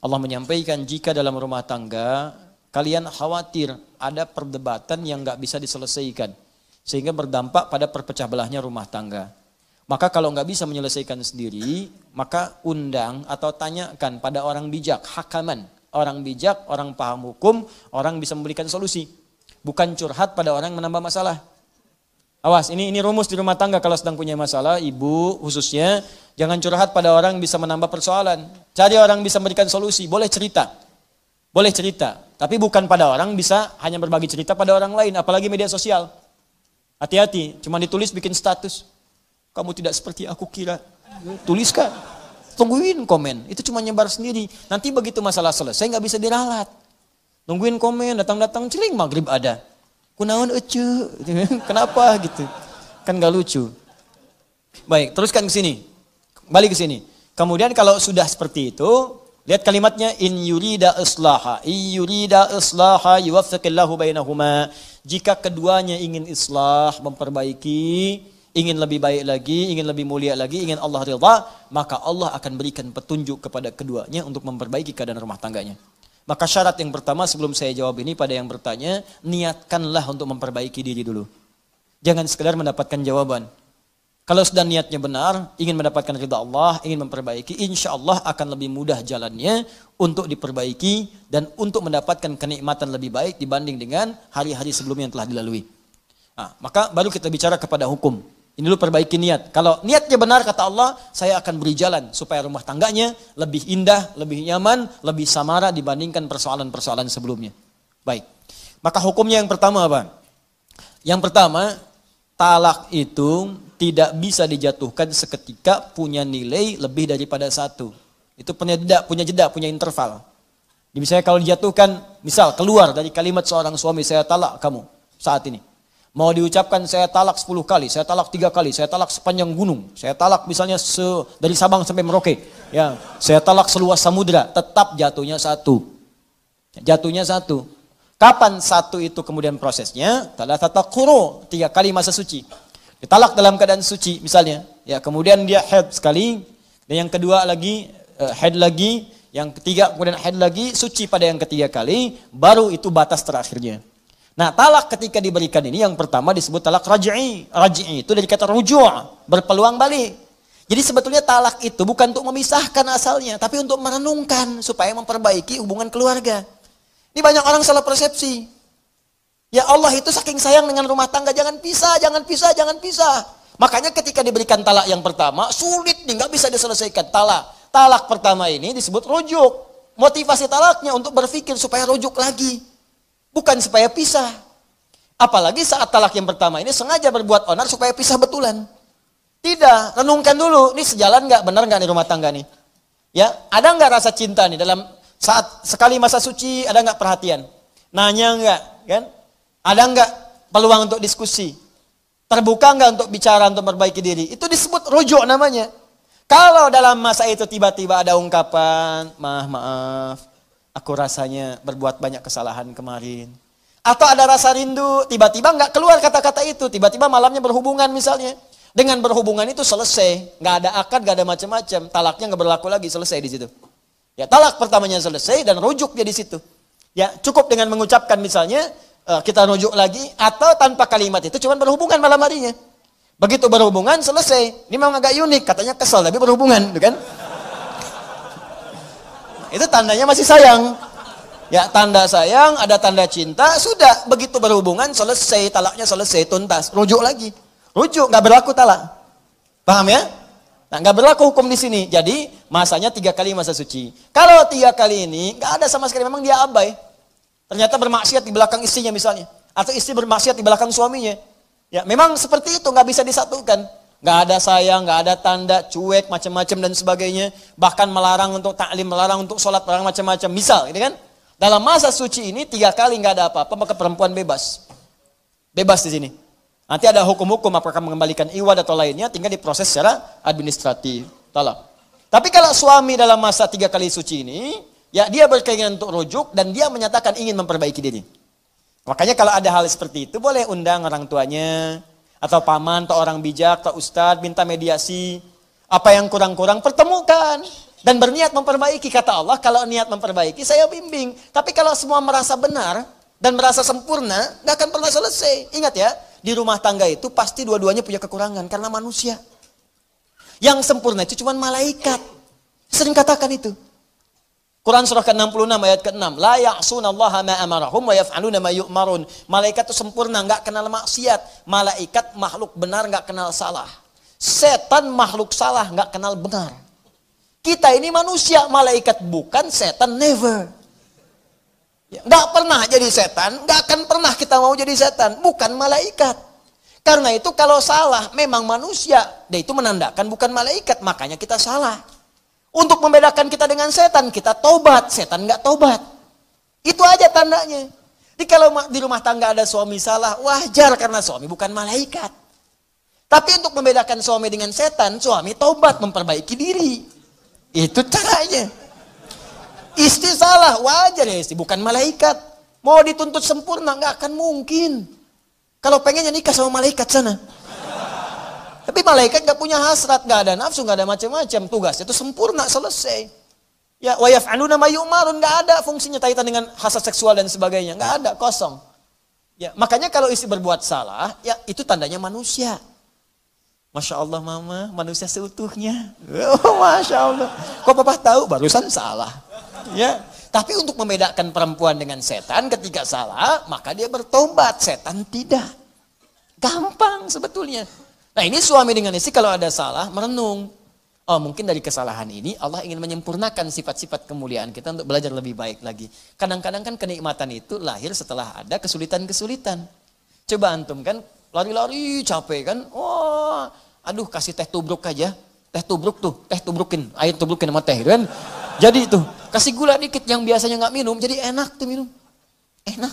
Allah menyampaikan jika dalam rumah tangga, kalian khawatir ada perdebatan yang gak bisa diselesaikan. Sehingga berdampak pada perpecah belahnya rumah tangga. Maka kalau nggak bisa menyelesaikan sendiri, maka undang atau tanyakan pada orang bijak, hakaman. Orang bijak, orang paham hukum, orang bisa memberikan solusi. Bukan curhat pada orang yang menambah masalah. Awas, ini rumus di rumah tangga kalau sedang punya masalah, ibu khususnya, jangan curhat pada orang yang bisa menambah persoalan. Cari orang yang bisa memberikan solusi, boleh cerita. Boleh cerita, tapi bukan pada orang bisa hanya berbagi cerita pada orang lain, apalagi media sosial. Hati-hati, cuma ditulis bikin status. Kamu tidak seperti aku kira. Tuliskan. tungguin komen. Itu cuma nyebar sendiri. Nanti begitu masalah selesai nggak bisa diralat. Nungguin komen, datang-datang celing maghrib ada. Kunaon ece, kenapa gitu? Kan nggak lucu. Baik, teruskan ke sini. Balik ke sini. Kemudian kalau sudah seperti itu, lihat kalimatnya in yurida islaha yuwaffiqillahu bainahuma. Jika keduanya ingin islah, memperbaiki, ingin lebih baik lagi, ingin lebih mulia lagi, ingin Allah ridha, maka Allah akan berikan petunjuk kepada keduanya untuk memperbaiki keadaan rumah tangganya. Maka syarat yang pertama sebelum saya jawab ini pada yang bertanya, niatkanlah untuk memperbaiki diri dulu. Jangan sekedar mendapatkan jawaban. Kalau sudah niatnya benar, ingin mendapatkan ridha Allah, ingin memperbaiki, insya Allah akan lebih mudah jalannya untuk diperbaiki dan untuk mendapatkan kenikmatan lebih baik dibanding dengan hari-hari sebelumnya yang telah dilalui. Nah, maka baru kita bicara kepada hukum. Ini dulu perbaiki niat. Kalau niatnya benar kata Allah, saya akan beri jalan supaya rumah tangganya lebih indah, lebih nyaman, lebih samara dibandingkan persoalan-persoalan sebelumnya. Baik. Maka hukumnya yang pertama apa? Yang pertama, talak itu tidak bisa dijatuhkan seketika punya nilai lebih daripada satu. Itu punya jeda, punya interval. Misalnya kalau dijatuhkan, misal keluar dari kalimat seorang suami, saya talak kamu saat ini. Mau diucapkan saya talak 10 kali, saya talak 3 kali, saya talak sepanjang gunung, saya talak misalnya dari Sabang sampai Merauke, ya, saya talak seluas samudra, tetap jatuhnya satu. Jatuhnya satu. Kapan satu itu kemudian prosesnya? Thalathata quru, 3 kali masa suci. Ditalak dalam keadaan suci misalnya, ya, kemudian dia haid sekali, dan yang kedua lagi haid lagi, yang ketiga kemudian haid lagi, suci pada yang ketiga kali, baru itu batas terakhirnya. Nah, talak ketika diberikan ini yang pertama disebut talak raj'i. Raj'i itu dari kata ruju', berpeluang balik. Jadi sebetulnya talak itu bukan untuk memisahkan asalnya, tapi untuk merenungkan supaya memperbaiki hubungan keluarga. Ini banyak orang salah persepsi. Ya Allah itu saking sayang dengan rumah tangga, jangan pisah, jangan pisah, jangan pisah. Makanya ketika diberikan talak yang pertama, sulit nih, nggak bisa diselesaikan. Talak pertama ini disebut rujuk. Motivasi talaknya untuk berpikir supaya rujuk lagi. Bukan supaya pisah. Apalagi saat talak yang pertama ini sengaja berbuat onar supaya pisah betulan. Tidak, renungkan dulu, ini sejalan nggak, benar nggak nih rumah tangga nih? Ya, ada nggak rasa cinta nih dalam saat sekali masa suci, ada nggak perhatian? Nanya nggak, kan? Ada nggak peluang untuk diskusi? Terbuka nggak untuk bicara, untuk memperbaiki diri? Itu disebut rujuk namanya. Kalau dalam masa itu tiba-tiba ada ungkapan, maaf, aku rasanya berbuat banyak kesalahan kemarin. Atau ada rasa rindu, tiba-tiba nggak keluar kata-kata itu, tiba-tiba malamnya berhubungan misalnya. Dengan berhubungan itu selesai, nggak ada akad, nggak ada macam-macam, talaknya nggak berlaku lagi, selesai di situ. Ya, talak pertamanya selesai dan rujuk dia di situ. Ya, cukup dengan mengucapkan misalnya, kita rujuk lagi, atau tanpa kalimat itu cuma berhubungan malam harinya. Begitu berhubungan selesai. Ini memang agak unik, katanya kesal tapi berhubungan, kan? Itu tandanya masih sayang. Ya, tanda sayang, ada tanda cinta, sudah begitu berhubungan selesai, talaknya selesai, tuntas, rujuk lagi. Rujuk, nggak berlaku talak. Paham ya? Nah, nggak berlaku hukum di sini. Jadi masanya 3 kali masa suci. Kalau 3 kali ini nggak ada sama sekali, memang dia abai. Ternyata bermaksiat di belakang istrinya misalnya, atau istri bermaksiat di belakang suaminya. Ya, memang seperti itu, nggak bisa disatukan. Nggak ada sayang, nggak ada tanda, cuek, macam-macam dan sebagainya. Bahkan melarang untuk taklim, melarang untuk sholat, melarang macam-macam. Misal, gitu kan? Dalam masa suci ini 3 kali nggak ada apa-apa, maka perempuan bebas. Bebas di sini. Nanti ada hukum-hukum apakah mengembalikan iwad atau lainnya, tinggal diproses secara administratif. Talak. Tapi kalau suami dalam masa 3 kali suci ini, ya dia berkeinginan untuk rujuk dan dia menyatakan ingin memperbaiki diri. Makanya kalau ada hal seperti itu boleh undang orang tuanya atau paman atau orang bijak atau ustadz, minta mediasi. Apa yang kurang-kurang pertemukan dan berniat memperbaiki. Kata Allah, kalau niat memperbaiki saya bimbing. Tapi kalau semua merasa benar dan merasa sempurna, gak akan pernah selesai. Ingat ya, di rumah tangga itu pasti dua-duanya punya kekurangan karena manusia. Yang sempurna itu cuma malaikat. Sering katakan itu. Quran surah ke-66 ayat ke-6. La ya'sunallaha ma amarahum wa yaf'aluna ma yu'marun. Malaikat itu sempurna, enggak kenal maksiat. Malaikat makhluk benar, enggak kenal salah. Setan makhluk salah, enggak kenal benar. Kita ini manusia, malaikat bukan, setan never. Ya, enggak pernah jadi setan, enggak akan pernah kita mau jadi setan, bukan malaikat. Karena itu kalau salah memang manusia, dan itu menandakan bukan malaikat, makanya kita salah. Untuk membedakan kita dengan setan, kita tobat, setan nggak tobat. Itu aja tandanya. Jadi kalau di rumah tangga ada suami salah, wajar karena suami bukan malaikat. Tapi untuk membedakan suami dengan setan, suami tobat, memperbaiki diri. Itu caranya. Istri salah, wajar ya istri, bukan malaikat. Mau dituntut sempurna, nggak akan mungkin. Kalau pengennya nikah sama malaikat sana. Tapi malaikat gak punya hasrat, gak ada nafsu, gak ada macam-macam. Tugasnya itu sempurna, selesai. Ya, wa yaf'aluna ma yu'marun, gak ada fungsinya kaitan dengan hasrat seksual dan sebagainya. Gak ada, kosong. Ya, makanya kalau istri berbuat salah, ya itu tandanya manusia. Masya Allah mama, manusia seutuhnya. Oh, Masya Allah. Kok papa tahu barusan salah. Ya, tapi untuk membedakan perempuan dengan setan ketika salah, maka dia bertobat, setan tidak. Gampang sebetulnya. Nah ini suami dengan istri kalau ada salah merenung. Oh mungkin dari kesalahan ini Allah ingin menyempurnakan sifat-sifat kemuliaan kita untuk belajar lebih baik lagi. Kadang-kadang kan kenikmatan itu lahir setelah ada kesulitan-kesulitan. Coba antum kan lari-lari capek kan. Wah, aduh kasih teh tubruk aja. Teh tubruk tuh, teh tubrukin. Air tubrukin sama teh kan. Jadi tuh kasih gula dikit yang biasanya nggak minum. Jadi enak tuh minum. Enak.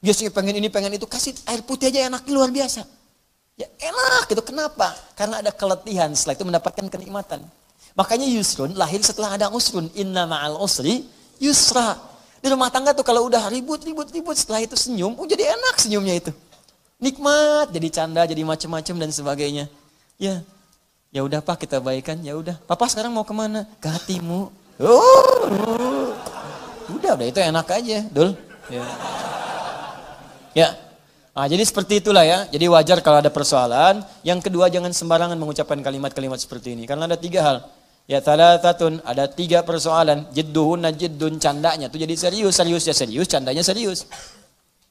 Biasanya pengen ini pengen itu. Kasih air putih aja enak luar biasa. Ya enak gitu, kenapa? Karena ada keletihan, setelah itu mendapatkan kenikmatan. Makanya yusrun lahir setelah ada usrun. Inna ma'al usri yusra. Di rumah tangga tuh kalau udah ribut, setelah itu senyum, jadi enak senyumnya itu. Nikmat, jadi canda, jadi macam-macam dan sebagainya. Ya udah Pak kita baikan, ya udah. Papa sekarang mau kemana? Ke hatimu. Udah itu enak aja, Dul. Ya. Nah, jadi seperti itulah ya. Jadi wajar kalau ada persoalan. Yang kedua jangan sembarangan mengucapkan kalimat-kalimat seperti ini. Karena ada 3 hal. Ya thalathatun, ada 3 persoalan. Jidduhunna jiddun, candanya itu jadi serius, seriusnya serius, candanya serius.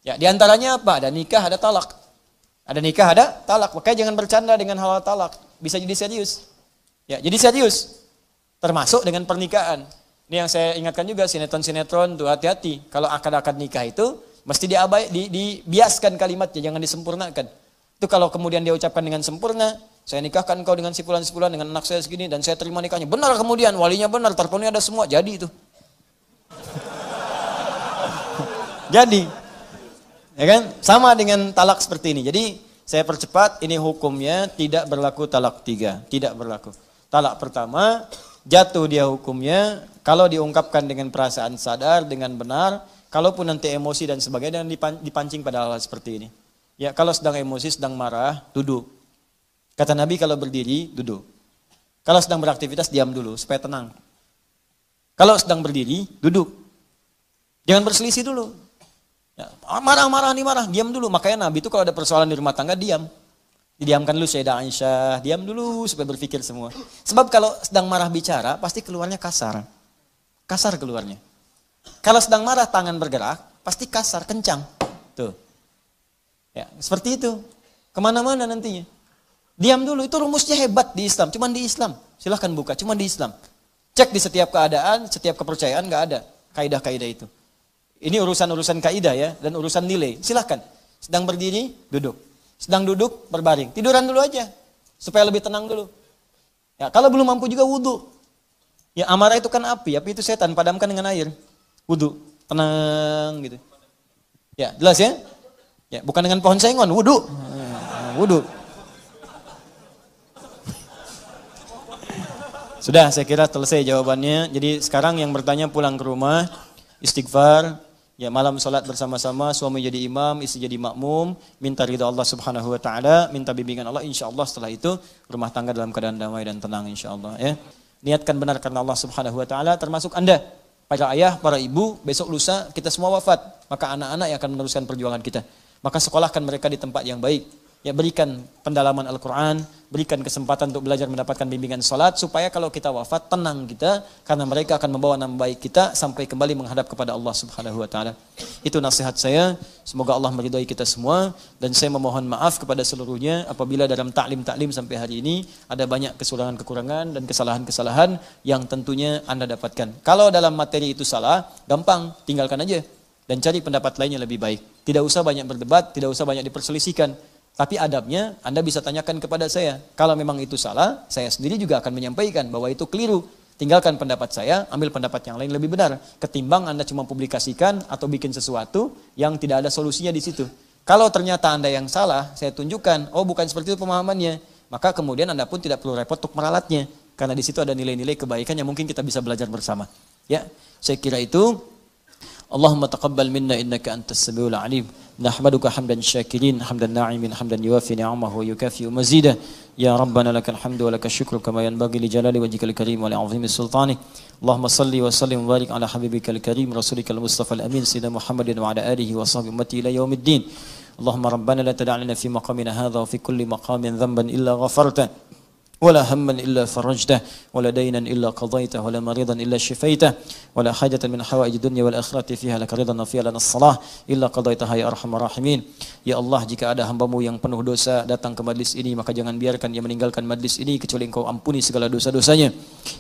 Ya, di antaranya apa? Ada nikah, ada talak. Ada nikah, ada talak. Makanya jangan bercanda dengan hal talak. Bisa jadi serius. Ya, jadi serius. Termasuk dengan pernikahan. Ini yang saya ingatkan juga sinetron-sinetron tuh hati-hati. Kalau akad-akad nikah itu mesti dibiaskan kalimatnya, jangan disempurnakan. Itu kalau kemudian dia ucapkan dengan sempurna, saya nikahkan kau dengan si fulan dengan anak saya segini dan saya terima nikahnya. Benar kemudian, walinya benar, terpenuhi ada semua, jadi itu. Jadi, ya kan? Sama dengan talak seperti ini. Jadi, saya percepat, ini hukumnya tidak berlaku talak 3, tidak berlaku. Talak pertama, jatuh dia hukumnya, kalau diungkapkan dengan perasaan sadar, dengan benar, kalaupun nanti emosi dan sebagainya dan dipancing pada hal seperti ini. Ya, kalau sedang emosi, sedang marah, duduk. Kata Nabi kalau berdiri, duduk. Kalau sedang beraktivitas, diam dulu supaya tenang. Kalau sedang berdiri, duduk. Jangan berselisih dulu. Ya, marah, diam dulu. Makanya Nabi itu kalau ada persoalan di rumah tangga, diam. Didiamkan dulu Sayyidah Aisyah, diam dulu supaya berpikir semua. Sebab kalau sedang marah bicara, pasti keluarnya kasar. Kasar keluarnya. Kalau sedang marah tangan bergerak, pasti kasar, kencang. Tuh. Ya, seperti itu. Kemana-mana nantinya. Diam dulu, itu rumusnya hebat di Islam. Cuman di Islam. Silahkan buka, cuman di Islam. Cek di setiap keadaan, setiap kepercayaan, gak ada kaidah-kaidah itu. Ini urusan-urusan kaidah ya, dan urusan nilai. Silahkan. Sedang berdiri, duduk. Sedang duduk, berbaring. Tiduran dulu aja. Supaya lebih tenang dulu. Ya, kalau belum mampu juga wudhu. Ya, amarah itu kan api itu setan, padamkan dengan air. Wudhu, tenang gitu. Ya, jelas ya? Ya, bukan dengan pohon sengon, wudhu. Wudhu. Sudah, saya kira selesai jawabannya. Jadi sekarang yang bertanya pulang ke rumah, istighfar, ya malam sholat bersama-sama, suami jadi imam, istri jadi makmum, minta ridha Allah Subhanahu wa taala, minta bimbingan Allah, insyaallah setelah itu rumah tangga dalam keadaan damai dan tenang insyaallah ya. Niatkan benar karena Allah Subhanahu wa taala, termasuk Anda. Para ayah, para ibu, besok lusa kita semua wafat. Maka anak-anak yang akan meneruskan perjuangan kita. Maka sekolahkan mereka di tempat yang baik. Ya, berikan pendalaman Al-Quran, berikan kesempatan untuk belajar mendapatkan bimbingan salat supaya kalau kita wafat tenang kita karena mereka akan membawa nama baik kita sampai kembali menghadap kepada Allah Subhanahu wa taala. Itu nasihat saya, semoga Allah meridhai kita semua dan saya memohon maaf kepada seluruhnya apabila dalam taklim sampai hari ini ada banyak kekurangan-kekurangan dan kesalahan-kesalahan yang tentunya Anda dapatkan. Kalau dalam materi itu salah, gampang, tinggalkan aja dan cari pendapat lainnya lebih baik. Tidak usah banyak berdebat, tidak usah banyak diperselisihkan. Tapi adabnya Anda bisa tanyakan kepada saya. Kalau memang itu salah, saya sendiri juga akan menyampaikan bahwa itu keliru. Tinggalkan pendapat saya, ambil pendapat yang lain lebih benar. Ketimbang Anda cuma publikasikan atau bikin sesuatu yang tidak ada solusinya di situ. Kalau ternyata Anda yang salah, saya tunjukkan, oh bukan seperti itu pemahamannya. Maka kemudian Anda pun tidak perlu repot untuk meralatnya. Karena di situ ada nilai-nilai kebaikan yang mungkin kita bisa belajar bersama. Ya, saya kira itu. Allahumma taqabbal minna innaka antas samiul alim. Nahmaduka hamdan syakirin, hamdan na'imin, hamdan yuwafi ni'amahu wa yukafi mazidah. Ya Rabbana lakal hamdu wa lakal syukru kama yanbaghi li jalali wajhikal karim wa li 'azimi sultanik. Allahumma salli wa sallim wa barik ala habibikal karim rasulikal mustafa al-amin sayyidina Muhammadin wa ala alihi wa sahbihi ummati ila yaumiddin. Allahumma rabbana la tad'a lana fi maqamina hadha wa fi kulli maqamin dhanban illa ghafarta. ولا هما إلا فرجته ولا دينا إلا قضيته ولا مريضا إلا شفيته ولا حاجة من حوائج الدنيا والآخرة فيها لك رضا وفيها لنا الصلاة إلا قضيتها يا أرحم الراحمين. Ya Allah, jika ada hambamu yang penuh dosa datang ke majlis ini, maka jangan biarkan dia meninggalkan majlis ini kecuali Engkau ampuni segala dosa-dosanya.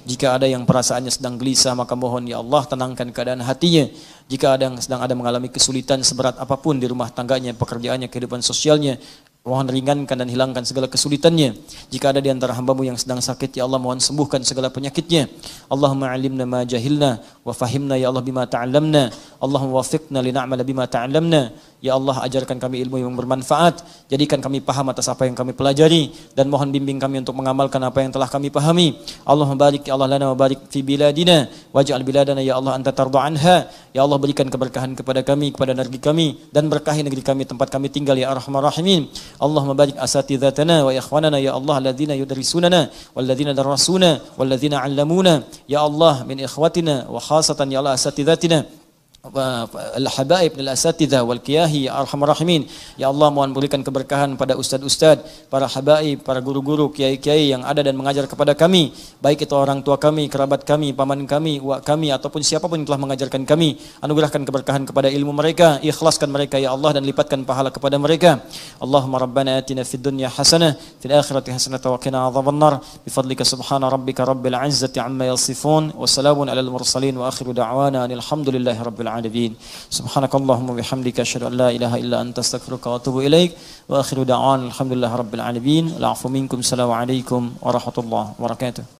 Jika ada yang perasaannya sedang gelisah, maka mohon ya Allah tenangkan keadaan hatinya. Jika ada yang sedang mengalami kesulitan seberat apapun di rumah tangganya, pekerjaannya, kehidupan sosialnya, mohon ringankan dan hilangkan segala kesulitannya. Jika ada di antara hambamu yang sedang sakit, ya Allah mohon sembuhkan segala penyakitnya. Allahumma alimna ma jahilna wa fahimna ya Allah bima ta'allamna. Allahumma wafiqna li na'mala bima ta'allamna. Ya Allah, ajarkan kami ilmu yang bermanfaat, jadikan kami paham atas apa yang kami pelajari, dan mohon bimbing kami untuk mengamalkan apa yang telah kami pahami. Allahumma barik ya Allah lana wa barik fi biladina waj'al biladana ya Allah anta tarda anha. Ya Allah, berikan keberkahan kepada kami, kepada negeri kami, dan berkahi negeri kami tempat kami tinggal ya arhamar rahimin. Allahumma barik asatidzatana wa ikhwanana ya Allah alladzina yudrisunana walladzina darasuna walladzina 'allamuna ya Allah min ikhwatina wa khasatan ya Allah asatidzatina al-habaib al-asatidzah wal kiyahi ya arhamar rahimin. Ya Allah, mohon berikan keberkahan pada ustaz-ustaz, para habaib, para guru-guru, kiai-kiai yang ada dan mengajar kepada kami, baik itu orang tua kami, kerabat kami, paman kami, uak kami, ataupun siapapun yang telah mengajarkan kami. Anugerahkan keberkahan kepada ilmu mereka, ikhlaskan mereka ya Allah, dan lipatkan pahala kepada mereka. Allahumma rabbana atina fid dunya hasanah fil akhirati hasanah wa qina adzabannar bifadlika subhana rabbika rabbil izzati amma yasifun wa salamun alal mursalin wa akhiru da'wana alhamdulillahi rabbil alamin. Subhanakallahumma bihamdika asyhadu an la ilaha illa anta astaghfiruka wa atubu ilaik wa akhiru da'wan alhamdulillahi rabbil alamin. Al'afu minkum. Assalamualaikum warahmatullahi wabarakatuh.